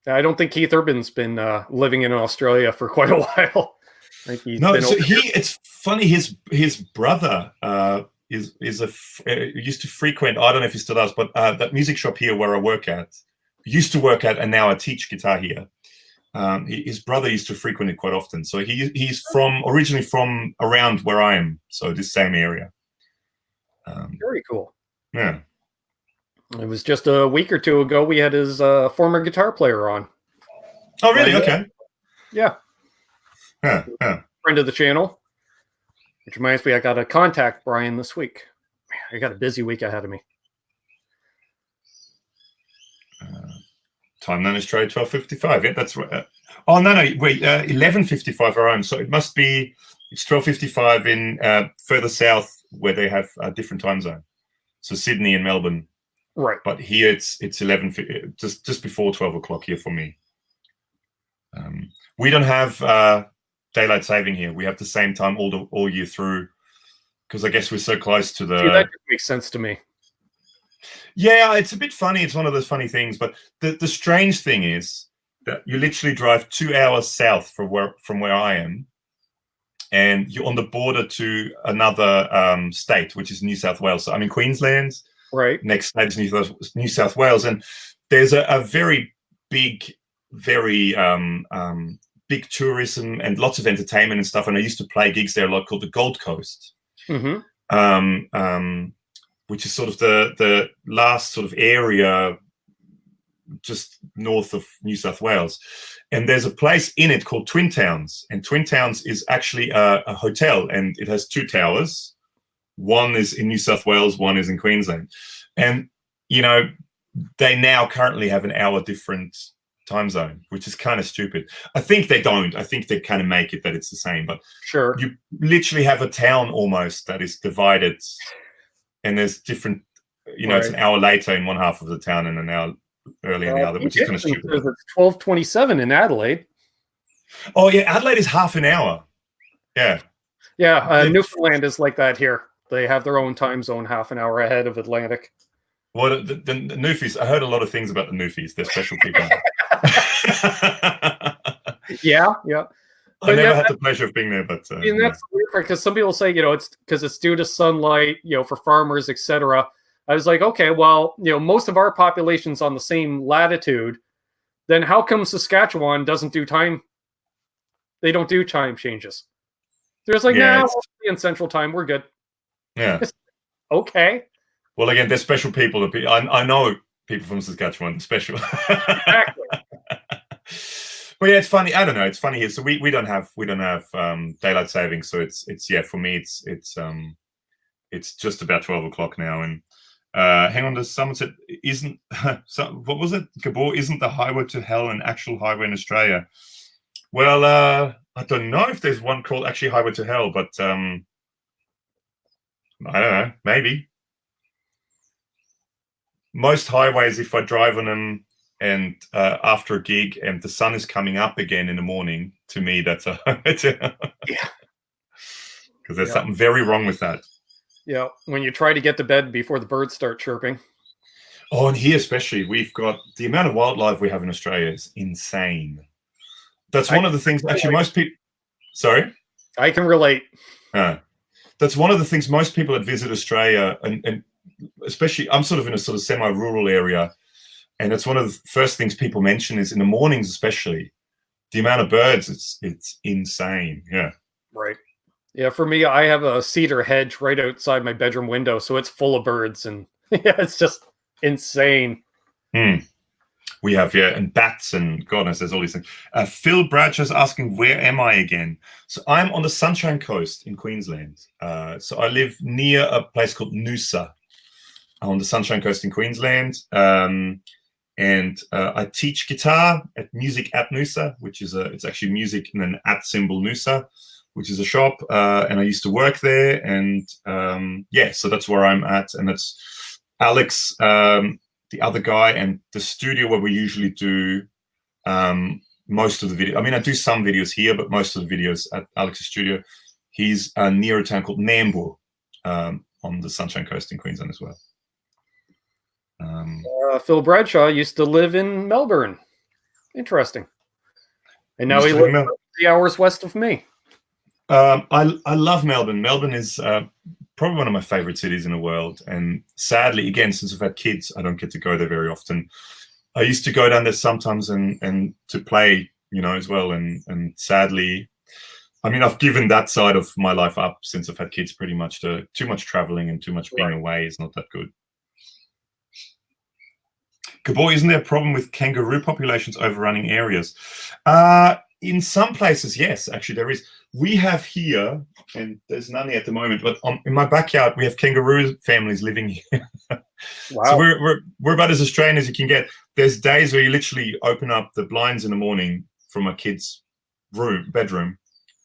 I don't think Keith Urban's been living in Australia for quite a while. It's funny. His brother used to frequent. I don't know if he still does, but that music shop here where I used to work at, and now I teach guitar here. His brother used to frequent it quite often. So he's originally from around where I am, so this same area. Very cool. Yeah. It was just a week or two ago. We had his former guitar player on. Oh, really? Okay. Yeah. Yeah. Friend of the channel. Which reminds me, I got to contact Brian this week. Man, I got a busy week ahead of me. Time then is trade 12:55. Yeah, that's right. Oh no, wait, 11:55 our own. So it must be it's 12:55 in further south where they have a different time zone. So Sydney and Melbourne. Right. But here it's 11, just before 12 o'clock here for me. We don't have daylight saving here. We have the same time all year through, because I guess we're so close to the. That makes sense to me. Yeah, it's a bit funny. It's one of those funny things. But the strange thing is that you literally drive 2 hours south from where I am, and you're on the border to another state, which is New South Wales. So I'm in Queensland. Right. Next state is New South Wales, and there's a very big, very big tourism and lots of entertainment and stuff. And I used to play gigs there a lot, called the Gold Coast, which is sort of the last sort of area just north of New South Wales. And there's a place in it called Twin Towns, and Twin Towns is actually a hotel, and it has 2 towers. One is in New South Wales, one is in Queensland. And, they now currently have an hour different time zone, which is kind of stupid. I think they don't. I think they kind of make it that it's the same. But sure, you literally have a town almost that is divided, and there's different, it's an hour later in one half of the town and an hour earlier in the other, which is kind of stupid. It's 12:27 in Adelaide. Oh, yeah. Adelaide is half an hour. Yeah. Yeah. Newfoundland is like that here. They have their own time zone, half an hour ahead of Atlantic. Well, the Newfies, I heard a lot of things about the Newfies. They're special people. Yeah. I never had the pleasure of being there, but and that's the weird part, because some people say, it's because it's due to sunlight, for farmers, etc. I was like, okay, well, most of our population's on the same latitude. Then how come Saskatchewan doesn't do time? They don't do time changes. There's like, we'll be in Central Time. We're good. Yeah. Okay. Well, again, they're special people. I know people from Saskatchewan, special. Exactly. But yeah, it's funny. I don't know. It's funny here. So we don't have daylight saving. So it's for me it's just about 12 o'clock now. And hang on, someone said isn't what was it? Gabor, isn't the highway to hell an actual highway in Australia? Well, I don't know if there's one called actually Highway to Hell, but I don't know. Maybe. Most highways, if I drive on them and after a gig and the sun is coming up again in the morning, to me, that's a yeah. Because there's something very wrong with that. Yeah, when you try to get to bed before the birds start chirping. Oh, and here especially, we've got the amount of wildlife we have in Australia is insane. That's one of the things. Actually, most people. Sorry, I can relate. That's one of the things most people that visit Australia, and especially, I'm sort of in a sort of semi-rural area, and it's one of the first things people mention is in the mornings, especially the amount of birds. It's insane. Yeah. Right. Yeah, for me, I have a cedar hedge right outside my bedroom window, so it's full of birds, and yeah, it's just insane. We have, yeah, and bats and goodness, there's all these things. Phil Bradshaw's asking, where am I again? So I'm on the Sunshine Coast in Queensland. So I live near a place called Noosa on the Sunshine Coast in Queensland. And I teach guitar at Music at Noosa, which is it's actually music and an at symbol Noosa, which is a shop. And I used to work there. And yeah, so that's where I'm at. And that's Alex, the other guy, and the studio where we usually do most of the video. I mean, I do some videos here, but most of the videos at Alex's studio. He's near a town called Nambour on the Sunshine Coast in Queensland as well. Phil Bradshaw used to live in Melbourne. Interesting. And now he lives 3 hours west of me. I love Melbourne. Melbourne is probably one of my favorite cities in the world. And sadly, again, since I've had kids, I don't get to go there very often. I used to go down there sometimes and to play, you know, as well. And sadly, I mean, I've given that side of my life up since I've had kids pretty much. Too much traveling and too much being away is not that good. Gabor, isn't there a problem with kangaroo populations overrunning areas? In some places, yes, actually there is. We have here, and there's none here at the moment, but in my backyard, we have kangaroo families living here. Wow. So we're about as Australian as you can get. There's days where you literally open up the blinds in the morning from my kid's bedroom,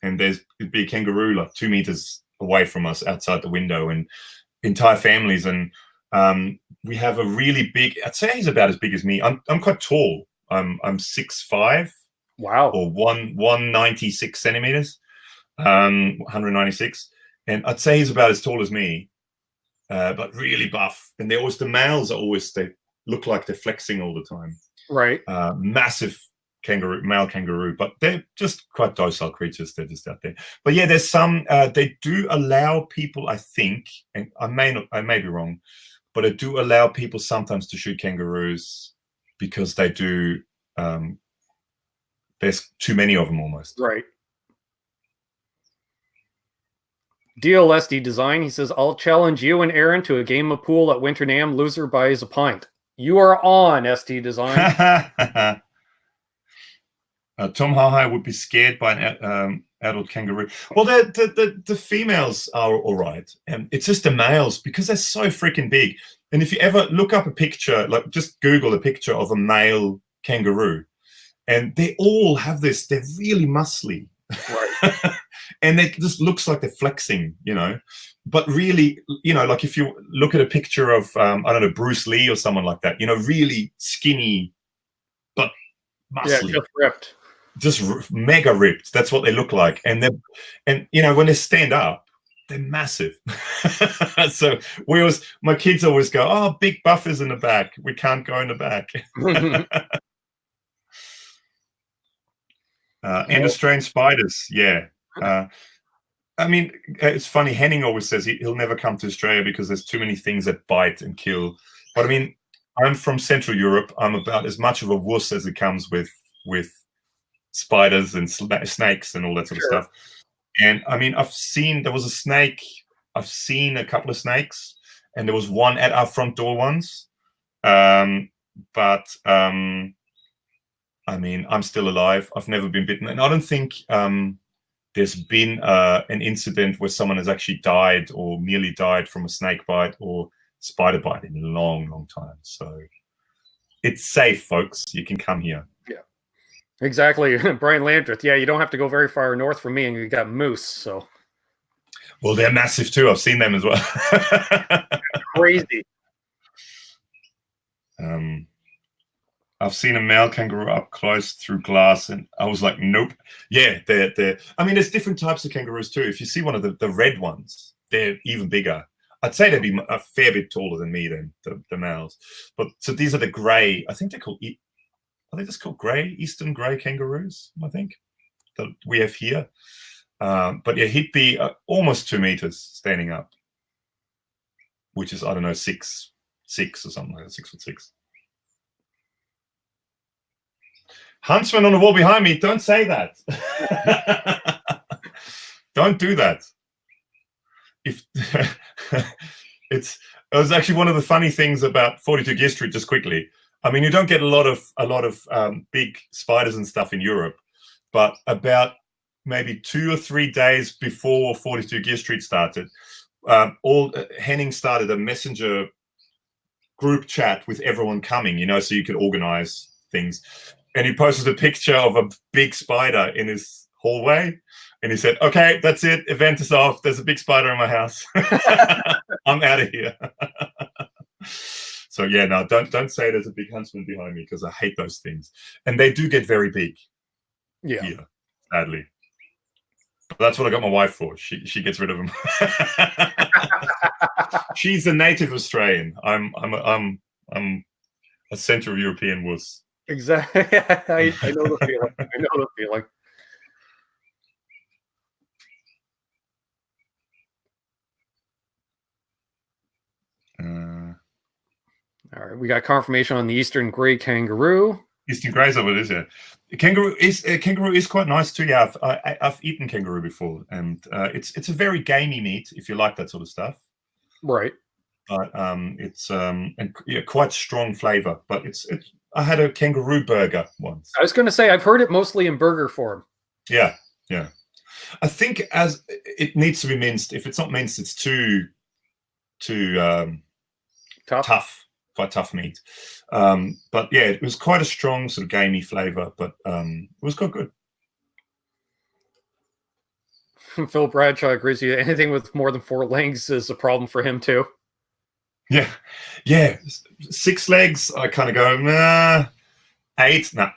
and it'd be a kangaroo like 2 meters away from us outside the window, and entire families. And we have a really big, I'd say he's about as big as me. I'm quite tall. I'm 6'5". Wow. Or 196 centimeters, 196. And I'd say he's about as tall as me, but really buff. And the males are always, they look like they're flexing all the time. Right. Massive male kangaroo, but they're just quite docile creatures. They're just out there. But yeah, there's some, they do allow people, I think, and I may be wrong, but they do allow people sometimes to shoot kangaroos because they do, there's too many of them almost. Right. DLSD Design, he says, I'll challenge you and Aaron to a game of pool at Winter NAMM. Loser buys a pint. You are on, SD Design. Tom Hahai would be scared by an adult kangaroo. Well, the females are all right. And it's just the males, because they're so freaking big. And if you ever look up a picture, like just Google a picture of a male kangaroo, and they all have this, they're really muscly. Right. And it just looks like they're flexing, you know. But really, you know, like if you look at a picture of, I don't know, Bruce Lee or someone like that, you know, really skinny, but muscly. Yeah, just ripped. Just mega ripped. That's what they look like. And you know, when they stand up, they're massive. So my kids always go, oh, big buffers in the back. We can't go in the back. And Australian spiders, yeah. I mean, it's funny. Henning always says he'll never come to Australia because there's too many things that bite and kill. But I mean, I'm from Central Europe. I'm about as much of a wuss as it comes with spiders and snakes and all that sort of stuff. And I mean, there was a snake. I've seen a couple of snakes, and there was one at our front door once. But I mean, I'm still alive. I've never been bitten. And I don't think there's been an incident where someone has actually died or nearly died from a snake bite or spider bite in a long, long time. So it's safe, folks. You can come here. Yeah, exactly. Brian Landreth. Yeah, you don't have to go very far north from me, and you got moose. So, well, they're massive too. I've seen them as well. Crazy. I've seen a male kangaroo up close through glass, and I was like, nope. Yeah, they're. I mean, there's different types of kangaroos too. If you see one of the red ones, they're even bigger. I'd say they'd be a fair bit taller than me than the males. But so these are the grey. I think they're called. Are they just called grey? Eastern grey kangaroos, I think, that we have here. But yeah, he'd be almost 2 meters standing up, which is, I don't know, 6'6" or something like that, 6'6". Huntsman on the wall behind me. Don't say that. Don't do that. if it was actually one of the funny things about 42 Gear Street. Just quickly, I mean, you don't get a lot of big spiders and stuff in Europe, but about maybe 2 or 3 days before 42 Gear Street started, Henning started a messenger group chat with everyone coming, so you could organize things. And he posted a picture of a big spider in his hallway, and he said, "Okay, that's it. Event is off. There's a big spider in my house. I'm out of here." So yeah, no, don't say there's a big huntsman behind me, because I hate those things, and they do get very big. Yeah, here, sadly. But that's what I got my wife for. She gets rid of them. She's a native Australian. I'm a Central European wuss. Exactly. I know the feeling. I know the feeling. All right, we got confirmation on the Eastern Grey Kangaroo. Eastern Grey's what it is, yeah. Kangaroo is quite nice too. Yeah, I've eaten kangaroo before, and it's a very gamey meat if you like that sort of stuff. Right. But it's quite strong flavor. But I had a kangaroo burger once. I was going to say, I've heard it mostly in burger form. Yeah. I think as it needs to be minced. If it's not minced, it's too tough. Quite tough meat. But yeah, it was quite a strong sort of gamey flavor, but it was quite good. Phil Bradshaw agrees with you. Anything with more than 4 legs is a problem for him too. Yeah. 6 legs, I kind of go, nah. 8, nah.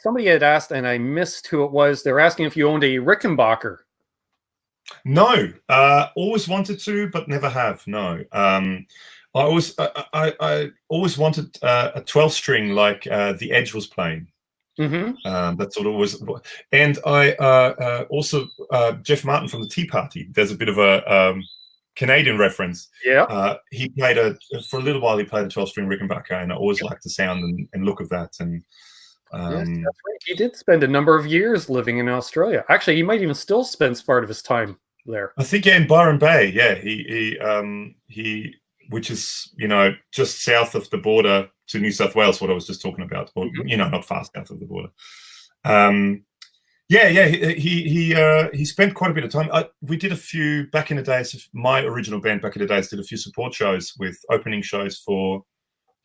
Somebody had asked, and I missed who it was. They're asking if you owned a Rickenbacker. No, always wanted to, but never have. No, I always wanted a 12-string like the Edge was playing. Mm-hmm. That's what it was. And I also Jeff Martin from the Tea Party. There's a bit of a Canadian reference. Yeah, he played for a little while. He played a 12-string Rickenbacker, and I always liked the sound and look of that. And yes, that's right. He did spend a number of years living in Australia. Actually, he might even still spend part of his time there. I think in Byron Bay. Yeah, he which is just south of the border to New South Wales. What I was just talking about, or not far south of the border. He spent quite a bit of time. We did a few back in the days. My original band back in the days did a few support shows with opening shows for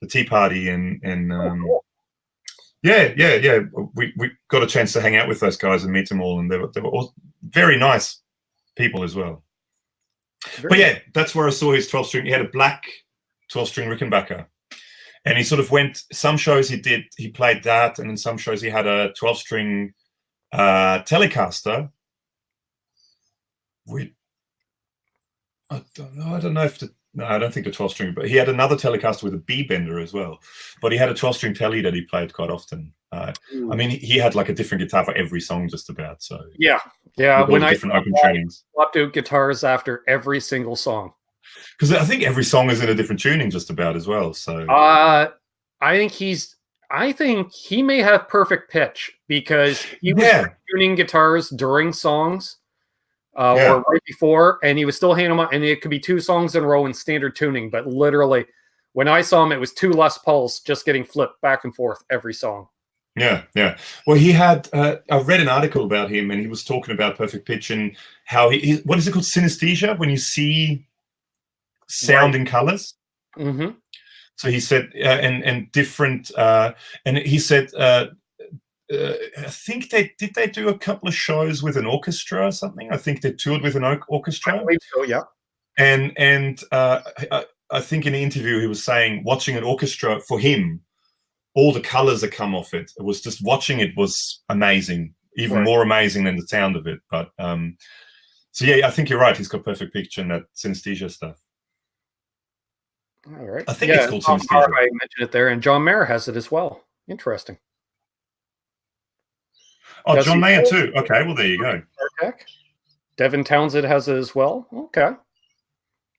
the Tea Party and. Cool. Yeah. We got a chance to hang out with those guys and meet them all, and they were all very nice people as well. But yeah, that's where I saw his 12-string. He had a black 12-string Rickenbacker, and he sort of went. Some shows he played that, and in some shows he had a 12-string Telecaster. I don't know if no, I don't think the 12-string, but he had another Telecaster with a B bender as well. But he had a 12-string Tele that he played quite often. I mean, he had like a different guitar for every song, just about. So yeah. When I different open tunings, swapped out guitars after every single song, because I think every song is in a different tuning, just about as well. So I think he may have perfect pitch, because he was tuning guitars during songs. Or right before, and he was still handing them out, and it could be 2 songs in a row in standard tuning. But literally, when I saw him, it was 2 Les Pauls just getting flipped back and forth every song. Yeah. Well, he had. I read an article about him, and he was talking about perfect pitch and how he what is it called, synesthesia, when you see sound in colors. Mm-hmm. So he said, and different, and he said. I think they do a couple of shows with an orchestra or something. I think they toured with an orchestra. I believe so, yeah. And I think in the interview he was saying, watching an orchestra for him, all the colors that come off it. It was just watching it was amazing, even more amazing than the sound of it. But so yeah, I think you're right. He's got perfect pitch and that synesthesia stuff. All right. I think it's called synesthesia. I mentioned it there, and John Mayer has it as well. Interesting. Oh, John Mayer too. Okay, well there you go. Devin Townsend has it as well. Okay,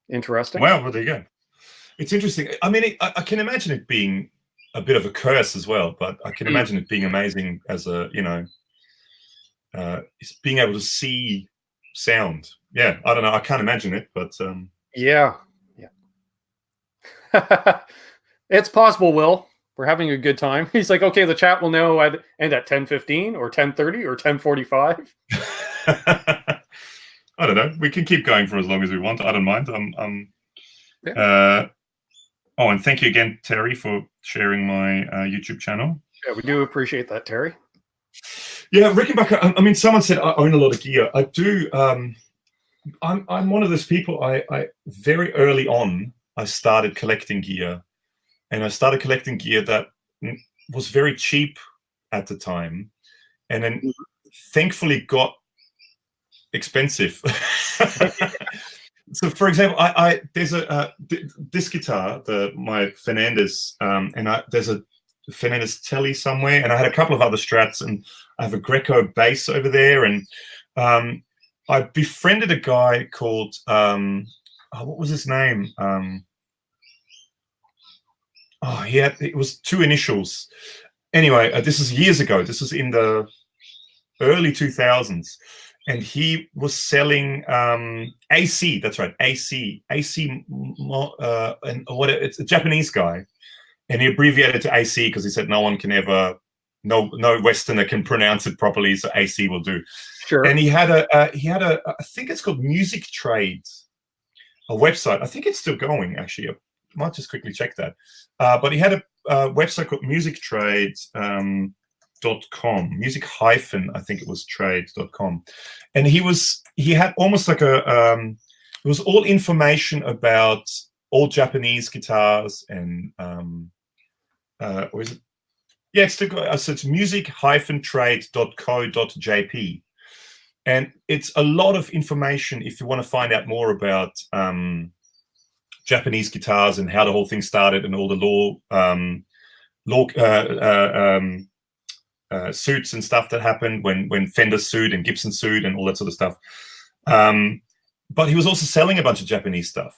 interesting. Well, there you go. It's interesting. I mean, I can imagine it being a bit of a curse as well, but I can imagine it being amazing as a is being able to see sound. Yeah, I don't know. I can't imagine it, but yeah. It's possible, Will. We're having a good time. He's like, okay, the chat will know end at 10:15 or 10:30 or 10:45. I don't know. We can keep going for as long as we want. I don't mind. Oh, and thank you again, Terry, for sharing my YouTube channel. Yeah, we do appreciate that, Terry. Yeah, Rickenbacker. I mean, someone said I own a lot of gear. I do. I'm one of those people. I very early on, I started collecting gear, and I started collecting gear that was very cheap at the time, and then thankfully got expensive. So, for example, there's this guitar, my Fernandez, and there's a Fernandez Telly somewhere, and I had a couple of other Strats, and I have a Greco bass over there, and I befriended a guy called what was his name? It was two initials. Anyway, this is years ago. This was in the early 2000s. And he was selling AC. That's right, AC. And it's a Japanese guy, and he abbreviated to AC because he said no no Westerner can pronounce it properly, so AC will do. Sure. And he had a I think it's called Music Trade, a website. I think it's still going actually. I might just quickly check that. But he had a website called Music Trade. .com, music hyphen, I think it was trade.com, and he had almost like it was all information about all Japanese guitars, and or is it? Yeah, it's music hyphen trade.co.jp, and it's a lot of information if you want to find out more about Japanese guitars and how the whole thing started and all the suits and stuff that happened when Fender sued and Gibson sued and all that sort of stuff. But he was also selling a bunch of Japanese stuff,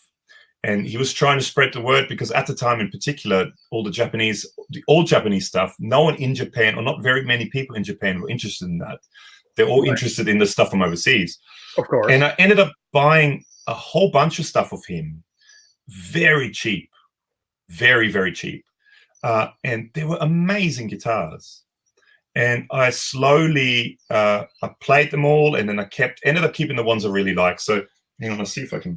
and he was trying to spread the word because at the time in particular, the old Japanese stuff, no one in Japan, or not very many people in Japan, were interested in that. They're all interested in the stuff from overseas. Of course. And I ended up buying a whole bunch of stuff of him, very cheap, very, very cheap. And they were amazing guitars. And I slowly, I played them all, and then I ended up keeping the ones I really like. So hang on, I'll see if the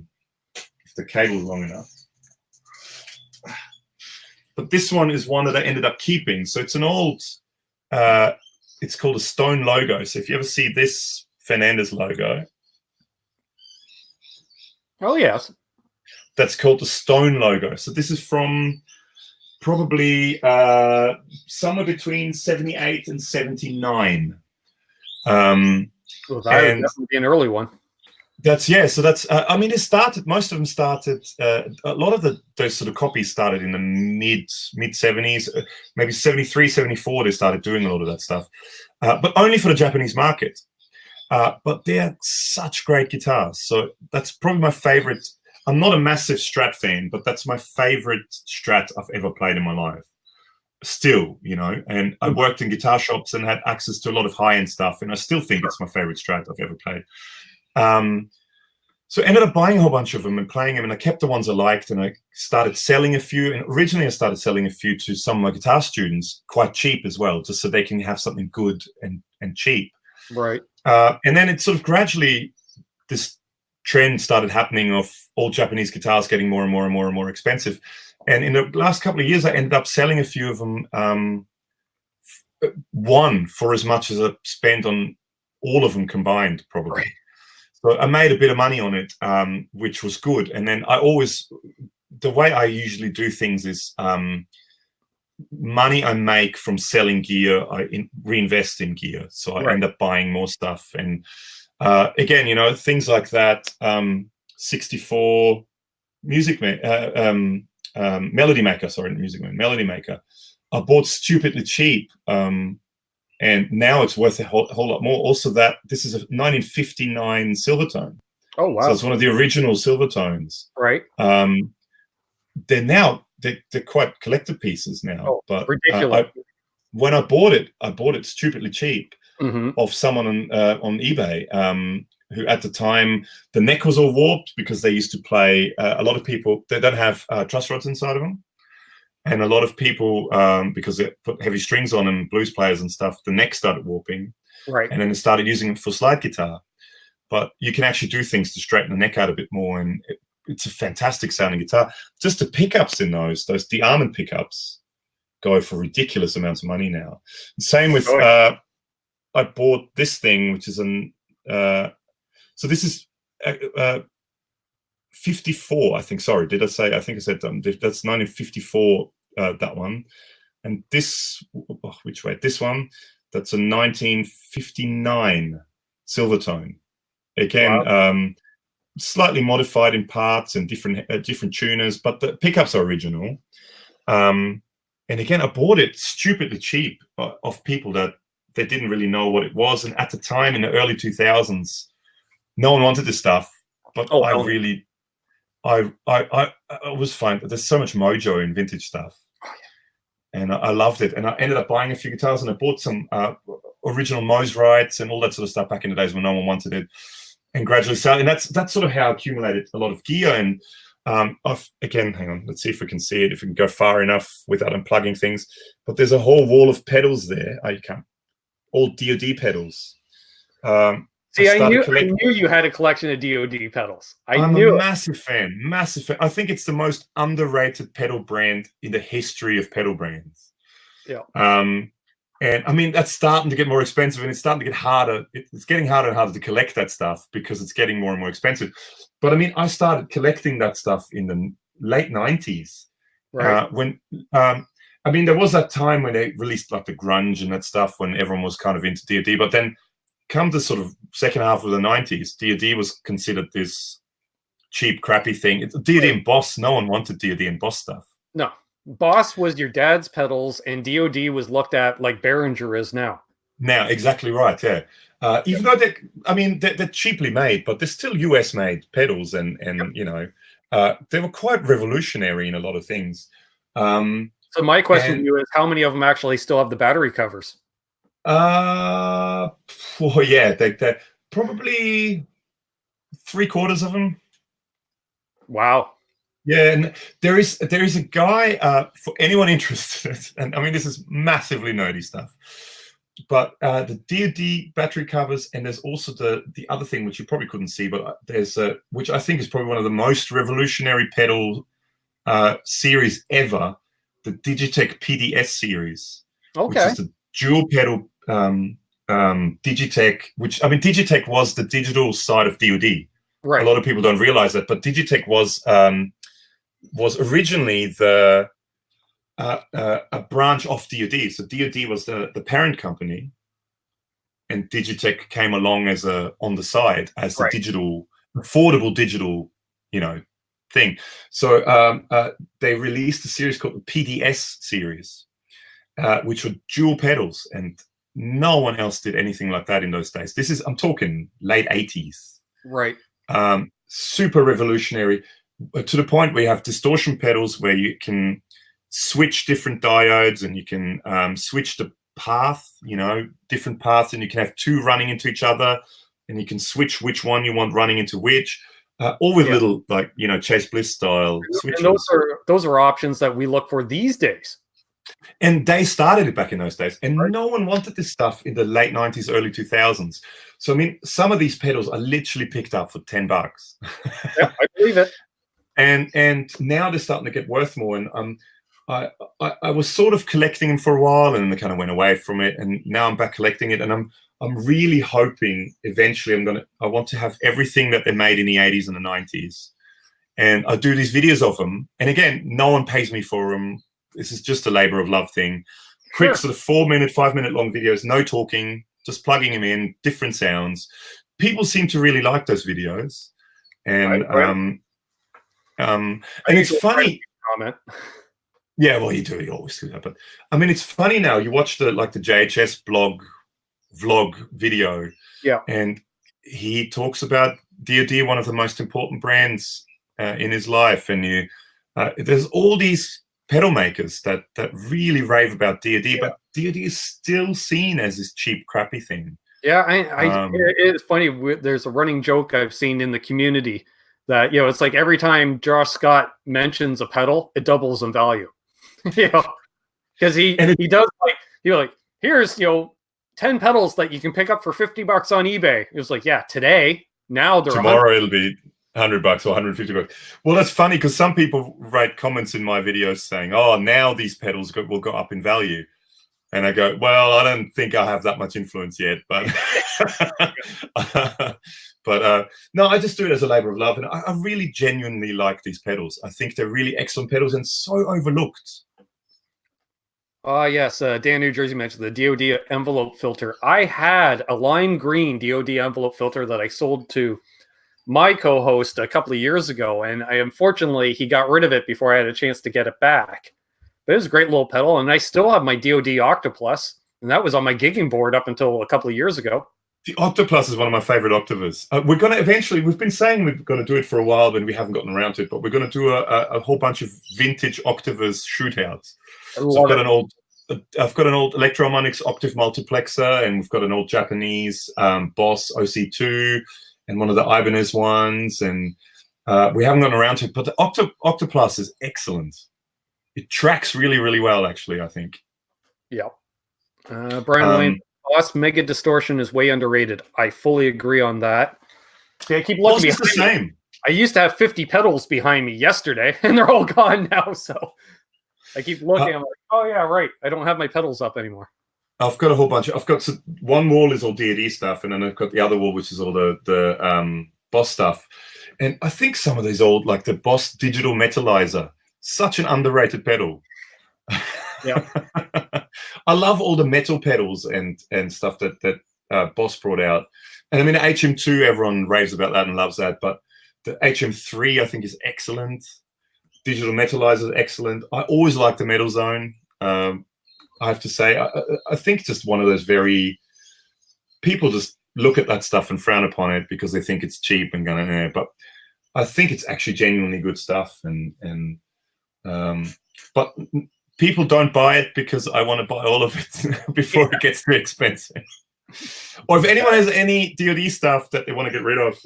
cable's long enough. But this one is one that I ended up keeping. So it's an old, it's called a Stone logo. So if you ever see this Fernandez logo. Oh, yes. That's called the Stone logo. So this is from probably somewhere between 78 and 79. Well, that would definitely be an early one. So that's I mean, most of them started, a lot of those sort of copies started in the mid 70s, maybe 73, 74, they started doing a lot of that stuff, but only for the Japanese market. But they're such great guitars. So that's probably my favorite. I'm not a massive Strat fan, but that's my favorite Strat I've ever played in my life. Still, and I worked in guitar shops and had access to a lot of high-end stuff, and I still think it's my favorite Strat I've ever played. So I ended up buying a whole bunch of them and playing them, and I kept the ones I liked, and I started selling a few. And originally I started selling a few to some of my guitar students, quite cheap as well, just so they can have something good and cheap. Right. And then it sort of gradually, this trend started happening of all Japanese guitars getting more and more and more and more expensive. And in the last couple of years, I ended up selling a few of them, one for as much as I spent on all of them combined, probably. Right. So I made a bit of money on it, which was good. And then the way I usually do things is money I make from selling gear, I reinvest in gear. So I end up buying more stuff. And again, things like that, 64 Melody Maker, I bought stupidly cheap. And now it's worth a whole lot more. Also, this is a 1959 Silvertone. Oh, wow. So it's one of the original Silvertones. Right. They're quite collector pieces now. Oh, but ridiculous. When I bought it stupidly cheap. of someone on eBay who at the time, the neck was all warped because they used to play, a lot of people, they don't have truss rods inside of them. And a lot of people, because they put heavy strings on them, blues players and stuff, the neck started warping. Right. And then they started using it for slide guitar. But you can actually do things to straighten the neck out a bit more. And it's a fantastic sounding guitar. Just the pickups in those de-arming pickups go for ridiculous amounts of money now. Same with, I bought this thing, which is so this is 54, I think. Sorry, did I say? I think I said that's 1954. That one, and this, which way? This one, that's a 1959 Silvertone. Again, slightly modified in parts and different tuners, but the pickups are original. And again, I bought it stupidly cheap off people that they didn't really know what it was. And at the time, in the early 2000s, no one wanted this stuff. But I was fine. There's so much mojo in vintage stuff, and I loved it. And I ended up buying a few guitars, and I bought some original Mose rights and all that sort of stuff back in the days when no one wanted it. And gradually selling. And that's sort of how I accumulated a lot of gear. And again, hang on, let's see if we can see it, if we can go far enough without unplugging things. But there's a whole wall of pedals there. Oh, you can't. All DoD pedals. See, I knew you had a collection of DoD pedals. I'm a massive fan. I think it's the most underrated pedal brand in the history of pedal brands. Yeah. And I mean, that's starting to get more expensive, and it's starting to get harder. It's getting harder and harder to collect that stuff because it's getting more and more expensive. But I mean, I started collecting that stuff in the late 90s. Right. I mean, there was that time when they released like the grunge and that stuff when everyone was kind of into DoD. But then come the sort of second half of the 90s, DoD was considered this cheap, crappy thing. DoD and Boss, no one wanted DoD and Boss stuff. No. Boss was your dad's pedals, and DoD was looked at like Behringer is now. Now, exactly right, yeah. Even though they're cheaply made, but they're still US-made pedals, and you know, they were quite revolutionary in a lot of things. So my question to you is, how many of them actually still have the battery covers? Well, yeah, they're probably 3/4 of them. Wow. Yeah, and there is a guy, for anyone interested, and I mean, this is massively nerdy stuff, but the DoD battery covers, and there's also the other thing which you probably couldn't see, but there's which I think is probably one of the most revolutionary pedal series ever, the Digitech PDS series, which is the dual pedal Digitech, which, I mean, Digitech was the digital side of DoD. Right. A lot of people don't realize that, but Digitech was originally a branch of DoD. So DoD was the parent company, and Digitech came along as on the side as the digital, affordable digital, you know, thing. So they released a series called the PDS series, which were dual pedals, and no one else did anything like that in those days. I'm talking late 80s. Right. Super revolutionary, to the point where you have distortion pedals where you can switch different diodes, and you can switch the path, you know, different paths, and you can have two running into each other, and you can switch which one you want running into which, all with little, like, you know, Chase Bliss style switches. And those are options that we look for these days. And they started it back in those days, and no one wanted this stuff in the late 90s, early 2000s. So I mean, some of these pedals are literally picked up for $10. Yeah, I believe it. And now they're starting to get worth more. And I was sort of collecting them for a while, and then I kind of went away from it, and now I'm back collecting it. And I'm really hoping eventually I want to have everything that they made in the 80s and the 90s, and I do these videos of them. And again, no one pays me for them. This is just a labor of love thing. Quick sort of 4-minute, 5-minute long videos, no talking, just plugging them in, different sounds. People seem to really like those videos, and and it's funny. Comment. Yeah, well, you always do that. But I mean, it's funny now. You watch the JHS vlog video, and he talks about DoD, one of the most important brands in his life, and there's all these pedal makers that really rave about DoD, but DoD is still seen as this cheap, crappy thing. Yeah, it's funny. There's a running joke I've seen in the community that, you know, it's like every time Josh Scott mentions a pedal, it doubles in value. You know, because he does like, you know, like, here's, you know, 10 pedals that you can pick up for $50 on eBay. It was like, yeah, today, now they're tomorrow it'll be $100 or $150. Well, that's funny because some people write comments in my videos saying, "Oh, now these pedals will go up in value," and I go, "Well, I don't think I have that much influence yet, but no, I just do it as a labor of love, and I really genuinely like these pedals. I think they're really excellent pedals and so overlooked." Yes, Dan New Jersey mentioned the DoD envelope filter. I had a lime green DoD envelope filter that I sold to my co-host a couple of years ago, and unfortunately he got rid of it before I had a chance to get it back. But it was a great little pedal, and I still have my DoD Octoplus, and that was on my gigging board up until a couple of years ago. The Octoplus is one of my favorite Octavas. We're going to eventually, we've been saying we're going to do it for a while, but we haven't gotten around to it, but we're going to do a whole bunch of vintage Octavas shootouts. So I've got an old Electroharmonics octave multiplexer, and we've got an old Japanese Boss OC2, and one of the Ibanez ones, and we haven't gotten around to it. But the Octoplus is excellent. It tracks really, really well, actually, I think. Yeah. Brian Wayne, Boss Mega Distortion is way underrated. I fully agree on that. See, I keep looking behind the same. me. I used to have 50 pedals behind me yesterday, and they're all gone now, so I keep looking. I'm like, oh, yeah, right. I don't have my pedals up anymore. I've got a whole bunch. I've got one wall is all DoD stuff, and then I've got the other wall, which is all the Boss stuff. And I think some of these old, like the Boss Digital Metalizer, such an underrated pedal. Yeah, I love all the metal pedals and stuff that Boss brought out. And I mean, the HM2, everyone raves about that and loves that, but the HM3 I think is excellent. Digital Metalizer is excellent. I always like the Metal Zone. I have to say, I think just one of those people just look at that stuff and frown upon it because they think it's cheap and going there. But I think it's actually genuinely good stuff. But people don't buy it because I want to buy all of it before it gets too expensive. Or if anyone has any DoD stuff that they want to get rid of,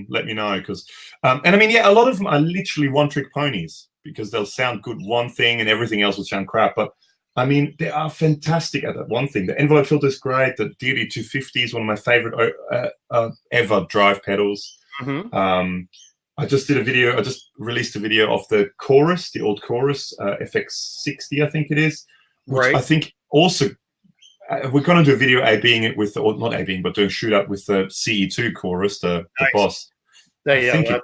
let me know. Because, and I mean, yeah, a lot of them are literally one-trick ponies because they'll sound good one thing and everything else will sound crap. But I mean, they are fantastic at that one thing. The envelope filter is great. The DoD 250 is one of my favorite ever drive pedals. Mm-hmm. I just did a video. I just released a video of the Chorus, the old Chorus FX60, I think it is. Which I think also we're going to do a video A-Bing it with, or not A-Bing, but doing a shootout with the CE2 Chorus, the Boss. I think it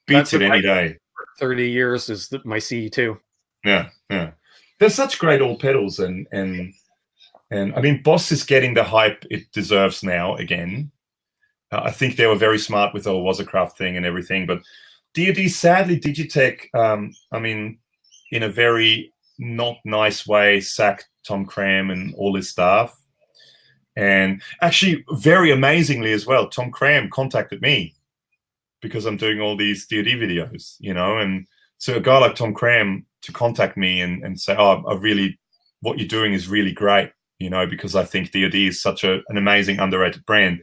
beats it any day. 30 years is my CE2. Yeah, yeah. They're such great old pedals, and I mean, Boss is getting the hype it deserves now again. I think they were very smart with the whole Wazacraft thing and everything, but DoD, sadly, Digitech, I mean, in a very not nice way, sacked Tom Cram and all his staff. And actually, very amazingly as well, Tom Cram contacted me because I'm doing all these DoD videos, you know, and so a guy like Tom Cram to contact me and say, oh, what you're doing is really great, you know, because I think DoD is such an amazing, underrated brand.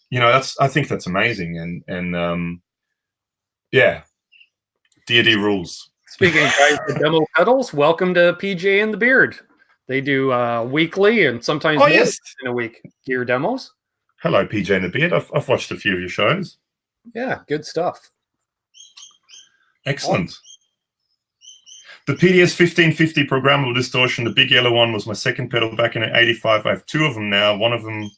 You know, I think that's amazing. And yeah, DoD rules. Speaking of guys with demo pedals, welcome to PJ and the Beard. They do weekly and sometimes more in a week gear demos. Hello, PJ and the Beard. I've watched a few of your shows. Yeah, good stuff. Excellent. The PDS 1550 programmable distortion, the big yellow one, was my second pedal back in '85. I have two of them now. One of them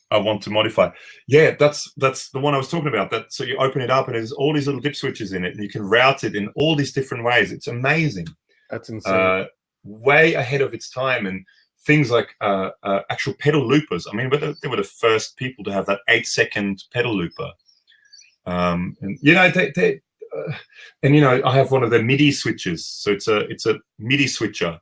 I want to modify. Yeah, that's the one I was talking about. That so you open it up and there's all these little dip switches in it, and you can route it in all these different ways. It's amazing. That's insane. Way ahead of its time, and things like actual pedal loopers. I mean, they were the first people to have that 8-second pedal looper. And you know, and you know, I have one of the MIDI switches. So it's a MIDI switcher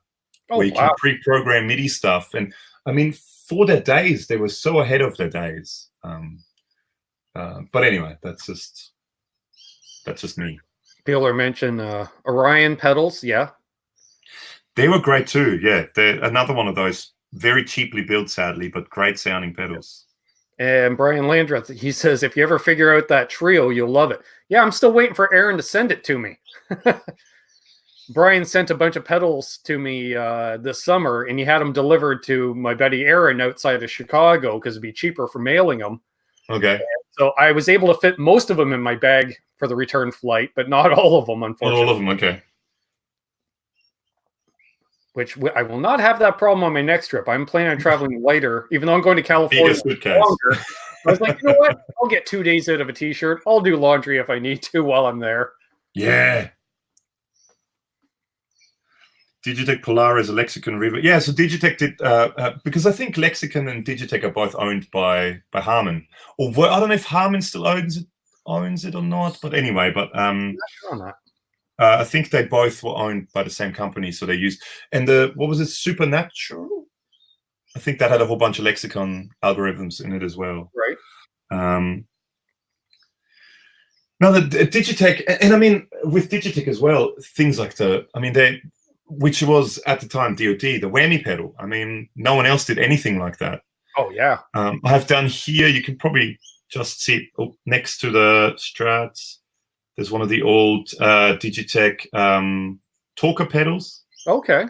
where you can pre-program MIDI stuff. And I mean, for their days, they were so ahead of their days. But anyway, that's just me. Peeler mentioned Orion pedals. Yeah, they were great too. Yeah, they're another one of those very cheaply built, sadly, but great sounding pedals. And Brian Landreth, he says, if you ever figure out that trio, you'll love it. Yeah, I'm still waiting for Aaron to send it to me. Brian sent a bunch of pedals to me this summer, and he had them delivered to my buddy Aaron outside of Chicago because it'd be cheaper for mailing them. Okay. And so I was able to fit most of them in my bag for the return flight, but not all of them, unfortunately. Not all of them, okay. Which I will not have that problem on my next trip. I'm planning on traveling lighter, even though I'm going to California longer. I was like, you know what? I'll get 2 days out of a t-shirt. I'll do laundry if I need to while I'm there. Yeah. Digitech Polaris, Lexicon River. Yeah, so Digitech did, because I think Lexicon and Digitech are both owned by Harman. Or I don't know if Harman still owns it or not, but anyway, but I'm not sure on that. I think they both were owned by the same company, so they used, and what was it, Supernatural? I think that had a whole bunch of Lexicon algorithms in it as well. Right. Now the Digitech, and I mean with Digitech as well, things like which was at the time DoD, the whammy pedal. I mean, no one else did anything like that. Oh yeah. I've done here. You can probably just see next to the Strats. There's one of the old Digitech talker pedals. Okay.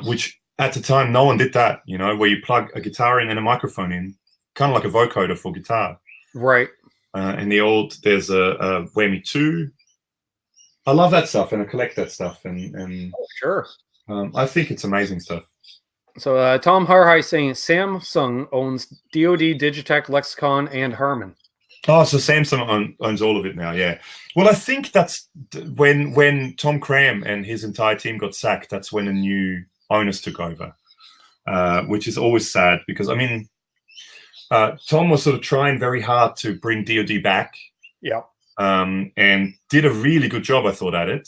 Which at the time no one did that. You know, where you plug a guitar in and a microphone in, kind of like a vocoder for guitar. Right. And there's a Whammy 2. I love that stuff, and I collect that stuff, and oh, sure. I think it's amazing stuff. So Tom Harhai saying Samsung owns DoD, Digitech, Lexicon, and Harman. Oh, so Samsung owns all of it now, yeah. Well, I think that's when Tom Cram and his entire team got sacked, that's when the new owners took over, which is always sad because, I mean, Tom was sort of trying very hard to bring DoD back. Yeah. And did a really good job, I thought, at it.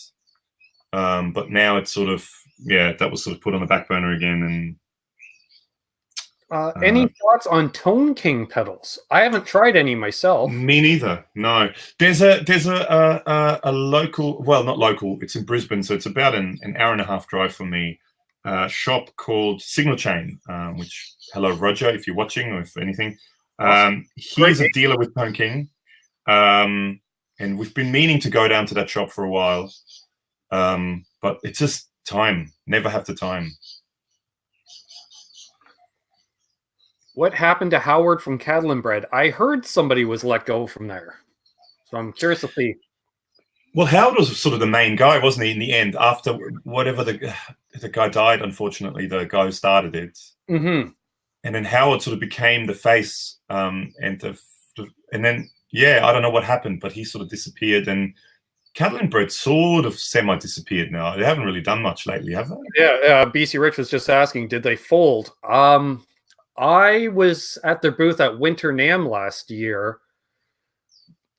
But now it's sort of, yeah, that was sort of put on the back burner again. And any thoughts on Tone King pedals? I haven't tried any myself. Me neither. No. There's a local, well, not local. It's in Brisbane, so it's about an hour and a half drive from me. Shop called Signal Chain, which, hello Roger, if you're watching or if anything. He's a dealer with Tone King. And we've been meaning to go down to that shop for a while. But it's just time. Never have the time. What happened to Howard from Cattle and Bread? I heard somebody was let go from there. So I'm curious to see. Well, Howard was sort of the main guy, wasn't he, in the end? After whatever the guy died, unfortunately, the guy who started it. Mm-hmm. And then Howard sort of became the face. And then, yeah, I don't know what happened, but he sort of disappeared. And Cattle and Bread sort of semi-disappeared now. They haven't really done much lately, have they? Yeah, BC Rich was just asking, did they fold? I was at their booth at Winter NAMM last year.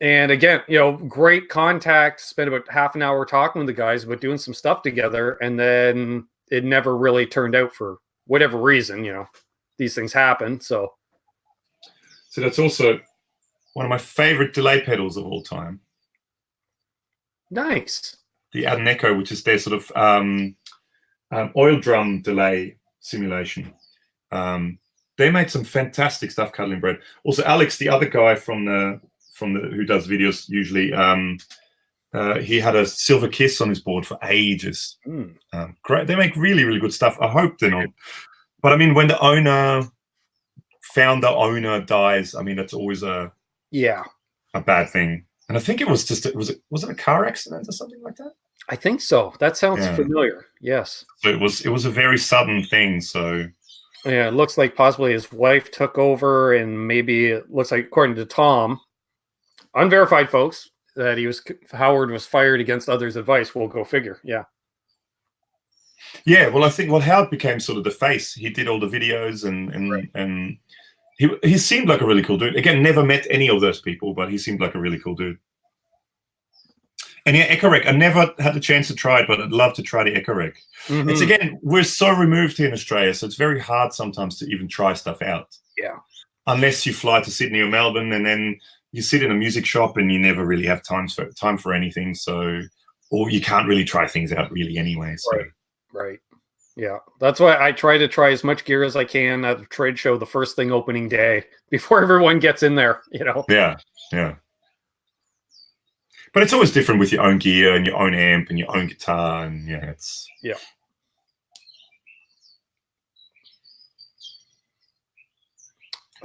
And again, you know, great contact, spent about half an hour talking with the guys about doing some stuff together. And then it never really turned out for whatever reason, you know, these things happen. So that's also one of my favorite delay pedals of all time. Nice. The Ardens Echo, which is their sort of oil drum delay simulation. They made some fantastic stuff, Cattle and Bread. Also, Alex, the other guy from the who does videos usually, he had a Silver Kiss on his board for ages. Great. They make really, really good stuff. I hope they're not. But I mean, when the founder owner dies, I mean, that's always a bad thing. And I think it was just was it a car accident or something like that? I think so. That sounds familiar. Yes. So it was a very sudden thing. So yeah, it looks like possibly his wife took over, and maybe it looks like, according to Tom, unverified folks, that Howard was fired against others' advice. We'll go figure. Yeah. Yeah. Well, I think Howard became sort of the face. He did all the videos and he seemed like a really cool dude. Again, never met any of those people, but he seemed like a really cool dude. And yeah, Ecorec, I never had the chance to try it, but I'd love to try the Ecorec. Mm-hmm. It's, again, we're so removed here in Australia, so it's very hard sometimes to even try stuff out. Yeah. Unless you fly to Sydney or Melbourne, and then you sit in a music shop and you never really have time for anything. So, or you can't really try things out really anyway. So. Right. Yeah, that's why I try as much gear as I can at a trade show the first thing opening day before everyone gets in there, you know. Yeah, yeah. But it's always different with your own gear and your own amp and your own guitar, and yeah, it's yeah.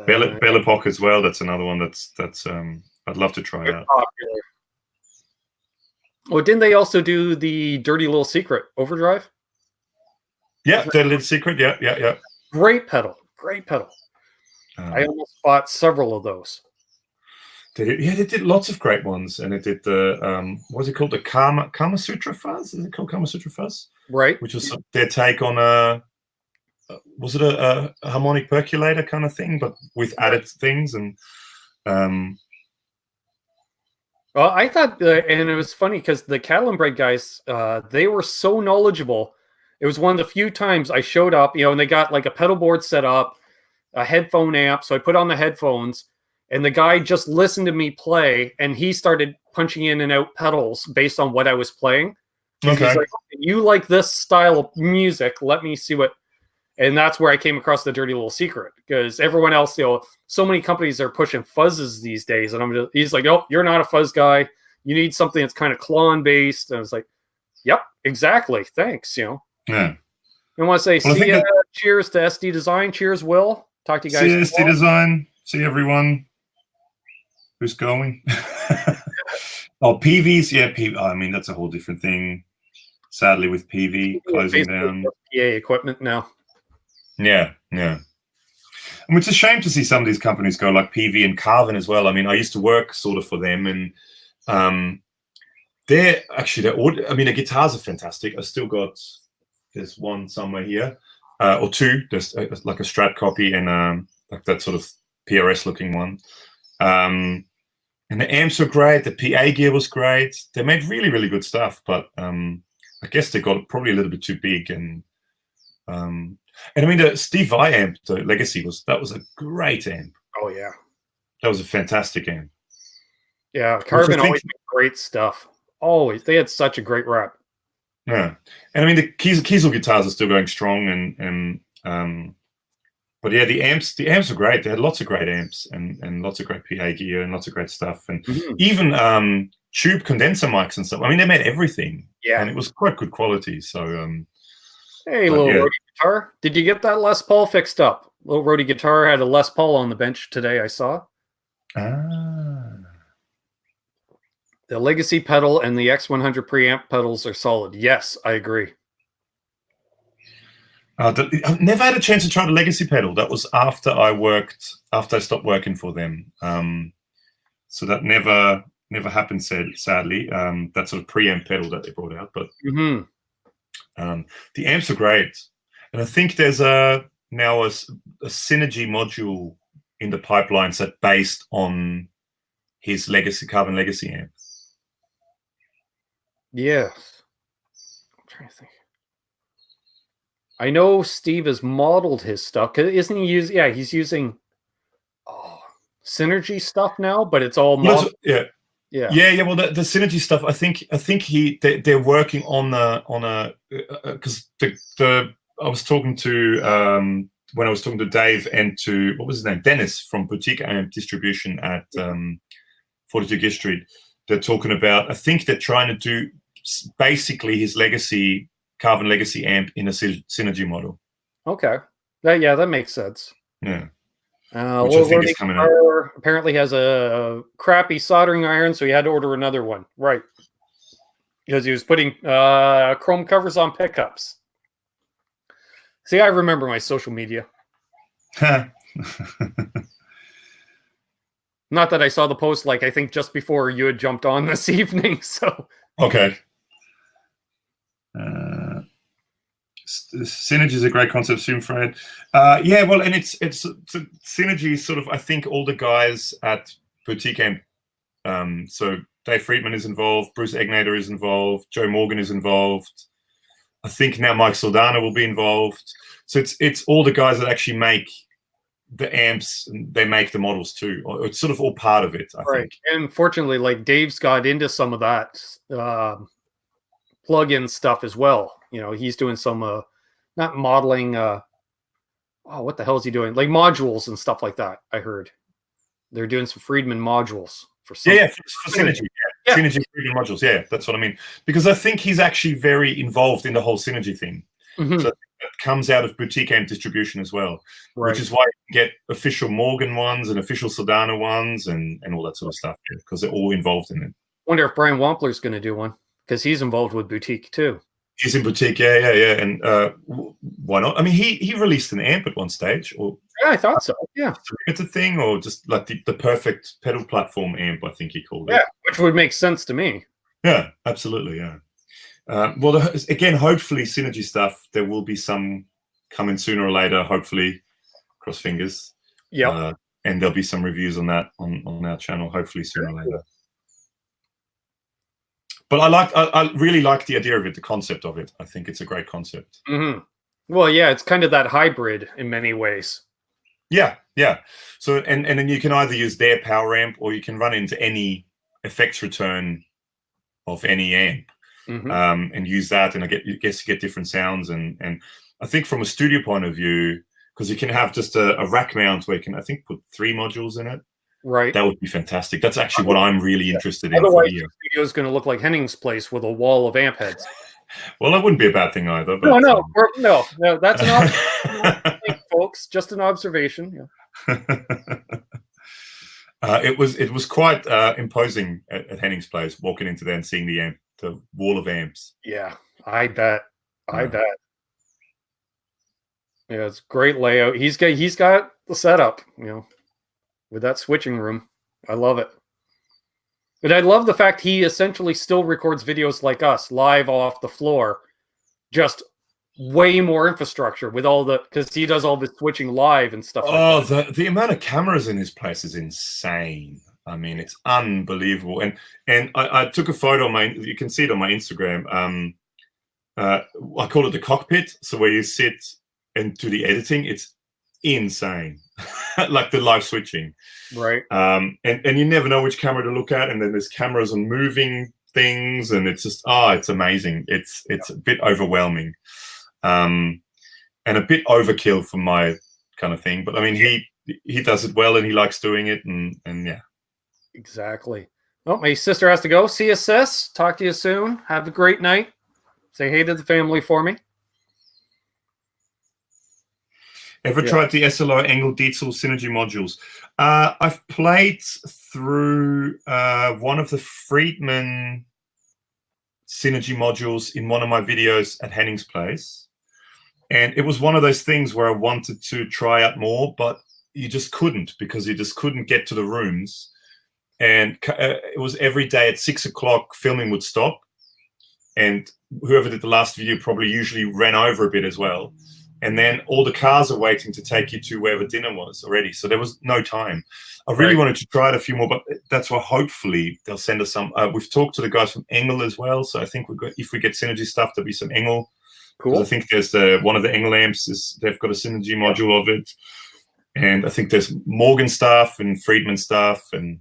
Bella Pock as well. That's another one that's I'd love to try out. Popular. Well, didn't they also do the Dirty Little Secret Overdrive? Yeah, Dirty Little Secret. Yeah. Great pedal. I almost bought several of those. They did lots of great ones, and it did the what's it called, the Kama Sutra Fuzz? Is it called Kama Sutra Fuzz? Right. Which was their take on a harmonic percolator kind of thing, but with added things and. Well, I thought, and it was funny because the Cattle and Bread guys, they were so knowledgeable. It was one of the few times I showed up, you know, and they got like a pedal board set up, a headphone amp. So I put on the headphones, and the guy just listened to me play, and he started punching in and out pedals based on what I was playing. Okay. He's like, you like this style of music? Let me see what. And that's where I came across the Dirty Little Secret, because everyone else, you know, so many companies are pushing fuzzes these days. And he's like, oh, you're not a fuzz guy. You need something that's kind of Klon based. And I was like, yep, exactly. Thanks. You know, yeah. I want to say, cheers to SD Design. Cheers, Will. Talk to you guys. See SD Design. See everyone who's going. Oh, PVs. Yeah, I mean, that's a whole different thing. Sadly, with PV closing down. PA equipment now. Yeah. And it's a shame to see some of these companies go, like PV and Carvin as well. I mean, I used to work sort of for them, and the guitars are fantastic. I still got, there's one somewhere here, or two. There's like a Strat copy and like that sort of PRS looking one. And the amps were great. The PA gear was great. They made really, really good stuff, but I guess they got probably a little bit too big. And I mean, the Steve Vai amp, the Legacy, was a great amp. Oh yeah, that was a fantastic amp. Yeah, Carbon always made great stuff. Always, they had such a great rep. Yeah, and I mean the Kiesel guitars are still going strong, and but yeah, the amps are great. They had lots of great amps and lots of great PA gear and lots of great stuff, and even tube condenser mics and stuff. I mean, they made everything. Yeah, and it was quite good quality. So. Hey, little Rody guitar. Did you get that Les Paul fixed up? Little Rody guitar had a Les Paul on the bench today, I saw. The Legacy pedal and the X100 preamp pedals are solid. Yes, I agree. I've never had a chance to try the Legacy pedal. That was after I stopped working for them. So that never happened, sadly. That sort of preamp pedal that they brought out. But the amps are great. And I think there's now a Synergy module in the pipeline set based on his Carbon Legacy amp. Yes. I'm trying to think. I know Steve has modeled his stuff. Isn't he using? Yeah, he's using Synergy stuff now, but it's all modeled. Yeah. Well, the Synergy stuff, I think they're working on because I was talking to when I was talking to Dave and to what was his name, Dennis from Boutique Amp Distribution at 42 Gift Street. They're talking about, I think they're trying to do basically his Carbon Legacy amp in a Synergy model. Okay, that makes sense. Yeah. Which I think is coming out. Apparently has a crappy soldering iron, so he had to order another one. Right. Because he was putting chrome covers on pickups. See, I remember my social media. Not that I saw the post, like, I think just before you had jumped on this evening, so. Okay. Synergy is a great concept, soon, Fred. Yeah, well, and it's Synergy is sort of, I think, all the guys at Boutique Amp. So Dave Friedman is involved, Bruce Egnater is involved, Joe Morgan is involved. I think now Mike Soldana will be involved. So it's all the guys that actually make the amps, and they make the models too. It's sort of all part of it, I think. And fortunately, like, Dave's got into some of that plug-in stuff as well. You know, he's doing some not modeling. Oh, what the hell is he doing? Like modules and stuff like that. I heard they're doing some Friedman modules for some. Yeah, for Synergy. Yeah. Synergy Friedman modules. Yeah, that's what I mean. Because I think he's actually very involved in the whole Synergy thing. Mm-hmm. So it comes out of boutique amp distribution as well, Right. which is why you get official Morgan ones and official Soldano ones and all that sort of stuff, because they're all involved in it. Wonder if Brian Wampler's going to do one, because he's involved with boutique too. He's in boutique, yeah. And why not? I mean, he released an amp at one stage, or yeah, I thought so. Yeah, it's a thing, or just like the perfect pedal platform amp, I think he called it. Yeah, which would make sense to me. Yeah, absolutely, yeah. Well, again, hopefully Synergy stuff. There will be some coming sooner or later. Hopefully, cross fingers. Yeah, and there'll be some reviews on that on our channel. Hopefully sooner or later. But I really like the idea of it, the concept of it. I think it's a great concept. Mm-hmm. Well, yeah, it's kind of that hybrid in many ways. Yeah. So and then you can either use their power amp or you can run into any effects return of any amp. Mm-hmm. And use that, and I guess you get different sounds. And I think from a studio point of view, because you can have just a rack mount where you can, I think, put 3 modules in it. Right. That would be fantastic. That's actually what I'm really interested in. Otherwise, the studio is going to look like Henning's place with a wall of amp heads. Well, that wouldn't be a bad thing either. But, no. That's an observation, folks. Just an observation. Yeah. It was quite imposing at Henning's place, walking into there and seeing the wall of amps. Yeah, I bet. Yeah, it's great layout. He's got the setup, with that switching room. I love it. But I love the fact he essentially still records videos like us, live off the floor, just way more infrastructure with all because he does all the switching live and stuff like that. The amount of cameras in his place is insane. I mean, it's unbelievable. And I took a photo you can see it on my Instagram. I call it the cockpit. So where you sit and do the editing, it's insane. Like the live switching. Right. And you never know which camera to look at. And then there's cameras on moving things, and it's just, it's amazing. It's a bit overwhelming. And a bit overkill for my kind of thing. But I mean, he does it well and he likes doing it. And yeah. Exactly. Well, my sister has to go. See you, sis. Talk to you soon. Have a great night. Say hey to the family for me. Ever tried the SLO Engel Dietzel Synergy modules? I've played through one of the Friedman Synergy modules in one of my videos at Henning's place. And it was one of those things where I wanted to try out more, but you just couldn't, because you just couldn't get to the rooms. And it was every day at 6 o'clock, filming would stop. And whoever did the last video probably usually ran over a bit as well. And then all the cars are waiting to take you to wherever dinner was already. So there was no time. I really wanted to try it a few more, but that's why hopefully they'll send us some. We've talked to the guys from Engel as well. So I think if we get Synergy stuff, there'll be some Engel. Cool. I think there's one of the Engel amps, they've got a Synergy module of it. And I think there's Morgan stuff and Friedman stuff and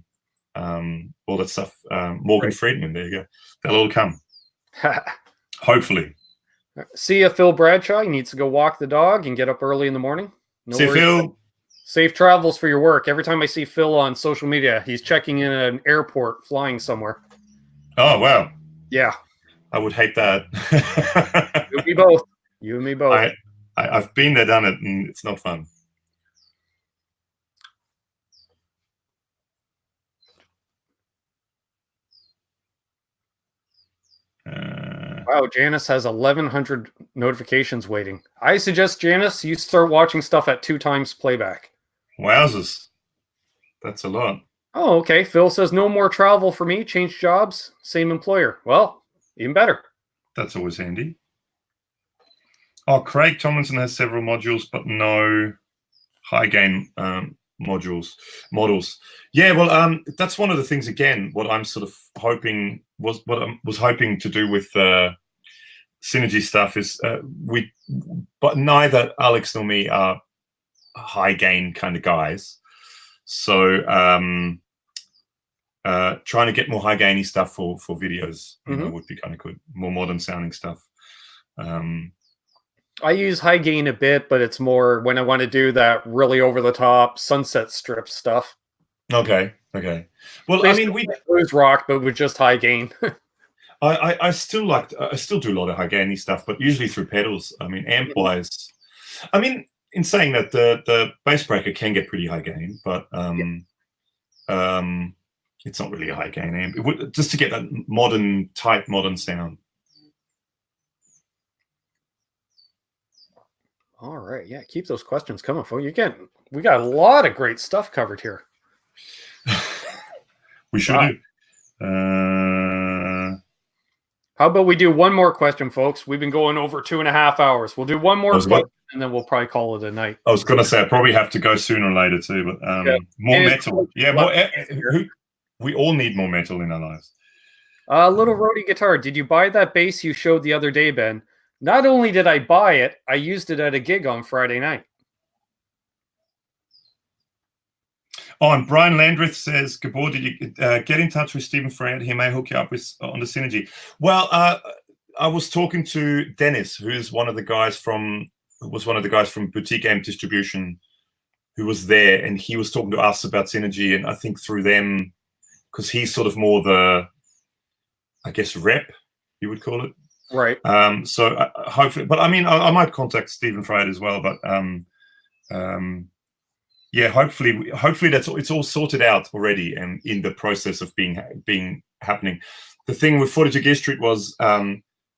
all that stuff. Morgan Friedman, there you go. They'll all come. Hopefully. See ya, Phil Bradshaw. He needs to go walk the dog and get up early in the morning. See you, Phil. Safe travels for your work. Every time I see Phil on social media, he's checking in at an airport, flying somewhere. Oh, wow. Yeah. I would hate that. You and me both. You and me both. I've been there, done it, and it's not fun. Wow, Janice has 1,100 notifications waiting. I suggest, Janice, you start watching stuff at 2 times playback. Wowzers. That's a lot. Oh, okay. Phil says no more travel for me. Change jobs, same employer. Well, even better. That's always handy. Oh, Craig Tomlinson has several modules, but no high gain models. Yeah, well, that's one of the things, again, what I'm sort of hoping was what I was hoping to do with Synergy stuff is but neither Alex nor me are high gain kind of guys. So trying to get more high gainy stuff for videos would be kind of good, more modern sounding stuff. I use high gain a bit, but it's more when I want to do that really over the top sunset strip stuff. Okay. Okay. Well, Basically, I mean, blues rock, but with just high gain. I still do a lot of high gainy stuff, but usually through pedals. I mean, amp wise, I mean, in saying that the bass breaker can get pretty high gain, but it's not really a high gain amp. Just to get that modern sound. All right, yeah, keep those questions coming, folks. We got a lot of great stuff covered here. We should do. How about we do one more question, folks? We've been going over 2.5 hours. We'll do one more question, and then we'll probably call it a night. I was going to say I probably have to go sooner or later too, but more metal. Yeah, more. We all need more metal in our lives. Little Roadie Guitar. Did you buy that bass you showed the other day, Ben? Not only did I buy it, I used it at a gig on Friday night. Oh, and Brian Landreth says, Gabor, did you get in touch with Stephen Fred? He may hook you up with on the synergy. Well, I was talking to Dennis, who's one of the guys from Boutique Amp Distribution, who was there, and he was talking to us about synergy, and I think through them, because he's sort of more the, I guess, rep, you would call it. Right. So hopefully, but I mean, I might contact Stephen Fred as well, but yeah, hopefully it's all sorted out already and in the process of being happening. The thing with 42 Gear Street was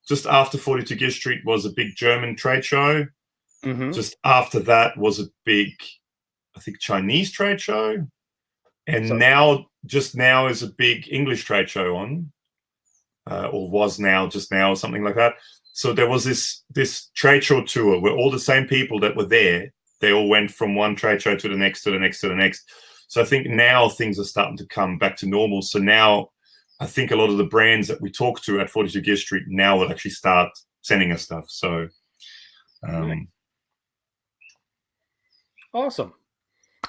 just after 42 Gear Street was a big German trade show. Just after that was a big, I think, Chinese trade show, and just now is a big English trade show on, or was just now, or something like that. So there was this trade show tour where all the same people that were there, they all went from one trade show to the next, to the next, to the next. So I think now things are starting to come back to normal. So now I think a lot of the brands that we talk to at 42 Gear Street now will actually start sending us stuff. So awesome.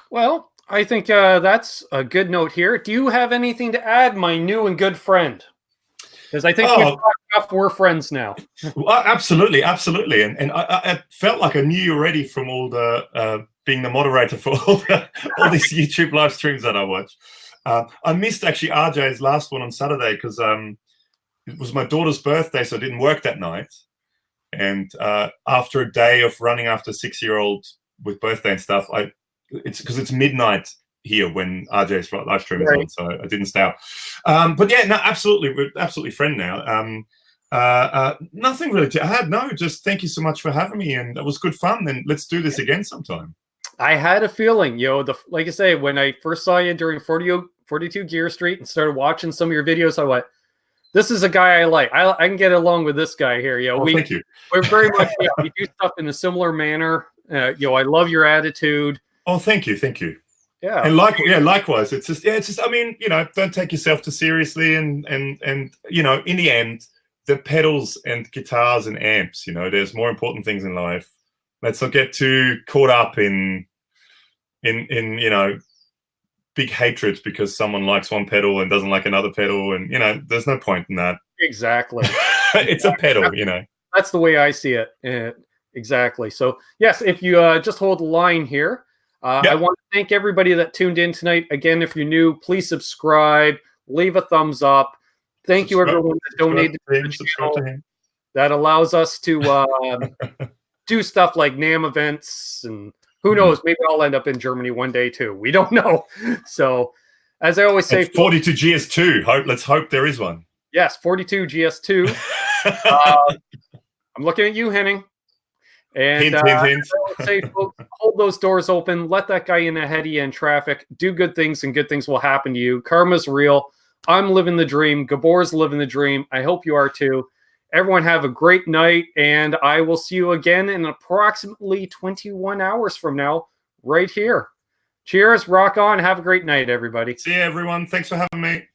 Well, I think that's a good note here. Do you have anything to add, my new and good friend? Because I think we're friends now. Well, absolutely. And I felt like I knew you already from all the being the moderator for all these YouTube live streams that I watch. I missed actually RJ's last one on Saturday because it was my daughter's birthday, so I didn't work that night. And after a day of running after a 6-year-old with birthday and stuff, it's because it's midnight here when RJ's live stream is on, so I didn't stay up. But yeah, no, absolutely, we're absolutely friend now. Nothing really to add. No, just thank you so much for having me, and it was good fun. And let's do this again sometime. I had a feeling, like I say, when I first saw you during 42 Gear Street and started watching some of your videos, I went, this is a guy I like. I can get along with this guy here. Thank you. We're very much, we do stuff in a similar manner. I love your attitude. Oh, thank you. Yeah. And likewise. It's just, I mean, don't take yourself too seriously. And in the end, the pedals and guitars and amps, there's more important things in life. Let's not get too caught up in big hatreds because someone likes one pedal and doesn't like another pedal. And, there's no point in that. Exactly. It's a pedal, That's the way I see it. Exactly. So, yes, if you just hold the line here, I want to thank everybody that tuned in tonight. Again, if you're new, please subscribe, leave a thumbs up. Thank you, everyone that donated to the channel. That allows us to do stuff like NAMM events, and who knows, maybe I'll end up in Germany one day too. We don't know. So, as I always say, 42 GS2. Let's hope there is one. Yes, 42 GS2. I'm looking at you, Henning. And hint. Say, folks, hold those doors open. Let that guy in ahead of you in traffic. Do good things, and good things will happen to you. Karma's real. I'm living the dream. Gabor's living the dream. I hope you are too. Everyone have a great night, and I will see you again in approximately 21 hours from now, right here. Cheers. Rock on. Have a great night, everybody. See you, everyone. Thanks for having me.